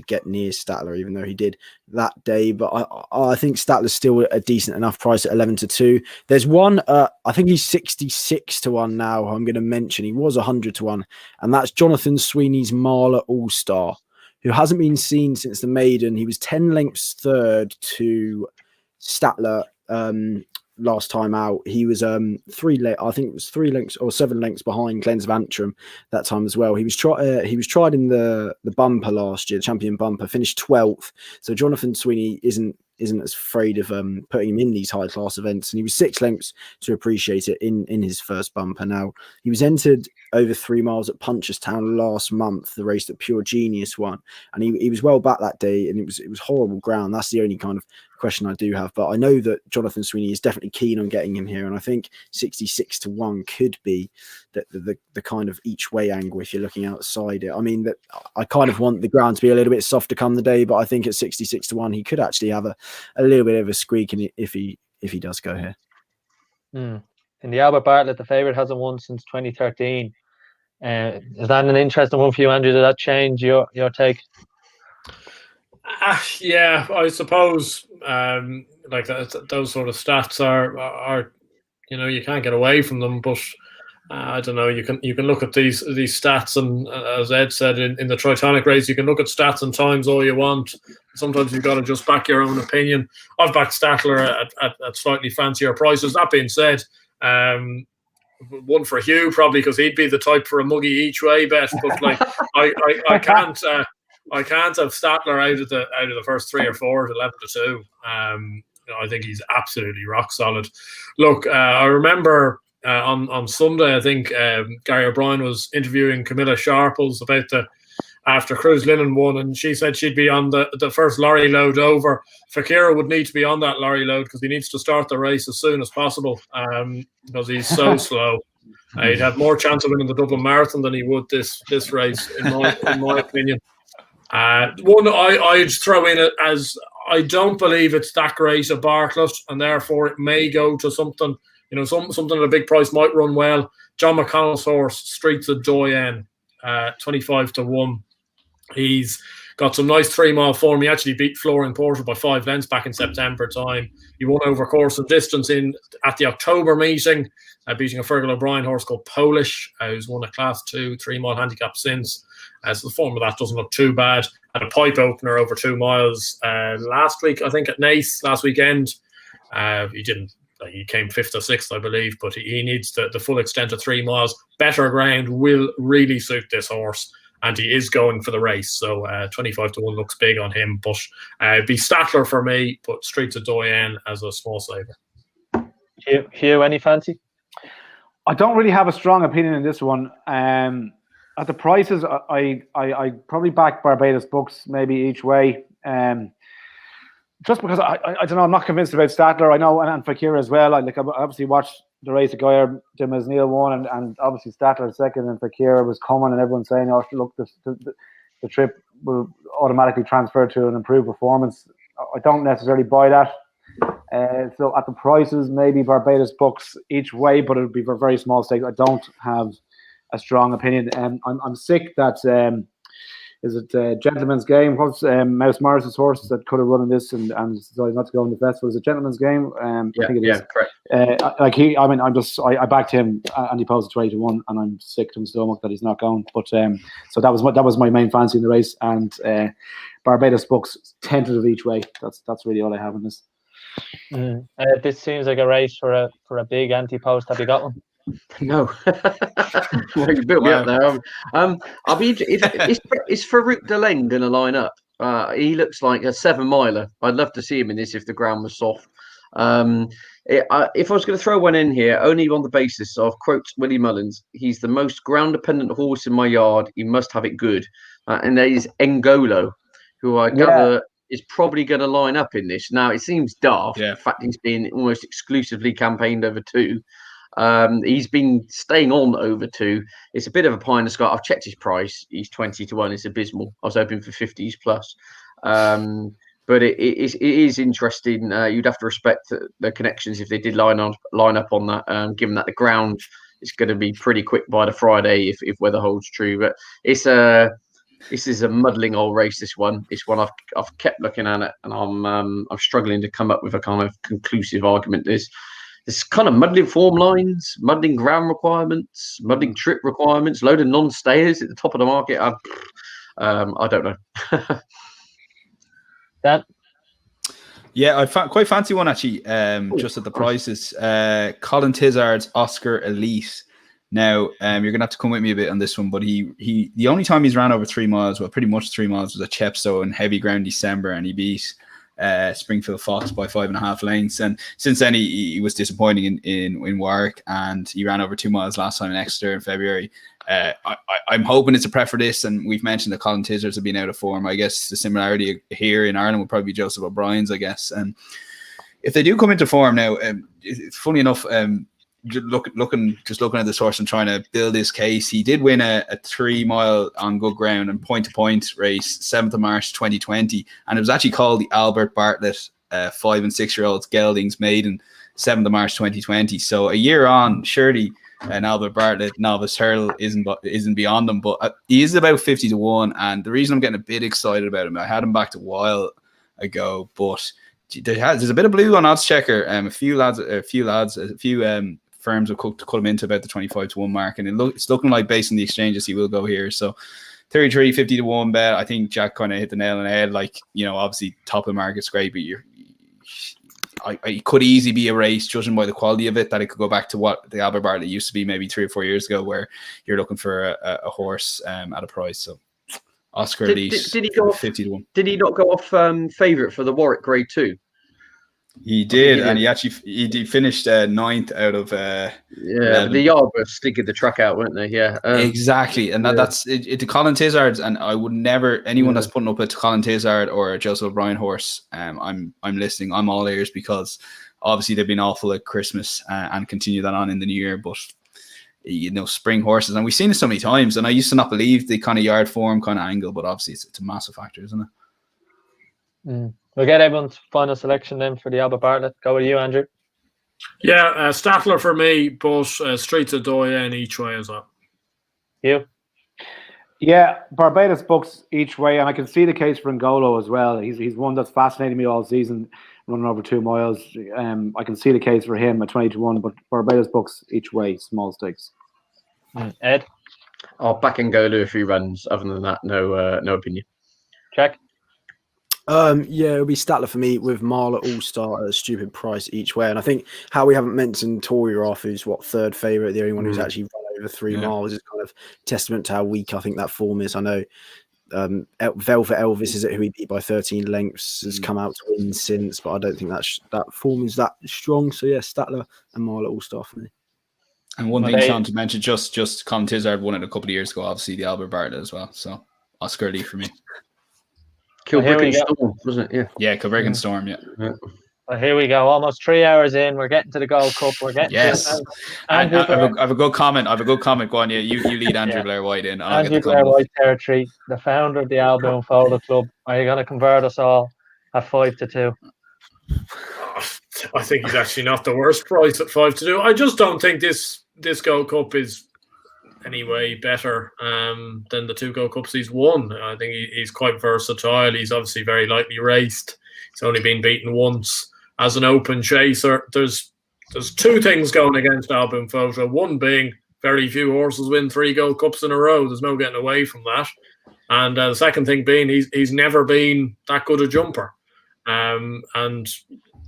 get near Statler, even though he did that day. But I think Statler's still a decent enough price at 11-2. There's one, I think he's 66-1 now. I'm going to mention he was 100-1, and that's Jonathan Sweeney's Marla All-Star, who hasn't been seen since the maiden. He was 10 lengths third to Statler last time out. He was 3 lengths or 7 lengths behind Glens of Antrim that time as well. He was tried in the bumper last year, the champion bumper, finished 12th. So Jonathan Sweeney isn't as afraid of putting him in these high class events, and he was 6 lengths to Appreciate It in his first bumper. Now he was entered over 3 miles at Punchestown last month, the race that Pure Genius won, and he was well back that day, and it was horrible ground. That's the only kind of question I do have. But I know that Jonathan Sweeney is definitely keen on getting him here, and I think 66-1 could be the kind of each way angle if you're looking outside it. I mean, that I kind of want the ground to be a little bit softer come the day, but I think at 66-1 he could actually have a little bit of a squeak if he does go here. In the Albert Bartlett, the favourite hasn't won since 2013. Is that an interesting one for you, Andrew? Did that change your take? Yeah, I suppose like those sort of stats are you can't get away from them, but I don't know. You can look at these stats, and as Ed said in the Tritonic race, you can look at stats and times all you want. Sometimes you've got to just back your own opinion. I've backed Statler at slightly fancier prices. That being said, one for Hugh probably because he'd be the type for a muggy each way bet. But like I can't have Statler out of the first 3 or 4 at 11-2. I think he's absolutely rock solid. Look, I remember on Sunday, I think Gary O'Brien was interviewing Camilla Sharples about after Cruz Linen won, and she said she'd be on the first lorry load over. Fakira would need to be on that lorry load because he needs to start the race as soon as possible because he's so slow. He'd have more chance of winning the Dublin Marathon than he would this race, in my opinion. One I'd throw in it as I don't believe it's that great at Bartlett, and therefore it may go to something. Something at a big price might run well. John McConnell's horse, Streets of Doyen, 25-1. He's got some nice 3-mile form. He actually beat Florian Porter by 5 lengths back in September time. He won over course and distance at the October meeting, beating a Fergal O'Brien horse called Polish, who's won a Class 2 3-mile handicap since. So the form of that doesn't look too bad. Had a pipe opener over 2 miles last week, I think, at Naas last weekend. He came 5th or 6th, I believe, but he needs the full extent of 3 miles. Better ground will really suit this horse, and he is going for the race. So 25-1 looks big on him, but it'd be Statler for me, but Streets of Doyen as a small saver. Hugh, any fancy? I don't really have a strong opinion in this one. At the prices, I probably back Barbados Books maybe each way. Just because I don't know, I'm not convinced about Statler. I know, and Fakir as well. I obviously watched the race at Goyer, Dimas Neil won, and obviously Statler second, and Fakir was coming, and everyone saying, "Oh, look, the trip will automatically transfer to an improved performance." I don't necessarily buy that. So at the prices, maybe Barbados Books each way, but it would be for very small stakes. I don't have a strong opinion. I'm sick that. Is it Gentleman's Game? What's Mouse Morris's horse that could have run in this and decided not to go in the festival? Is it Gentleman's Game? I think it is. Correct. I backed him and he posted 20-1, and I'm sick to my stomach that he's not going. But so that was my main fancy in the race, and Barbados Books tentative each way. That's really all I have in this. This seems like a race for a big anti-post. Have you got one? No. Well, you built me up there. I'll be. Is Farouk Deleng going to line up? He looks like a 7-miler. I'd love to see him in this if the ground was soft. If I was going to throw one in here, only on the basis of, quote Willie Mullins, he's the most ground-dependent horse in my yard. He must have it good. And there is Ngolo, who I gather is probably going to line up in this. Now, it seems daft. Yeah. In fact, he's been almost exclusively campaigned over 2. He's been staying on over 2. It's a bit of a pie in the sky. I've checked his price. He's 20-1. It's abysmal. I was hoping for 50s plus. But it is interesting. You'd have to respect the connections if they did line up on that, given that the ground is going to be pretty quick by the Friday if weather holds true. But this is a muddling old race. This one. I've kept looking at it, and I'm struggling to come up with a kind of conclusive argument. There's kind of muddling form lines, muddling ground requirements, muddling trip requirements, load of non-stayers at the top of the market. I don't know. Dan? Yeah, I quite fancy one actually. Just at the prices, Colin Tizard's Oscar Elite. Now, you're gonna have to come with me a bit on this one, but he the only time he's ran over 3 miles, well, pretty much 3 miles, was at Chepstow in heavy ground December, and he beat Springfield Fox by 5.5 lengths. And since then, he was disappointing in Warwick, and he ran over 2 miles last time in Exeter in February. I'm hoping it's a prep for this, and we've mentioned that Colin Tizzards have been out of form. I guess the similarity here in Ireland would probably be Joseph O'Brien's, I guess. And if they do come into form now, it's funny enough, looking at this horse and trying to build his case, he did win a 3 mile on good ground and point-to-point race, 7th of March 2020, and it was actually called the Albert Bartlett 5 and 6 year olds Geldings Maiden, 7th of March 2020. So a year on, surely an Albert Bartlett novice hurdle isn't beyond him, but he is about 50-1, and the reason I'm getting a bit excited about him, I had him backed a while ago, but there's a bit of blue on odds checker. A few firms have cut him into about the 25-1 mark, and it's looking like, based on the exchanges, he will go here. So 33, 50-1 bet. I think Jack kind of hit the nail on the head. Like, obviously top of the market's great, but it could easily be a race, judging by the quality of it, that it could go back to what the Albert Bartlett used to be maybe 3 or 4 years ago, where you're looking for a horse at a price. So Oscar Elise, did he go 50-1. Did he not go off favourite for the Warwick Grade 2? He did, and he finished 9th out of the yard were sticking the truck out, weren't they? Yeah, exactly. And that's it. To Colin Tizzards, and I would never anyone that's putting up a Colin Tizzard or a Joseph O'Brien horse. I'm listening. I'm all ears, because obviously they've been awful at Christmas and continue that on in the new year. But spring horses, and we've seen it so many times. And I used to not believe the kind of yard form kind of angle, but obviously it's a massive factor, isn't it? Mm. We'll get everyone's final selection then for the Albert Bartlett. Go with you, Andrew. Yeah, Statler for me, but Streets of Doyen each way as well. You? Yeah, Barbados books each way, and I can see the case for Ngolo as well. He's one that's fascinated me all season, running over 2 miles. I can see the case for him at 20-1, but Barbados books each way, small stakes. Ed? I'll back Ngolo if he runs. Other than that, no opinion. Check. It'll be Statler for me, with Marla All-Star at a stupid price each way. And I think how we haven't mentioned Tory Roth, who's third favourite, the only one who's actually run over 3 miles, is kind of testament to how weak I think that form is. I know Velvet Elvis is it who he beat by 13 lengths, has come out to win since, but I don't think that form is that strong. So yeah, Statler and Marla All-Star for me. And one thing, Sean, to mention, just Colin Tizzard won it a couple of years ago, obviously the Albert Bartlett as well. So Oscar Lee for me. Kilbrick and Storm, wasn't it? Yeah, Kilbrick and Storm, yeah. Well, here we go. Almost 3 hours in. We're getting to the Gold Cup. We're getting to I have a good comment. Go on, you lead Andrew Blair White in. Andrew Blair White territory, the founder of the Albion Folder Club. Are you going to convert us all at 5-2? I think he's actually not the worst price at 5-2. I just don't think this Gold Cup is any way better than the 2 Gold Cups he's won. I think he's quite versatile. He's obviously very lightly raced. He's only been beaten once as an open chaser. There's 2 things going against Albion Photo. One being very few horses win 3 Gold Cups in a row. There's no getting away from that. And the second thing being he's never been that good a jumper. And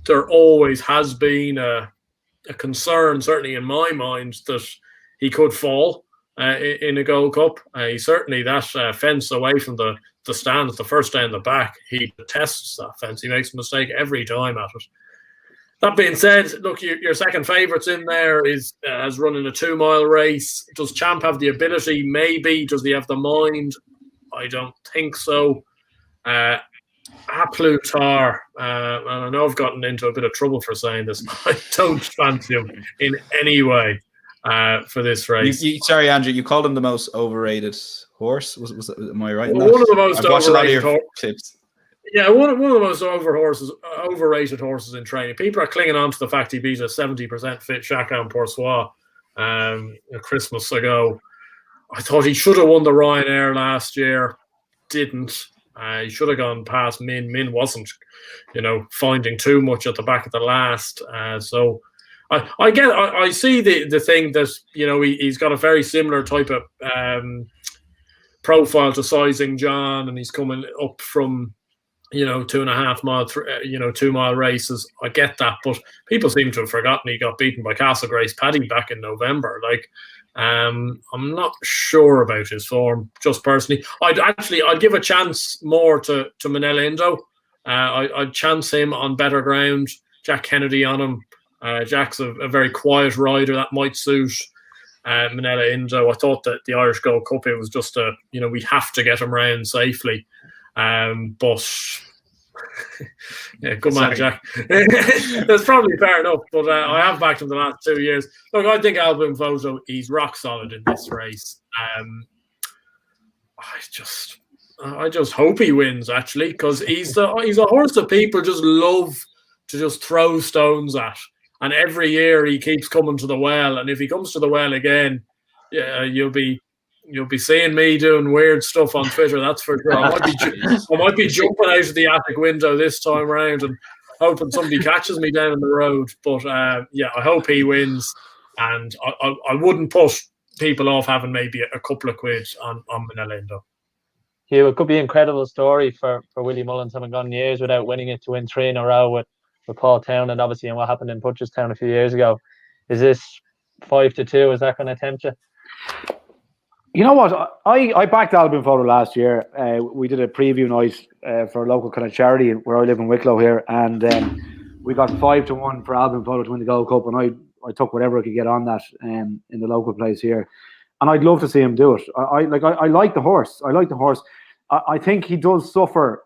there always has been a concern, certainly in my mind, that he could fall in a Gold Cup. He certainly, that fence away from the stand, the first day in the back, he detests that fence. He makes a mistake every time at it. That being said, look, your second favourites in there has run in a 2 mile race. Does Champ have the ability? Maybe. Does he have the mind? I don't think so. Aplutar, and I know I've gotten into a bit of trouble for saying this, but I don't fancy him in any way for this race. Sorry, Andrew, you called him the most overrated horse. Am I right? One of the most overrated clips. Yeah, one of the most overrated horses in training. People are clinging on to the fact he beat a 70% fit Chacun Poursois Christmas ago. I thought he should have won the Ryanair last year. Didn't. He should have gone past Min. Min wasn't, finding too much at the back of the last. So I see the thing that, he's got a very similar type of profile to Sizing John, and he's coming up from, 2.5 mile, 2 mile races. I get that, but people seem to have forgotten he got beaten by Castle Grace Paddy back in November. I'm not sure about his form, just personally. I'd give a chance more to Manella Indo. I'd chance him on better ground. Jack Kennedy on him. Jack's a very quiet rider that might suit Manila Indo. I thought that the Irish Gold Cup, it was just we have to get him round safely. But yeah, good man, Jack. That's probably fair enough. But I have backed him the last 2 years. Look, I think Album Photo, he's rock solid in this race. I just hope he wins, actually, because he's a horse that people just love to just throw stones at. And every year he keeps coming to the well. And if he comes to the well again, yeah, you'll be seeing me doing weird stuff on Twitter. That's for sure. I might be jumping out of the attic window this time round and hoping somebody catches me down the road. But yeah, I hope he wins. And I wouldn't put people off having maybe a couple of quid on Manila Indo. Hugh, it could be an incredible story for Willie Mullins, having gone years without winning it, to win 3 in a row with Paul Town, and obviously in what happened in Butcherstown a few years ago. Is this 5-2? Is that going to tempt you? You know what? I backed Album Photo last year. We did a preview night for a local kind of charity where I live in Wicklow here, and we got 5-1 for Album Photo to win the Gold Cup, and I took whatever I could get on that in the local place here. And I'd love to see him do it. I like the horse. I think he does suffer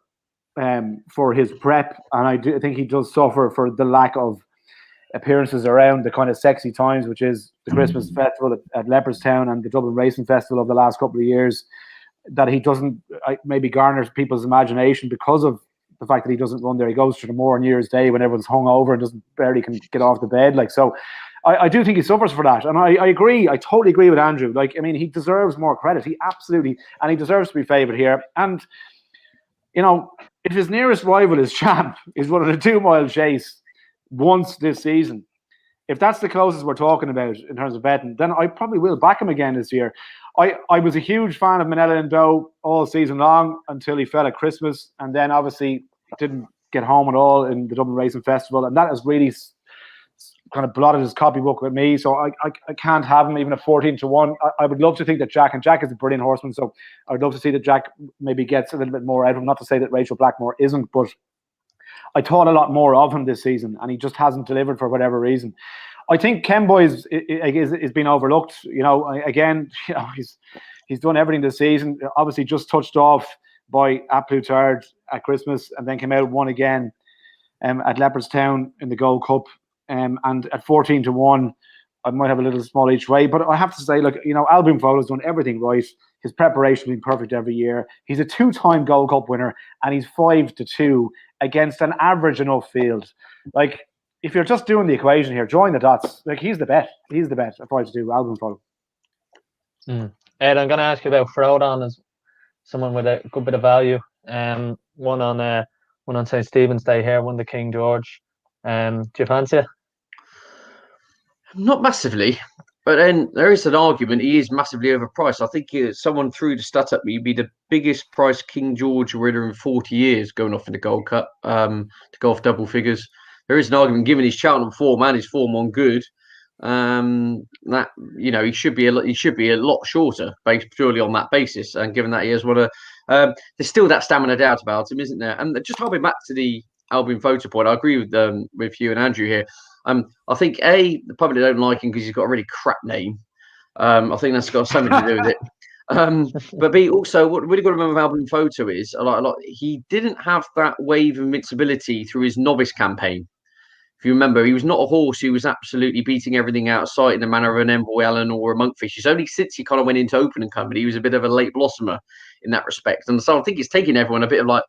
for his prep, and I think he does suffer for the lack of appearances around the kind of sexy times, which is the Christmas festival at Leopardstown and the Dublin Racing Festival of the last couple of years. That he doesn't maybe garner people's imagination because of the fact that he doesn't run there. He goes to the moor on New Year's Day when everyone's hungover and barely can get off the bed. I do think he suffers for that. And I agree. I totally agree with Andrew. He deserves more credit. He absolutely, and he deserves to be favoured here. And, if his nearest rival is Champ, is one of the 2 mile chase once this season, if that's the closest we're talking about in terms of betting, then I probably will back him again this year. I was a huge fan of Manila Indo all season long until he fell at Christmas, and then obviously didn't get home at all in the Dublin Racing Festival, and that has really kind of blotted his copybook with me. So I can't have him even at 14-1. I would love to think that Jack is a brilliant horseman, so I would love to see that Jack maybe gets a little bit more out of him. Not to say that Rachel Blackmore isn't, but I thought a lot more of him this season, and he just hasn't delivered for whatever reason. I think Kenboy is being overlooked. He's done everything this season. Obviously, just touched off by at Plutard at Christmas, and then came out and won again at Leopardstown in the Gold Cup. And at 14-1, I might have a little small each way, but I have to say, Album Photo's done everything right. His preparation has been perfect every year. He's a 2-time Gold Cup winner, and he's 5-2 against an average enough field. If you're just doing the equation here, join the dots. He's the bet. He's the bet at 5-2, Album Photo. Ed, I'm going to ask you about Frodon as someone with a good bit of value. One on St. Stephen's Day here, won the King George. Do you fancy it? Not massively, but then there is an argument. He is massively overpriced. I think someone threw the stat at me. He'd be the biggest price King George winner in 40 years going off in the Gold Cup to go off double figures. There is an argument, given his Cheltenham form and his form on good, that he should be a lot shorter based purely on that basis. And given that he has there's still that stamina doubt about him, isn't there? And just hopping back to the Album Photo point, I agree with you and Andrew here. I think the public don't like him because he's got a really crap name. I think that's got something to do with it. But B, also, what really got to remember with Album Photo is he didn't have that wave of invincibility through his novice campaign. If you remember, he was not a horse who was absolutely beating everything out of sight in the manner of an Envoy Allen or a Monkfish. It's only since he kind of went into Open and Company, he was a bit of a late blossomer in that respect. And so I think it's taking everyone a bit of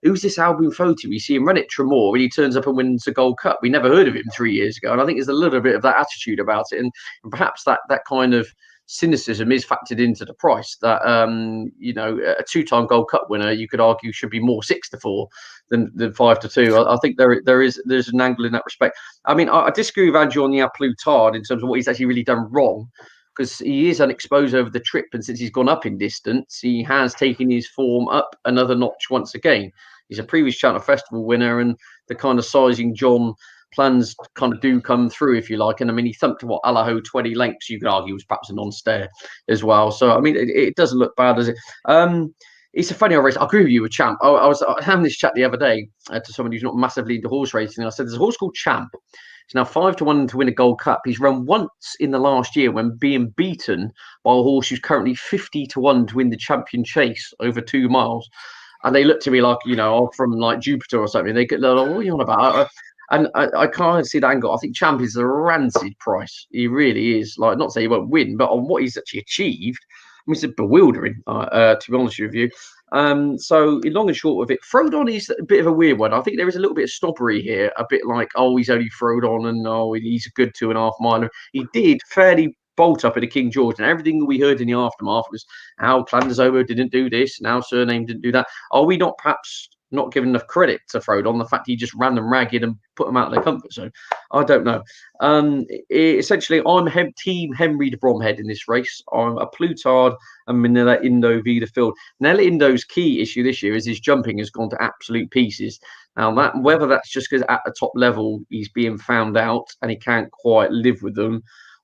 who's this Album Photo? We see him run at Tremor when he turns up and wins a Gold Cup. We never heard of him 3 years ago. And I think there's a little bit of that attitude about it. And perhaps that kind of cynicism is factored into the price that, a 2-time Gold Cup winner, you could argue, should be more 6-4 than 5-2. I think there's an angle in that respect. I mean, I disagree with Andrew on the Plutard in terms of what he's actually really done wrong, because he is unexposed over the trip. And since he's gone up in distance, he has taken his form up another notch once again. He's a previous Cheltenham Festival winner, and the kind of sizing John plans kind of do come through, if you like. And I mean, he thumped Allaho 20 lengths. You could argue was perhaps a non-stare as well. So I mean, it doesn't look bad, does it? It's a funny old race. I agree with you with Champ. I was having this chat the other day to someone who's not massively into horse racing. I said, there's a horse called Champ. He's now 5-1 to win a Gold Cup. He's run once in the last year when being beaten by a horse who's currently 50-1 to win the Champion Chase over 2 miles. And they look to me like, from like Jupiter or something. They get like, what are you on about? And I can't see that angle. I think Champ is a rancid price. He really is. Like, not to say he won't win, but on what he's actually achieved, I mean, it's bewildering, to be honest with you. So, in long and short of it, Frodon is a bit of a weird one. I think there is a little bit of snobbery here, a bit like, he's only Frodon and he's a good 2.5 miler. He did fairly bolt up at the King George, and everything we heard in the aftermath was how Clandersover didn't do this, and how Surname didn't do that. Are we not perhaps not giving enough credit to Frodon, the fact he just ran them ragged and put them out of their comfort zone? I don't know. Essentially, I'm Team Henry de Bromhead in this race. I'm a Plutard and Manila Indo Vida Field. Manila Indo's key issue this year is his jumping has gone to absolute pieces. Now, whether that's just because at the top level he's being found out and he can't quite live with them,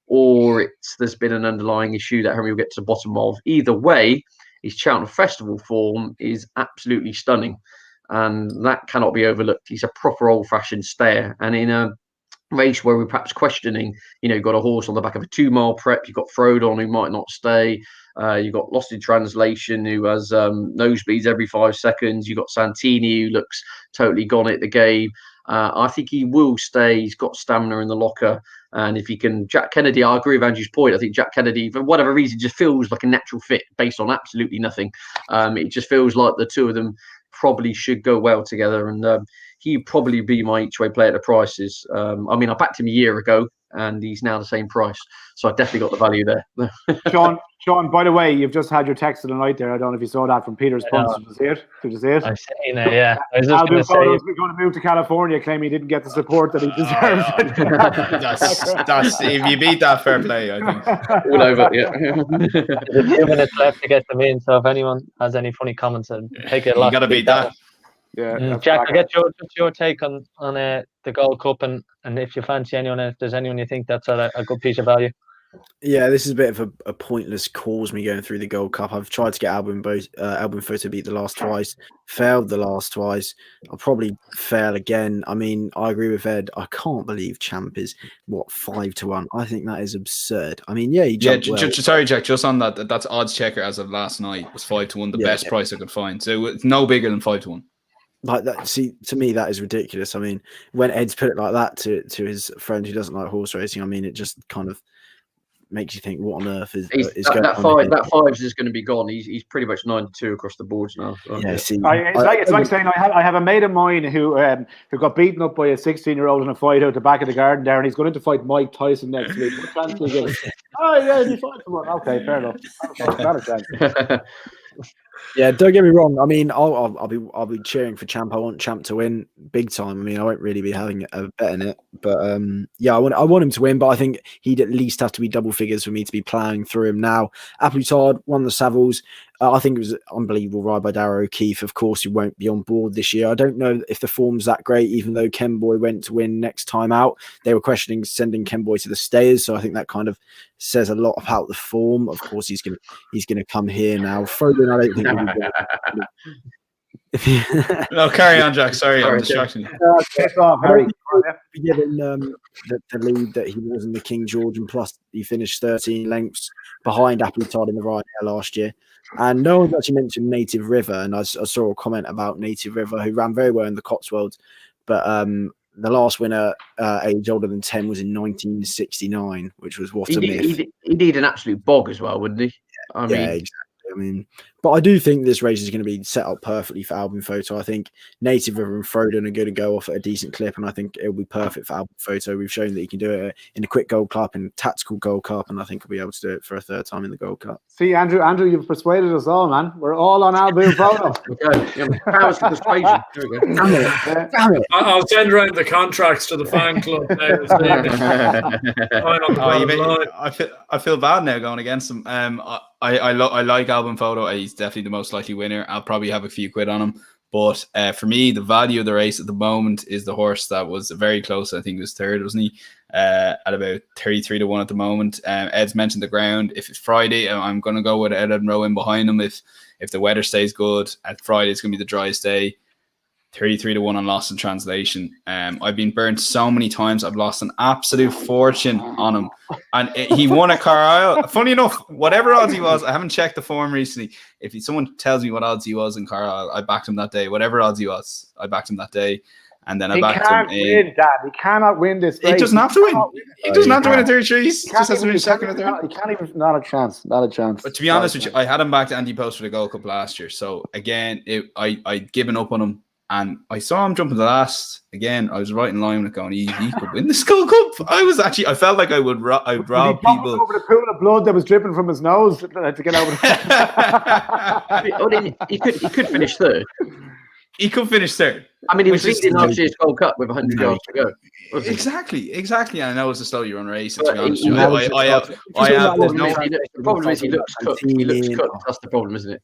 or there's been an underlying issue that Henry will get to the bottom of. Either way, his Cheltenham Festival form is absolutely stunning, and that cannot be overlooked. He's a proper old-fashioned stayer, and in a race where we're perhaps questioning, you've got a horse on the back of a 2-mile prep, you've got Frodon who might not stay, you've got Lost in Translation who has nosebleeds every 5 seconds, you've got Santini who looks totally gone at the game. I think he will stay. He's got stamina in the locker. And if he can, Jack Kennedy, I agree with Andrew's point. I think Jack Kennedy, for whatever reason, just feels like a natural fit based on absolutely nothing. It just feels like the two of them probably should go well together. And he'd probably be my each way player at the prices. I backed him a year ago and he's now the same price. So I definitely got the value there. Sean, by the way, you've just had your text of the night there. I don't know if you saw that from Peter's Punts. Did you see it? I've seen it, yeah. I was just going to say, we're going to move to California, claiming he didn't get the support that he deserves. That's if you beat that, fair play, I think. All over, yeah. There's a few minutes left to get them in, so if anyone has any funny comments, I'd take it a lot. You got to beat that. Yeah, Jack, I get your take on the Gold Cup, and if you fancy anyone, if there's anyone you think that's a good piece of value. Yeah, this is a bit of a pointless cause, me going through the Gold Cup. I've tried to get Album Photo beat the last twice, failed the last twice. I'll probably fail again. I mean, I agree with Ed. I can't believe Champ is 5-1. I think that is absurd. I mean, he jumped well. Sorry, Jack. Just on that's odds checker as of last night was 5-1, the best price I could find. So it's no bigger than 5-1. Like that, see, to me that is ridiculous. I mean, when Ed's put it like that to his friend who doesn't like horse racing, I mean, it just kind of makes you think, what on earth is going on? That 5 is just going to be gone. He's pretty much 9-2 across the boards now. So. Yeah, see, it's like saying I have a mate of mine who got beaten up by a 16-year-old in a fight out the back of the garden there, and he's going to fight Mike Tyson next week. What chance do you give? He's 5-1. Okay, fair enough. Okay, not a chance. Yeah, don't get me wrong. I mean, I'll be cheering for Champ. I want Champ to win big time. I mean, I won't really be having a bet in it, but I want him to win. But I think he'd at least have to be double figures for me to be ploughing through him now. Applitard won the Savills. I think it was an unbelievable ride by Darrow O'Keefe. Of course, he won't be on board this year. I don't know if the form's that great, even though Ken Boy went to win next time out. They were questioning sending Ken Boy to the stayers, so I think that kind of says a lot about the form. Of course, he's gonna come here now. Frodon, I don't think he'll be No, carry on, Jack. Sorry, I'm distracting you. Given the lead that he was in the King George, and plus he finished 13 lengths behind Applitard in the Ryanair last year. And no one's actually mentioned Native River, and I saw a comment about Native River, who ran very well in the Cotswolds, but the last winner, age older than 10, was in 1969, which was what a myth. He did an absolute bog as well, wouldn't he? I mean, exactly. I mean, but I do think this race is going to be set up perfectly for Album Photo. I think Native River and Frodon are going to go off at a decent clip, and I think it'll be perfect for Album Photo. We've shown that he can do it in a quick Gold Cup, in a tactical Gold Cup, and I think he'll be able to do it for a third time in the Gold Cup. See, Andrew, you've persuaded us all, man. We're all on Album Photo. Powers of persuasion. There we go. Damn it. I'll send around the contracts to the fan club now. I feel bad now going against him. I like Album Photo. He's definitely the most likely winner. I'll probably have a few quid on him. But for me, the value of the race at the moment is the horse that was very close. I think it was third, wasn't he? At about 33-1 at the moment. Ed's mentioned the ground. If it's Friday, I'm going to go with Ed and row in behind him. If If the weather stays good, at Friday it's going to be the driest day. 33-1 on Lost in Translation. I've been burnt so many times. I've lost an absolute fortune on him. And he won at Carlisle. Funny enough, whatever odds he was, I haven't checked the form recently. If someone tells me what odds he was in Carlisle, I backed him that day. Whatever odds he was, I backed him that day. And then I backed him in. Win, Dad. He cannot win this race. He doesn't have to win. He doesn't have to win a 33. He just has to win a second or third. He can't even. Not a chance. Not a chance. But to be honest with you, I had him back to Andy Post for the Gold Cup last year. So again, I'd given up on him. And I saw him jumping the last. Again, I was right in line with going, he could win the Gold Cup. I felt like I would rob people. Over the pool of blood that was dripping from his nose to get over. He could finish third. He could finish third. I mean, he was leading last year's Gold Cup with 100 yards to go. Exactly. And I know it's a slowly run race. To But be honest, the problem is he looks cooked. He looks cooked. That's the problem, isn't it?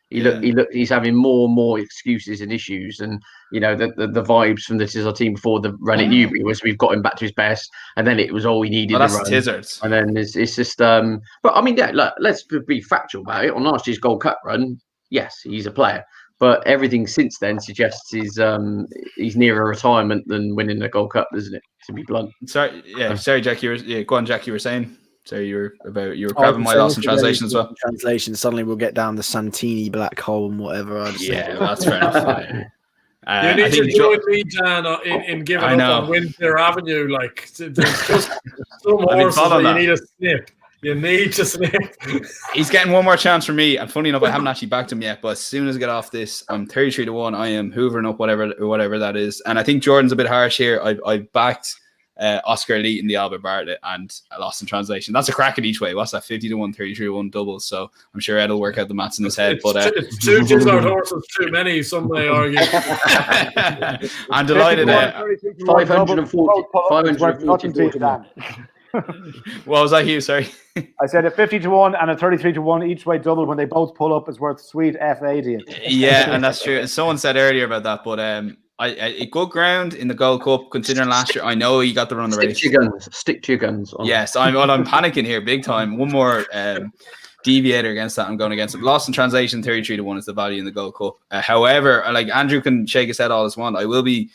He's having more and more excuses and issues, and you know the vibes from this is our team before the run at Newbury was we've got him back to his best, and then it was all we needed. That's Tizzards. And then it's just but I mean, yeah, look, let's be factual about it. On last year's Gold Cup run, yes, he's a player, but everything since then suggests he's nearer retirement than winning the Gold Cup, isn't it? To be blunt. Sorry, Jack. Go on, Jack. You were saying. So you were grabbing my Lost in Translation as well. Translation. Suddenly we'll get down the Santini black hole and whatever. That's fair enough. You need to join me, Dan, in giving up on Windsor Avenue. Like, there's just some horses that you need a snip. You need to snip. He's getting one more chance from me. And funny enough, I haven't actually backed him yet. But as soon as I get off this, I'm 33-1. I am hoovering up whatever that is. And I think Jordan's a bit harsh here. I've backed Oscar Elite in the Albert Bartlett and Lost in Translation. That's a cracking each way. What's that? 50-1, 33-1 double. So I'm sure Ed will work out the maths in his head. But it's two Gizzard horses too many. Some may argue. I'm delighted. 540. What was that, Hugh? Sorry. I said a 50-1 and a 33-1 each way double when they both pull up is worth sweet F80. Yeah, and that's true. Someone said earlier about that, but a good ground in the Gold Cup, considering last year. I know he got the run of the race. Stick to your guns. Yes, I'm panicking here big time. One more deviator against that. I'm going against it. Lost in Translation, 33-1 is the value in the Gold Cup. However, like Andrew can shake his head all his want. I will be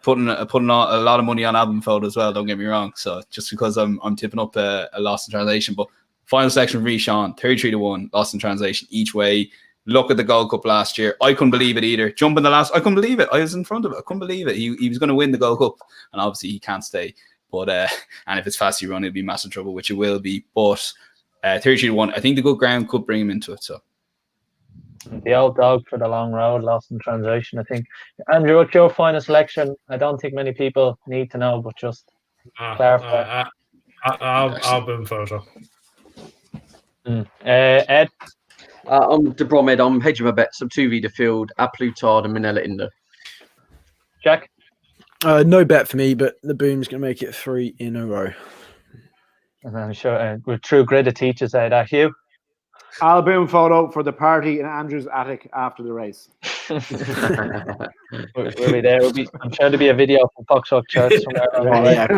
putting a lot of money on Album Photo as well. Don't get me wrong. So just because I'm tipping up a Lost in Translation, but final section of Sean, 33-1, Lost in Translation each way. Look at the Gold Cup last year. I couldn't believe it either. Jumping the last, I couldn't believe it. I was in front of it. I couldn't believe it. He was going to win the Gold Cup, and obviously he can't stay. But and if it's fast run, it'll be massive trouble, which it will be. But 33-1, I think the good ground could bring him into it. So the old dog for the long road, Lost in Translation. I think. Andrew, what's your final selection? I don't think many people need to know, but just clarify. Album Photo. Ed. I'm De Bromhead. I'm hedging my bets. I'm 2v the field, A Plutard and Manila Indo. Jack? No bet for me, but the Boom's going to make it 3 in a row. And I'm sure with true grit of teachers say that. Hugh? Album Photo for the party in Andrew's attic after the race. We'll be there. I'm sure there'll be a video from Foxhawk Church somewhere.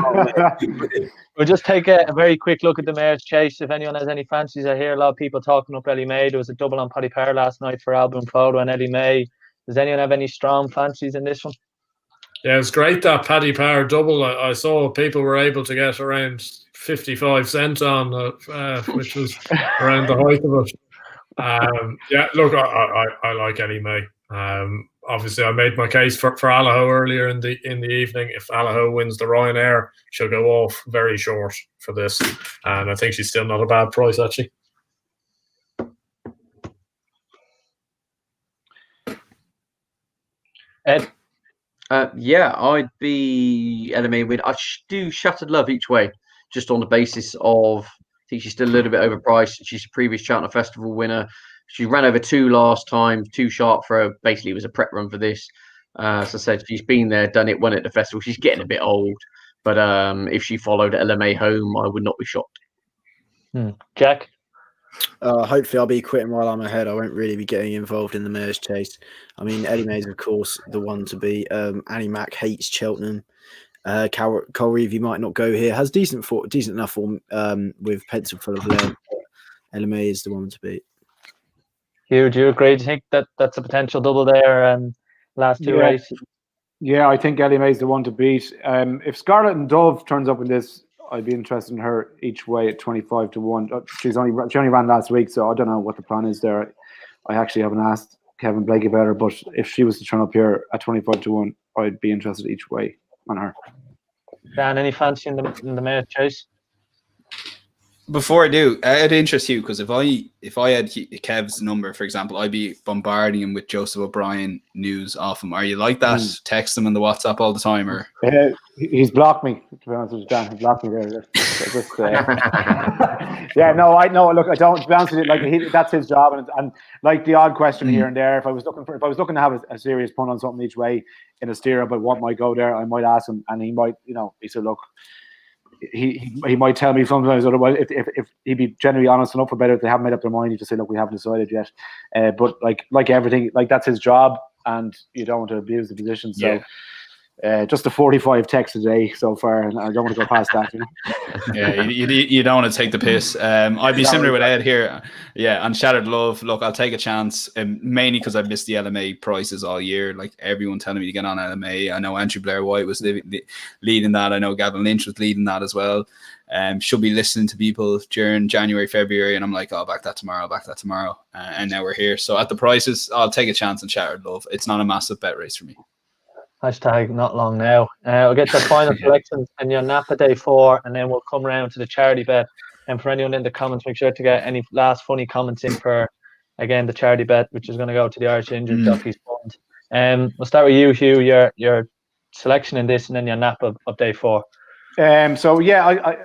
We'll just take a very quick look at the Mayor's Chase. If anyone has any fancies, I hear a lot of people talking up Ellie May. There was a double on Paddy Power last night for Album Photo and Ellie May. Does anyone have any strong fancies in this one? Yeah, it's great that Paddy Power double. I saw people were able to get around 55 cents on, which was around the height of it. Yeah, look, I like Ellie May. Obviously, I made my case for Allaho earlier in the evening. If Allaho wins the Ryanair, she'll go off very short for this, and I think she's still not a bad price actually. Ed? Yeah, I'd be LMA win. I do Shattered Love each way, just on the basis of I think she's still a little bit overpriced. She's a previous Cheltenham Festival winner. She ran over 2 last time, too sharp for her. Basically, it was a prep run for this. As I said, she's been there, done it, won at the festival. She's getting a bit old, but if she followed LMA home, I would not be shocked. Jack? Hopefully I'll be quitting while I'm ahead. I won't really be getting involved in the Mayor's Chase. I mean, Ellie May's, of course, the one to beat. Annie Mac hates Cheltenham. Cole Reevey might not go here. Has decent enough form with pencil full of lead. Ellie May is the one to beat. Hugh, do you agree? Do you think that that's a potential double there and last two Yeah. races? Yeah, I think Ellie May's the one to beat. If Scarlet and Dove turns up in this, I'd be interested in her each way at 25 to 1. She only ran last week, so I don't know what the plan is there. I actually haven't asked Kevin Blake about her, but if she was to turn up here at 25 to 1, I'd be interested each way on her. Dan, any fancy in the mare chase? Before I do, it'd interest you because if I had Kev's number, for example, I'd be bombarding him with Joseph O'Brien news off him. Are you like that? Text him in the WhatsApp all the time, or he's blocked me. To be honest with you, Dan, he blocked me there. Yeah, no, I know. Look, I don't. To be honest with you, that's his job, and like the odd question here and there. If I was looking to have a serious pun on something each way in a steer about what might go there, I might ask him, and he might, he said, look. He might tell me sometimes. Otherwise, if he'd be generally honest enough about it, if they haven't made up their mind, he'd just say, "Look, we haven't decided yet." But like everything, that's his job, and you don't want to abuse the position. So, just a 45 text a day so far, and I don't want to go past that. Yeah, you don't want to take the piss. I'd be similar with Ed here. Yeah, and Shattered Love. Look, I'll take a chance, mainly because I've missed the LMA prices all year. Like everyone telling me to get on LMA. I know Andrew Blair White was leading that. I know Gavin Lynch was leading that as well. Should be listening to people during January, February, and I'm like, I'll back that tomorrow. And now we're here. So at the prices, I'll take a chance on Shattered Love. It's not a massive bet race for me. Hashtag not long now. We'll get the final selections and your Napa Day 4, and then we'll come round to the charity bet. And for anyone in the comments, make sure to get any last funny comments in for, again, the charity bet, which is going to go to the Irish Injured Jockeys Fund. We'll start with you, Hugh, your selection in this, and then your Napa of Day 4. So yeah,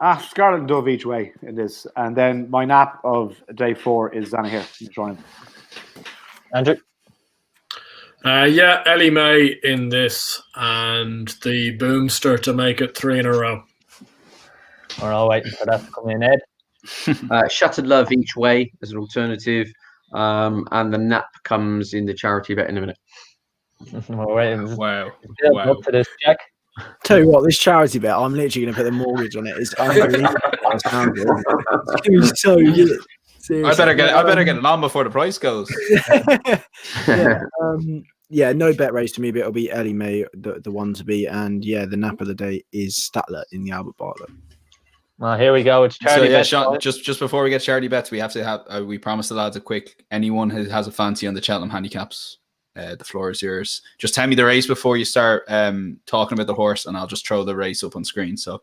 I Scarlet and Dove each way in this, and then my nap of Day 4 is Zanahiyr. Andrew? Yeah, Ellie May in this, and the Boomster to make it 3 in a row. We're all waiting for that to come in, Ed. Shattered Love each way as an alternative, and the nap comes in the charity bet in a minute. We're waiting. Wow. Up to this, Jack. Tell you what, this charity bet, I'm literally going to put the mortgage on it. It's unbelievable. It's so good. Seriously. I better get it on before the price goes. Yeah, no bet race to me, but it'll be Ellie May, the one to beat, and yeah, the nap of the day is Statler in the Albert Bartlett. Well, here we go. It's charity bets. Sean, just before we get charity bets, we have to have we promised the lads a quick. Anyone who has a fancy on the Cheltenham handicaps, the floor is yours. Just tell me the race before you start talking about the horse, and I'll just throw the race up on screen. So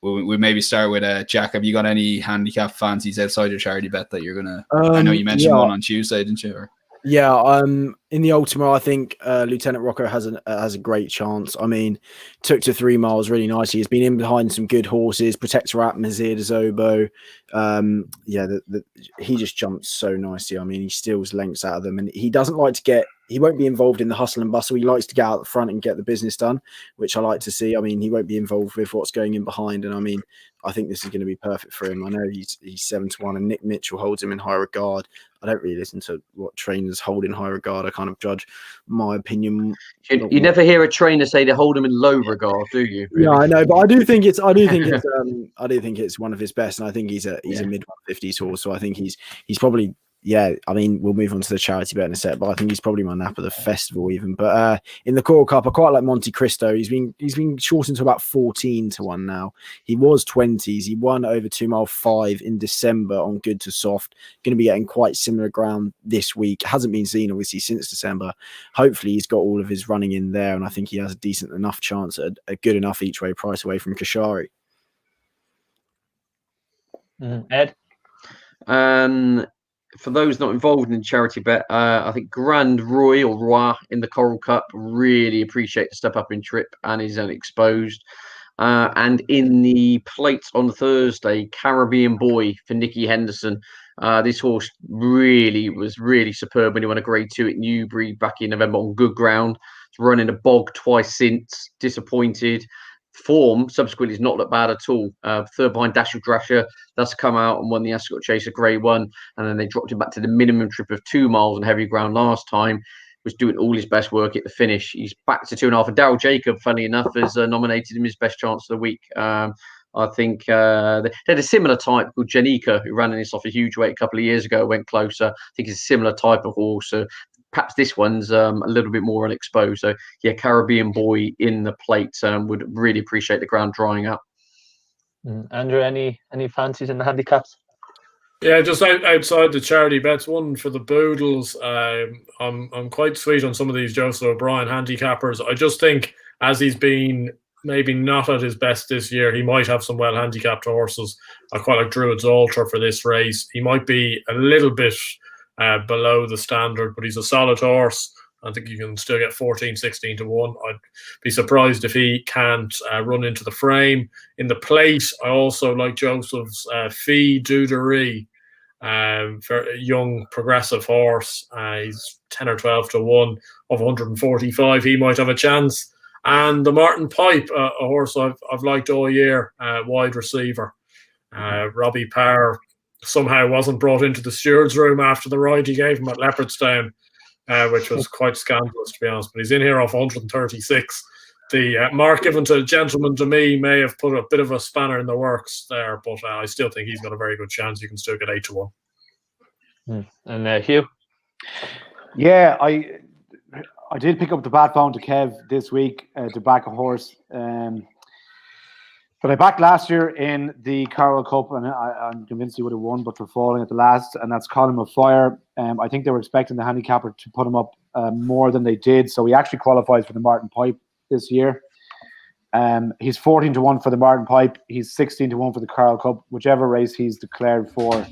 we maybe start with Jack. Have you got any handicap fancies outside your charity bet that you're gonna? I know you mentioned one on Tuesday, didn't you? Or? Yeah, in the Ultima, I think Lieutenant Rocco has a great chance. I mean, took to 3 miles really nicely. He's been in behind some good horses. Protector at Mazir de Zobo. He just jumps so nicely. I mean, he steals lengths out of them, and he doesn't like to get. He won't be involved in the hustle and bustle. He likes to get out the front and get the business done, which I like to see. I mean, he won't be involved with what's going in behind, and I mean, I think this is going to be perfect for him. I know he's 7-1, and Nick Mitchell holds him in high regard. I don't really listen to what trainers hold in high regard. I kind of judge my opinion. You never hear a trainer say they hold him in low regard, do you? Really? Yeah, I know, but I do think it's one of his best, and I think he's a mid 150s horse. So I think he's probably. Yeah, I mean, we'll move on to the charity bet in a sec, but I think he's probably my nap of the festival even. But in the Coral Cup, I quite like Monte Cristo. He's been shortened to about 14 to 1 now. He was 20s. He won over 2 mile 5 in December on good to soft. Going to be getting quite similar ground this week. Hasn't been seen obviously since December. Hopefully he's got all of his running in there, and I think he has a decent enough chance at a good enough each way price away from Kashari. Ed? For those not involved in the charity bet, I think Grand Roy or Roy in the Coral Cup really appreciate the step up in trip and is unexposed. And in the plates on Thursday, Caribbean Boy for Nicky Henderson. This horse was really superb when he won a Grade 2 at Newbury back in November on good ground. It's run in a bog twice since, disappointed. Form subsequently is not looked bad at all. Third behind Dashiell Drasher, that's come out and won the Ascot Chaser Grade 1, and then they dropped him back to the minimum trip of 2 miles on heavy ground last time. Was doing all his best work at the finish. He's back to 2.5. And Daryl Jacob, funny enough, has nominated him his best chance of the week. I think they had a similar type called Janika, who ran this off a huge weight a couple of years ago, went closer. I think it's a similar type of horse. So perhaps this one's a little bit more unexposed. So yeah, Caribbean Boy in the plate would really appreciate the ground drying out. Andrew, any fancies in the handicaps? Yeah, just outside the charity bets, one for the Boodles. I'm quite sweet on some of these Joseph O'Brien handicappers. I just think as he's been maybe not at his best this year, he might have some well handicapped horses. I quite like Druid's Ultra for this race. He might be a little bit below the standard, but he's a solid horse. I think you can still get 14, 16 to 1. I'd be surprised if he can't run into the frame. In the plate, I also like Joseph's Fee Duderie, very young, progressive horse. He's 10 or 12 to 1 of 145. He might have a chance. And the Martin Pipe, a horse I've liked all year, wide receiver. Robbie Parr somehow wasn't brought into the steward's room after the ride he gave him at Leopardstown, which was quite scandalous, to be honest. But he's in here off 136. The mark given to Gentleman to Me may have put a bit of a spanner in the works there, but I still think he's got a very good chance. You can still get 8 to 1. And Hugh? Yeah, I did pick up the bat phone to Kev this week to back a horse. But I backed last year in the Carroll Cup, and I'm convinced he would have won, but for falling at the last, and that's Column of Fire. I think they were expecting the handicapper to put him up more than they did, so he actually qualifies for the Martin Pipe this year. He's 14 to 1 for the Martin Pipe. He's 16 to 1 for the Carroll Cup. Whichever race he's declared for,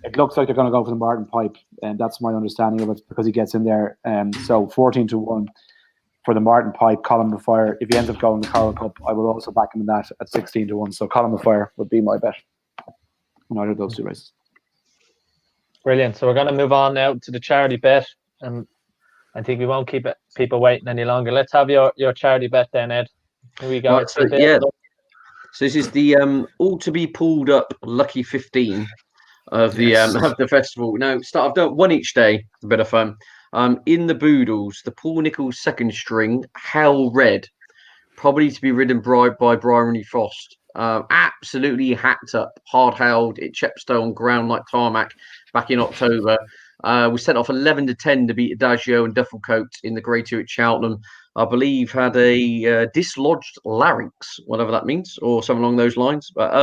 it looks like they're going to go for the Martin Pipe, and that's my understanding of it because he gets in there. So 14 to 1 for the Martin Pipe, Column of Fire. If he ends up going the Carroll Cup, I will also back him in that at 16 to 1. So Column of Fire would be my bet in either of those two races. Brilliant. So we're going to move on now to the charity bet. And I think we won't keep people waiting any longer. Let's have your charity bet then, Ed. Here we go. Right, so this is the all to be pulled up lucky 15 of the festival. Now, I've done one each day. A bit of fun. In the Boodles, the Paul Nicholls second string, Hell Red, probably to be ridden by Bryony Frost. Absolutely hacked up, hard held at Chepstow on ground like tarmac back in October. We sent off 11 to 10 to beat Adagio and Dufflecoat in the Grade 2 at Cheltenham. I believe had a dislodged larynx, whatever that means, or something along those lines. But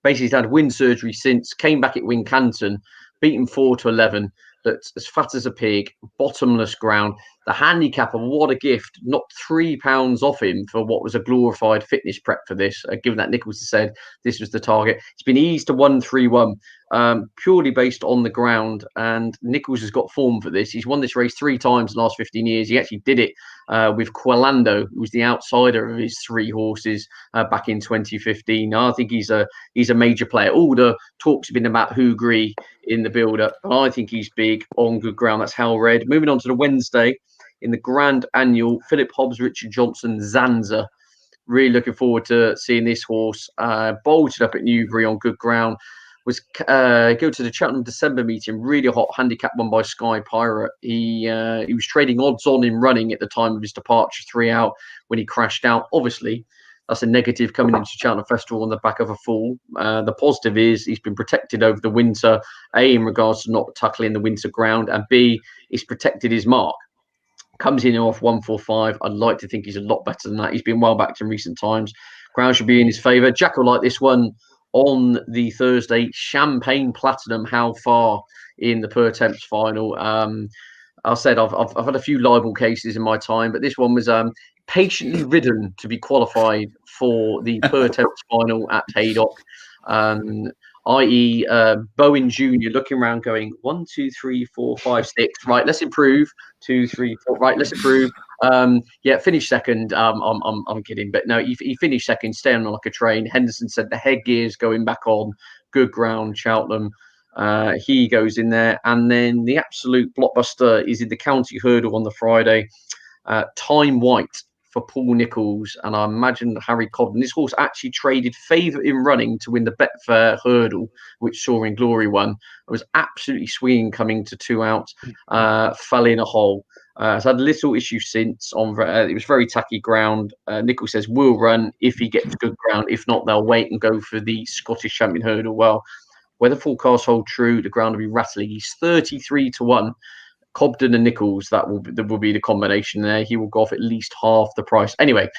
basically, he's had wind surgery since, came back at Wincanton, beaten 4 to 11. That's as fat as a pig, bottomless ground. The handicapper, what a gift, knocked £3 off him for what was a glorified fitness prep for this, given that Nicholls has said this was the target. It's been eased to 131, purely based on the ground, and Nicholls has got form for this. He's won this race 3 times in the last 15 years. He actually did it with Quilando, who was the outsider of his 3 horses back in 2015. I think he's a major player. All the talks have been about Hooghry in the build-up, but I think he's big on good ground. That's Hell Red. Moving on to the Wednesday, in the Grand Annual, Philip Hobbs, Richard Johnson, Zanza. Really looking forward to seeing this horse. Bolted up at Newbury on good ground. Was go to the Cheltenham December meeting. Really hot handicap won by Sky Pirate. He was trading odds on in running at the time of his departure, 3 out when he crashed out. Obviously, that's a negative coming into Cheltenham Festival on the back of a fall. The positive is he's been protected over the winter, A, in regards to not tackling the winter ground, and B, he's protected his mark. Comes in off 145. I'd like to think he's a lot better than that. He's been well backed in recent times. Ground should be in his favour. Jack will like this one on the Thursday. Champagne Platinum, How Far in the Per Temps final. I said I've had a few libel cases in my time, but this one was patiently ridden to be qualified for the Per Temps final at Haydock. I.e. Bowen Jr. looking around going 1, 2, 3, 4, 5, 6. Right, let's improve. 2, 3, 4. Right, let's improve. Finished second. I'm kidding, but no, he finished second, staying on like a train. Henderson said the headgear's going back on. Good ground, Cheltenham. He goes in there, and then the absolute blockbuster is in the county hurdle on the Friday. Time White for Paul Nicholls, and I imagine Harry Cobden. This horse actually traded favourite in running to win the Betfair hurdle, which Soaring Glory won. It was absolutely swinging coming to 2 out, fell in a hole. Has had a little issue since on. It was very tacky ground. Nichols says will run if he gets good ground. If not, they'll wait and go for the Scottish Champion hurdle. Well, whether forecasts hold true, the ground will be rattling. He's 33-1. Cobden and Nichols, that will be the combination there. He will go off at least half the price. Anyway,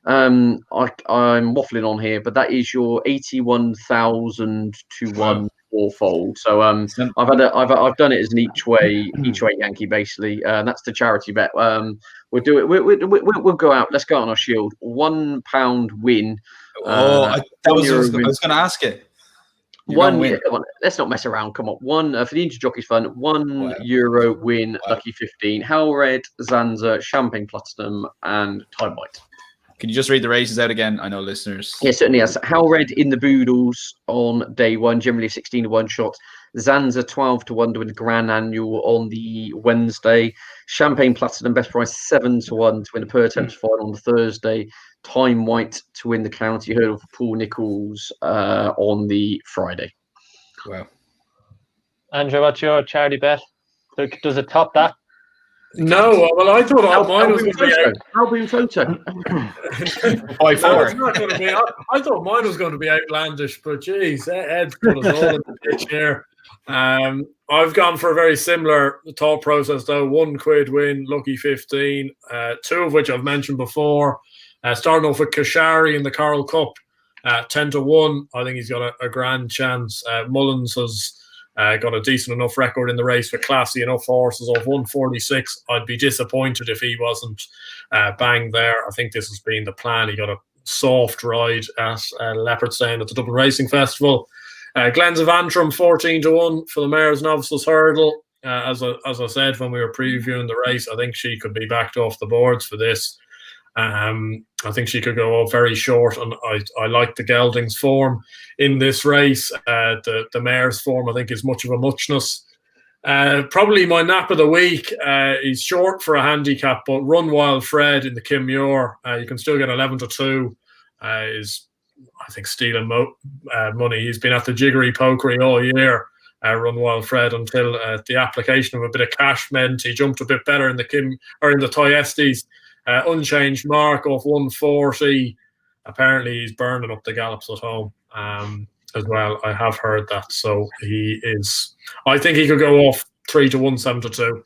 I'm waffling on here, but that is your 81,000 to 1 fourfold. So I've done it as an each way Yankee basically. That's the charity bet. We'll do it. We'll go out. Let's go on our shield. £1 win. I was going to ask it. Come on, let's not mess around. Come on, one for the Inter-Jockeys Fund, €1 win, lucky 15. Hell Red, Zanza, Champagne Platinum, and Time White. Can you just read the races out again? I know listeners. Yeah, certainly. Yes. Hell Red in the Boodles on day one, generally 16-1 shot. Zanza 12-1 to win the Grand Annual on the Wednesday. Champagne Platinum best price 7-1 to win the Per Temps final on the Thursday. Time White to win the County Hurdle for Paul Nichols on the Friday. Wow. Andrew, what's your charity bet? Does it top that? No, well, I thought mine was going to be Albion Photo. By 4. No, it's not going to be. I thought mine was going to be outlandish, but geez, Ed's put us all in the pitch here. I've gone for a very similar thought process though. £1 win, lucky 15. 2 of which I've mentioned before. Starting off with Kashari in the Coral Cup, 10-1. I think he's got a grand chance. Mullins has got a decent enough record in the race with classy enough horses of 146. I'd be disappointed if he wasn't banged there. I think this has been the plan. He got a soft ride at Leopardstown at the Dublin Racing Festival. Glens of Antrim 14-1 for the Marsh Novices hurdle. As I said when we were previewing the race, I think she could be backed off the boards for this. I think she could go very short, and I like the gelding's form in this race. The mare's form, I think, is much of a muchness. Probably my nap of the week. He's short for a handicap, but Run Wild Fred in the Kim Muir, you can still get 11-2. Is I think stealing money. He's been at the jiggery pokery all year. Run Wild Fred until the application of a bit of cash meant he jumped a bit better in the Toy Estes. Unchanged mark off 140. Apparently, he's burning up the gallops at home as well. I have heard that. So he is. I think he could go off 3-1, 7-2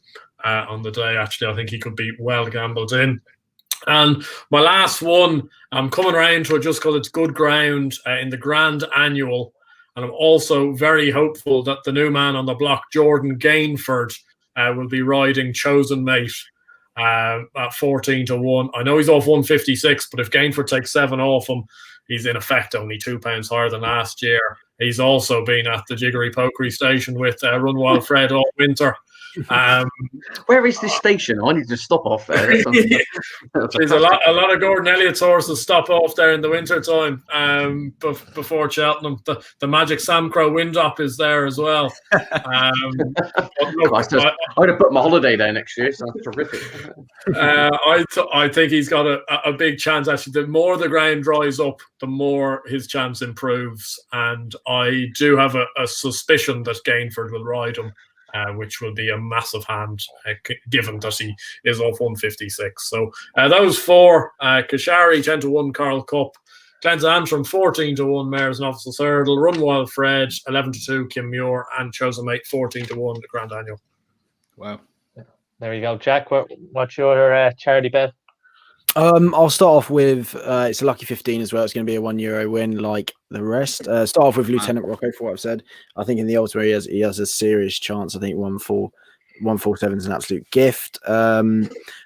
on the day. Actually, I think he could be well gambled in. And my last one, I'm coming around to it just because it's good ground in the Grand Annual. And I'm also very hopeful that the new man on the block, Jordan Gainford, will be riding Chosen Mate. At 14-1. I know he's off 156, but if Gainford takes 7 off him, he's in effect only £2 higher than last year. He's also been at the jiggery pokery station with Run Wild Fred all winter. Where is this station? I need to stop off there. There's a lot of Gordon Elliott's horses stop off there in the winter time. Before Cheltenham, the Magic Sam Crow Windop is there as well. Look, I'd have put my holiday there next year. So that's terrific. I think he's got a big chance. Actually, the more the ground dries up, the more his chance improves. And I do have a suspicion that Gainford will ride him. Which will be a massive hand, given that he is off 156. So those 4, Kashari 10-1 Coral Cup, Glens Antrim 14-1 Marsh Novices hurdle, Run Wild Fred 11-2 Kim Muir, and Chosen Mate 14-1 the Grand Annual. Wow. There you go, Jack. What's your charity bet? I'll start off with it's a lucky 15 as well. It's going to be a €1 win like the rest. Start off with Lieutenant Rocco for what I've said. I think in the Ultimate he has a serious chance. I think 147 is an absolute gift.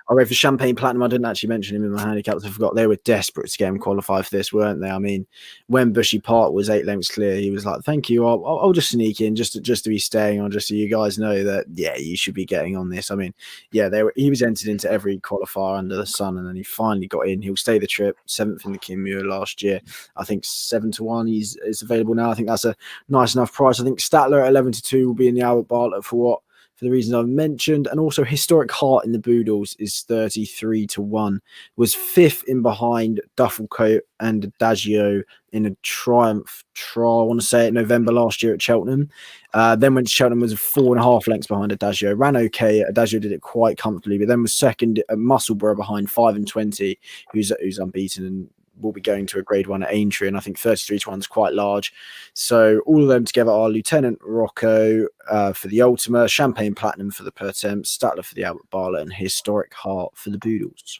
I read for Champagne Platinum. I didn't actually mention him in my handicaps. I forgot they were desperate to get him qualified for this, weren't they? I mean, when Bushy Park was 8 lengths clear, he was like, "Thank you, I'll just sneak in just to be staying on, just so you guys know that you should be getting on this." I mean, he was entered into every qualifier under the sun, and then he finally got in. He'll stay the trip. 7th in the Kim Muir last year. I think 7-1. Is available now. I think that's a nice enough price. I think Statler at 11-2 will be in the Albert Bartlett for what for the reasons I've mentioned. And also Historic Heart in the Boodles is 33-1. Was 5th in behind Dufflecoat and Adagio in a Triumph trial, I want to say, it November last year at Cheltenham. Then went to Cheltenham, was 4.5 lengths behind Adagio. Ran okay. Adagio did it quite comfortably, but then was second at Musselburgh behind 5-20, who's unbeaten and will be going to a grade 1 at Aintree, and I think 33-1 is quite large. So all of them together are Lieutenant Rocco for the Ultima, Champagne Platinum for the Pertemps, Statler for the Albert Bartlett, and Historic Heart for the Boodles.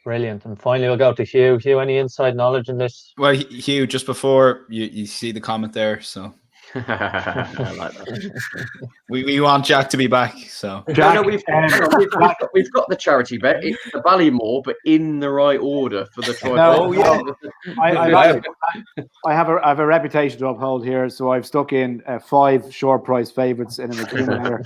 Brilliant. And finally, we'll go to Hugh. Hugh, any inside knowledge in this? Well, Hugh, just before you see the comment there, so I like that. we want Jack to be back. So Jack, we've got the charity bet. It's the Ballymore, but in the right order for the tripod. No, I have a reputation to uphold here, so I've stuck in 5 short price favourites in an accumulator.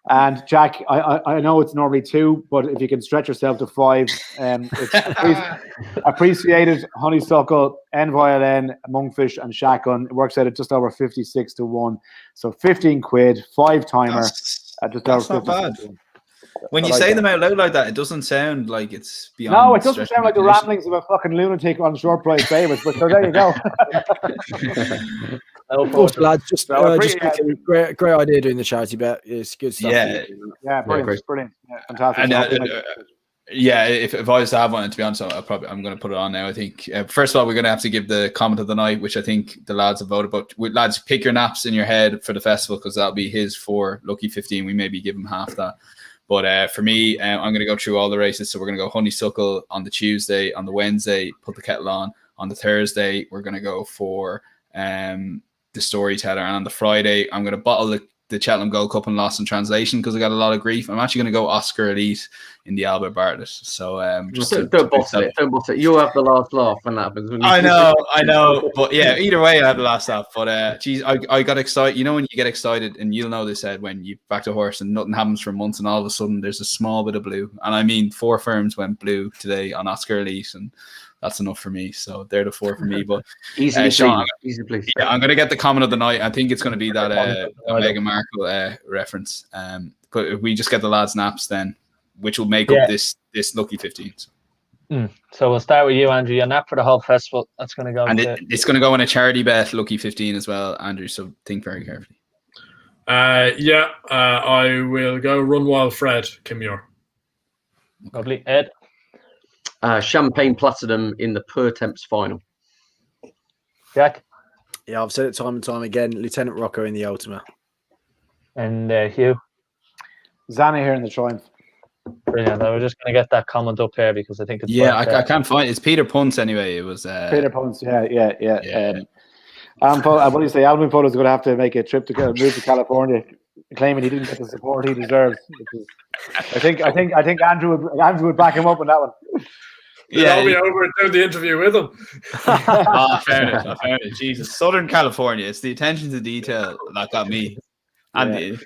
And Jack, I know it's normally 2, but if you can stretch yourself to 5, it's appreciated. Honeysuckle, N-Violin, Monkfish, and Shotgun. It works out at just over 56-1. So 15 quid, 5 timer. That's not bad. When you say them out loud like that, it doesn't sound like it's beyond. No, it doesn't sound like the ramblings of a fucking lunatic on short price favourites. But so there you go. Of course, lads. Just great idea doing the charity bet. It's good stuff. Yeah, brilliant. Yeah, fantastic. And, if I was to have one, to be honest, I'm going to put it on now. I think first of all, we're going to have to give the comment of the night, which I think the lads have voted. But lads, pick your naps in your head for the festival, because that'll be his for Lucky 15. We maybe give him half that. But for me, I'm going to go through all the races. So we're going to go Honeysuckle on the Tuesday. On the Wednesday, Put the Kettle On. On the Thursday, we're going to go for the Storyteller. And on the Friday, I'm going to bottle the Cheltenham Gold Cup and Lost in Translation, because I got a lot of grief. I'm actually going to go Oscar Elite in the Albert Bartlett. So don't boss it. You'll have the last laugh when that happens. I know. But yeah, either way, I had the last laugh. But geez, I got excited. You know when you get excited, and you'll know this, Ed, when you back to horse and nothing happens for months, and all of a sudden there's a small bit of blue. And I mean, 4 firms went blue today on Oscar Elite, and that's enough for me. So they're the 4 for me. But Sean, easily. Yeah, I'm going to get the comment of the night. I think it's going to be that Meghan Markle reference. But if we just get the lads' naps, then which will make up this Lucky 15. So we'll start with you, Andrew. Your nap for the whole festival. That's going to go. And it's going to go in a charity bet, Lucky 15 as well, Andrew. So think very carefully. I will go Run Wild Fred, Kimure. Lovely. Ed? Champagne Platinum in the Pertemps final. Jack? Yeah, I've said it time and time again. Lieutenant Rocco in the Ultima. And Hugh? Zana here in the Triumph. Brilliant. I was just going to get that comment up here because I think it's... I can't find it. It's Peter Punce anyway. It was... Peter Punce, yeah. What do you say? Alvin Photo's going to have to make a trip to move to California, claiming he didn't get the support he deserves. I think Andrew would back him up on that one. I'll be over and do the interview with him. I found it. Jesus, Southern California. It's the attention to detail that got me. And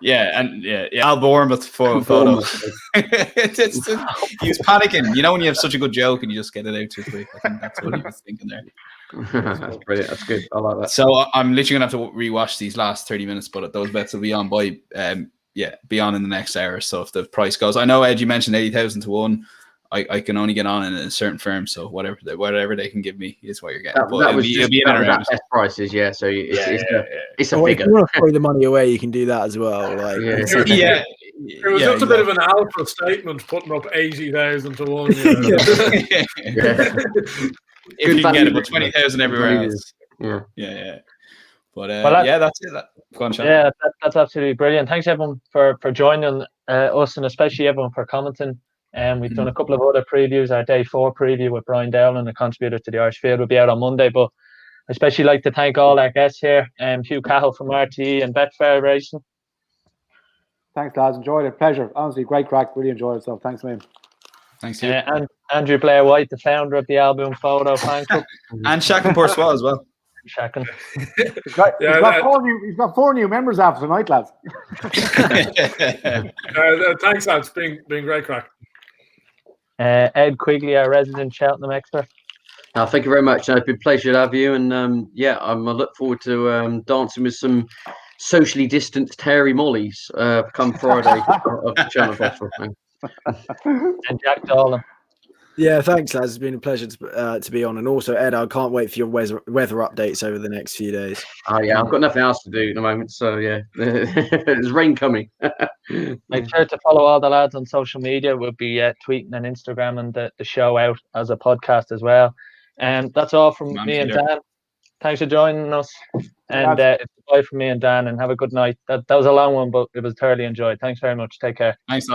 Al Bournemouth for photos. He was panicking. You know when you have such a good joke and you just get it out too quick. I think that's what he was thinking there. That's brilliant. That's good. I like that. So I'm literally gonna have to rewatch these last 30 minutes, but those bets will be on by be on in the next hour. So if the price goes, I know Ed, you mentioned 80,000 to 1. I can only get on in a certain firm, so whatever they can give me is what you're getting. That was best prices, yeah. So it's a figure. If you want to throw the money away, you can do that as well. It was just a bit of an alpha statement, putting up 80,000 to 1. You know? If you can get it, but 20,000 everywhere else. Yeah. But that's it. Go on, Sean. Yeah, that's absolutely brilliant. Thanks everyone for joining us, and especially everyone for commenting. We've done a couple of other previews. Our Day 4 preview with Brian Dowling, a contributor to the Irish Field, will be out on Monday. But I especially like to thank all our guests here, Hugh Cahill from RTE and Betfair Racing. Thanks, lads. Enjoyed it. Pleasure. Honestly, great crack. Really enjoyed it. Thanks, man. Thanks, Hugh. And Andrew Blair White, the founder of the Album Photo Fan Club. And Shackin Poursois as well. Shackin. He's got 4 new members after tonight, lads. Thanks, lads. Been great crack. Ed Quigley, our resident Cheltenham expert. Thank you very much. It's been a pleasure to have you, and I look forward to dancing with some socially distanced Terry Mollies come Friday of the Cheltenham Festival. And Jack Dawling. Yeah, thanks, lads. It's been a pleasure to be on. And also, Ed, I can't wait for your weather updates over the next few days. Oh yeah, I've got nothing else to do at the moment, so yeah, there's rain coming. Make sure to follow all the lads on social media. We'll be tweeting and Instagramming the show out as a podcast as well. And that's all from me and Dan. Thanks for joining us. And it's bye from me and Dan, and have a good night. That was a long one, but it was thoroughly enjoyed. Thanks very much. Take care. Thanks,